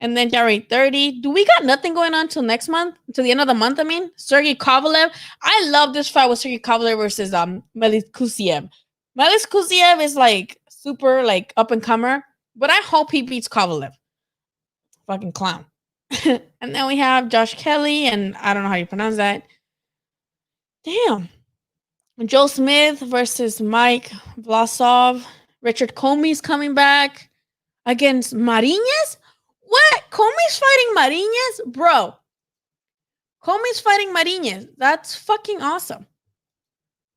And then January 30. Do we got nothing going on till next month? Till the end of the month, I mean? Sergey Kovalev. I love this fight with Sergey Kovalev versus Melis Kusiev. Melis Kusiev is like super like up and comer, but I hope he beats Kovalev. Fucking clown. And then we have Josh Kelly, and I don't know how you pronounce that. Damn. Joe Smith versus Mike Vlasov. Richard Comey's coming back against Mariñez. What? Comey's fighting Mariñez? Bro. Comey's fighting Mariñez. That's fucking awesome.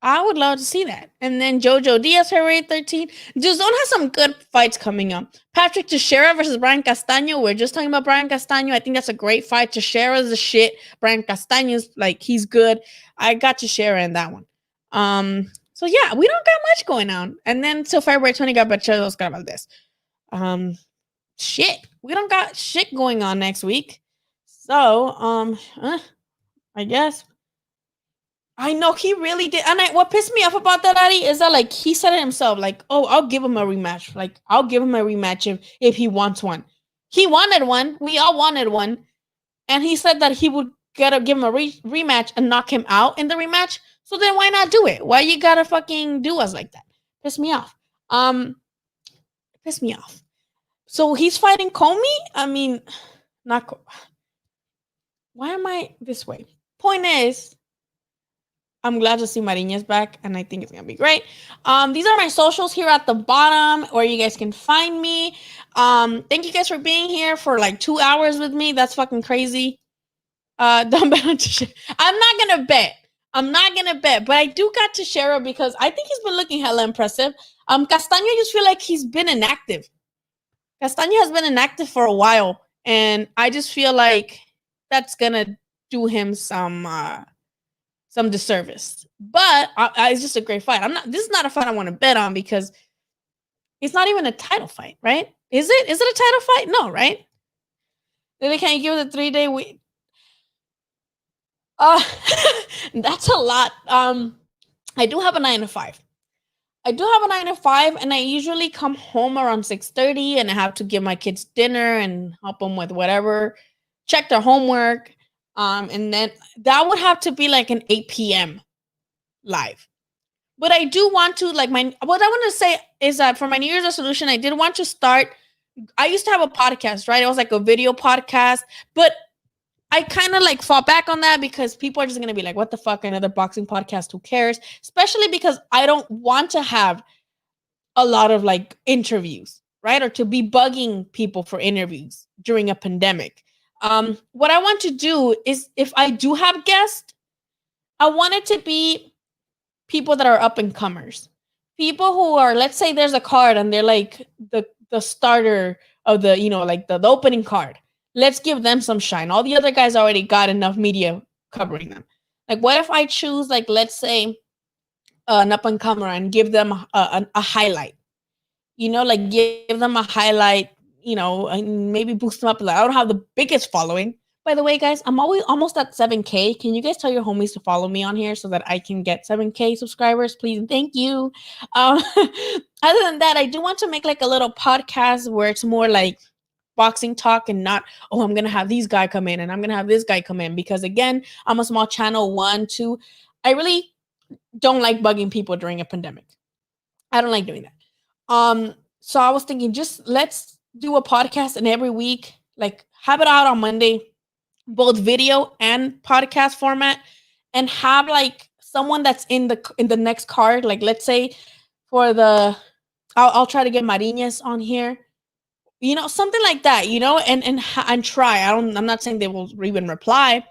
I would love to see that. And then Jojo Diaz, February 13. DAZN has some good fights coming up. Patrick Teixeira versus Brian Castaño. We're just talking about Brian Castaño. I think that's a great fight. Teixeira's the shit. Brian Castaño's like, he's good. I got Teixeira in that one. So yeah, we don't got much going on. And then till February 20 got Bachelos, Oscar Valdez. Shit. We don't got shit going on next week. So, I guess. I know he really did. And what pissed me off about that, Addy, is that like he said it himself, like, oh, I'll give him a rematch. Like, I'll give him a rematch if he wants one. He wanted one. We all wanted one. And he said that he would give him a rematch and knock him out in the rematch. So then why not do it? Why you gotta fucking do us like that? Piss me off. Piss me off. So he's fighting Comey? I mean, not. Why am I this way? Point is, I'm glad to see Mariñez back, and I think it's going to be great. These are my socials here at the bottom where you guys can find me. Thank you guys for being here for like 2 hours with me. That's fucking crazy. Don't bet on Teixeira. I'm not going to bet, but I do got Teixeira because I think he's been looking hella impressive. Castaño, I just feel like he's been inactive. Castaño has been inactive for a while, and I just feel like that's going to do him some disservice. But it's just a great fight. This is not a fight I want to bet on because it's not even a title fight, right? Is it? Is it a title fight? No, right? Then can you give it a 3-day week? That's a lot. I do have a 9 to 5. And I usually come home around 6:30, and I have to give my kids dinner and help them with whatever, check their homework. And then that would have to be like an 8 p.m. live. But I do want to, like, what I want to say is that for my New Year's resolution, I did want to start. I used to have a podcast, right? It was like a video podcast, but I kind of like fall back on that because people are just going to be like, what the fuck, another boxing podcast? Who cares? Especially because I don't want to have a lot of like interviews, right? Or to be bugging people for interviews during a pandemic. What I want to do is, if I do have guests, I want it to be people that are up and comers. People who are, let's say there's a card and they're like the starter of the, like the opening card. Let's give them some shine. All the other guys already got enough media covering them. Like, what if I choose, like, let's say an up and comer and give them a highlight? Like give them a highlight, and maybe boost them up. Like, I don't have the biggest following. By the way, guys, I'm almost at 7K. Can you guys tell your homies to follow me on here so that I can get 7K subscribers, please? Thank you. Other than that, I do want to make like a little podcast where it's more like boxing talk and not, oh, I'm going to have these guys come in and I'm going to have this guy come in. Because again, I'm a small channel. 1, 2, I really don't like bugging people during a pandemic. I don't like doing that. So I was thinking, just let's do a podcast, and every week, like, have it out on Monday, both video and podcast format, and have like someone that's in the next card. Like, let's say for I'll try to get Mariñez on here, something like that, and try. I'm not saying they will even reply,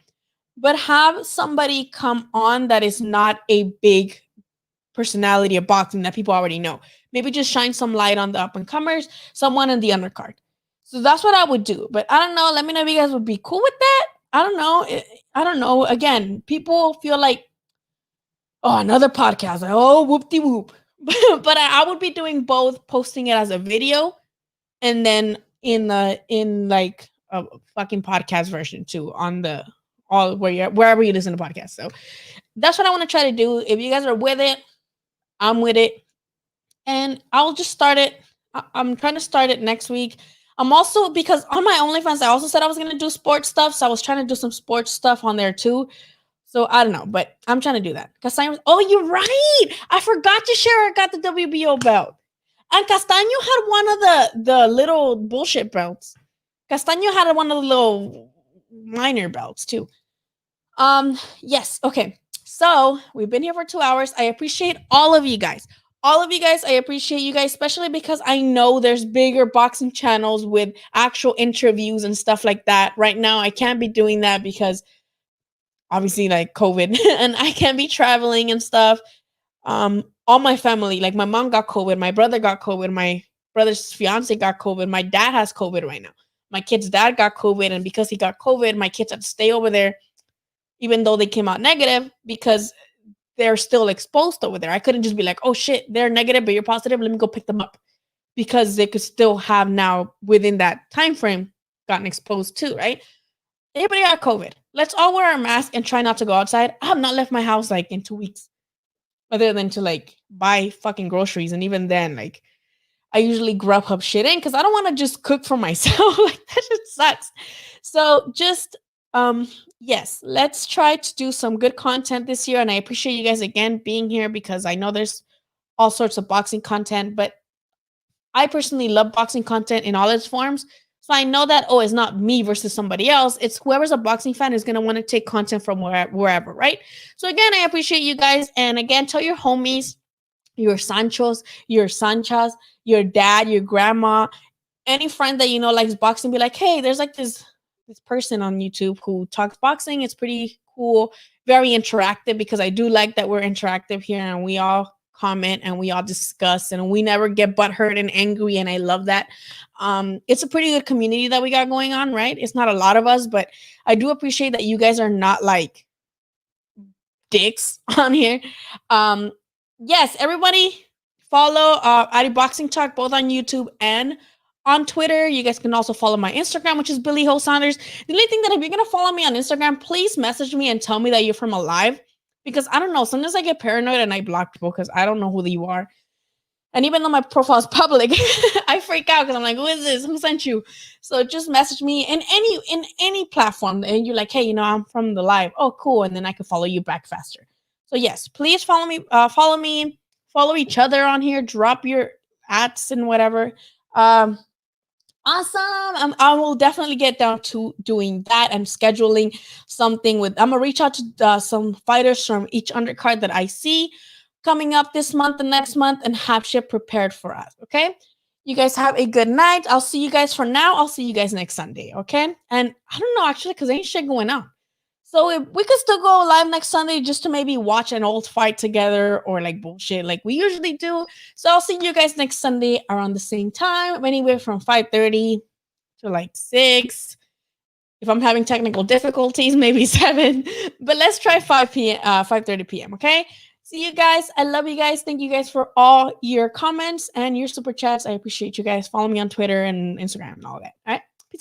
but have somebody come on that is not a big personality of boxing that people already know. Maybe just shine some light on the up and comers, someone in the undercard. So that's what I would do. But I don't know. Let me know if you guys would be cool with that. I don't know. I don't know. Again, people feel like, oh, another podcast. Like, oh, whoop de whoop. But I would be doing both, posting it as a video and then in like a fucking podcast version too on the all wherever you listen to podcasts. So that's what I want to try to do. If you guys are with it, I'm with it. And I'll just start it. I'm trying to start it next week. I'm also, because on my OnlyFans, I also said I was going to do sports stuff. So I was trying to do some sports stuff on there too. So I don't know, but I'm trying to do that. Oh, you're right. I forgot to share. I got the WBO belt. And Castaño had one of the little bullshit belts. Castaño had one of the little minor belts too. Yes. Okay. So we've been here for 2 hours. I appreciate all of you guys. All of you guys, I appreciate you guys, especially because I know there's bigger boxing channels with actual interviews and stuff like that. Right now, I can't be doing that because obviously like COVID and I can't be traveling and stuff. All my family, like my mom got COVID, my brother got COVID, my brother's fiance got COVID, my dad has COVID right now. My kid's dad got COVID, and because he got COVID, my kids had to stay over there, even though they came out negative, because they're still exposed over there. I couldn't just be like, oh shit, they're negative, but you're positive. Let me go pick them up, because they could still have now within that time frame gotten exposed too, right? Everybody got COVID. Let's all wear our mask and try not to go outside. I have not left my house like in 2 weeks, other than to like buy fucking groceries, and even then, like I usually Grubhub shit in because I don't want to just cook for myself. Like that just sucks. So just yes, let's try to do some good content this year. And I appreciate you guys again being here, because I know there's all sorts of boxing content, but I personally love boxing content in all its forms. So I know that, oh, it's not me versus somebody else. It's whoever's a boxing fan is going to want to take content from wherever, right? So again, I appreciate you guys. And again, tell your homies, your Sanchos, your Sanchas, your dad, your grandma, any friend that you know likes boxing, be like, hey, there's like this person on YouTube who talks boxing. It's pretty cool, very interactive, because I do like that we're interactive here and we all comment and we all discuss and we never get butthurt and angry, and I love that. It's a pretty good community that we got going on, right? It's not a lot of us, but I do appreciate that you guys are not like dicks on here. Yes, everybody follow Adi Boxing Talk both on YouTube and on Twitter. You guys can also follow my Instagram, which is Billy Ho Saunders. The only thing that, if you're gonna follow me on Instagram, please message me and tell me that you're from Alive, because I don't know. Sometimes I get paranoid and I block people because I don't know who you are. And even though my profile is public, I freak out because I'm like, who is this? Who sent you? So just message me in any platform, and you're like, hey, you know, I'm from the Live. Oh, cool. And then I can follow you back faster. So yes, please follow me, follow each other on here, drop your ats and whatever. Awesome. I will definitely get down to doing that and scheduling something with, I'm gonna reach out to some fighters from each undercard that I see coming up this month and next month, and have shit prepared for us. Okay. You guys have a good night. I'll see you guys for now. I'll see you guys next Sunday. Okay. And I don't know, actually, because ain't shit going on. So if we could still go live next Sunday just to maybe watch an old fight together, or like bullshit like we usually do. So I'll see you guys next Sunday around the same time, anywhere from 5:30 to like 6. If I'm having technical difficulties, maybe 7. But let's try 5:30 p.m. Okay. See you guys. I love you guys. Thank you guys for all your comments and your super chats. I appreciate you guys. Follow me on Twitter and Instagram and all that. All right.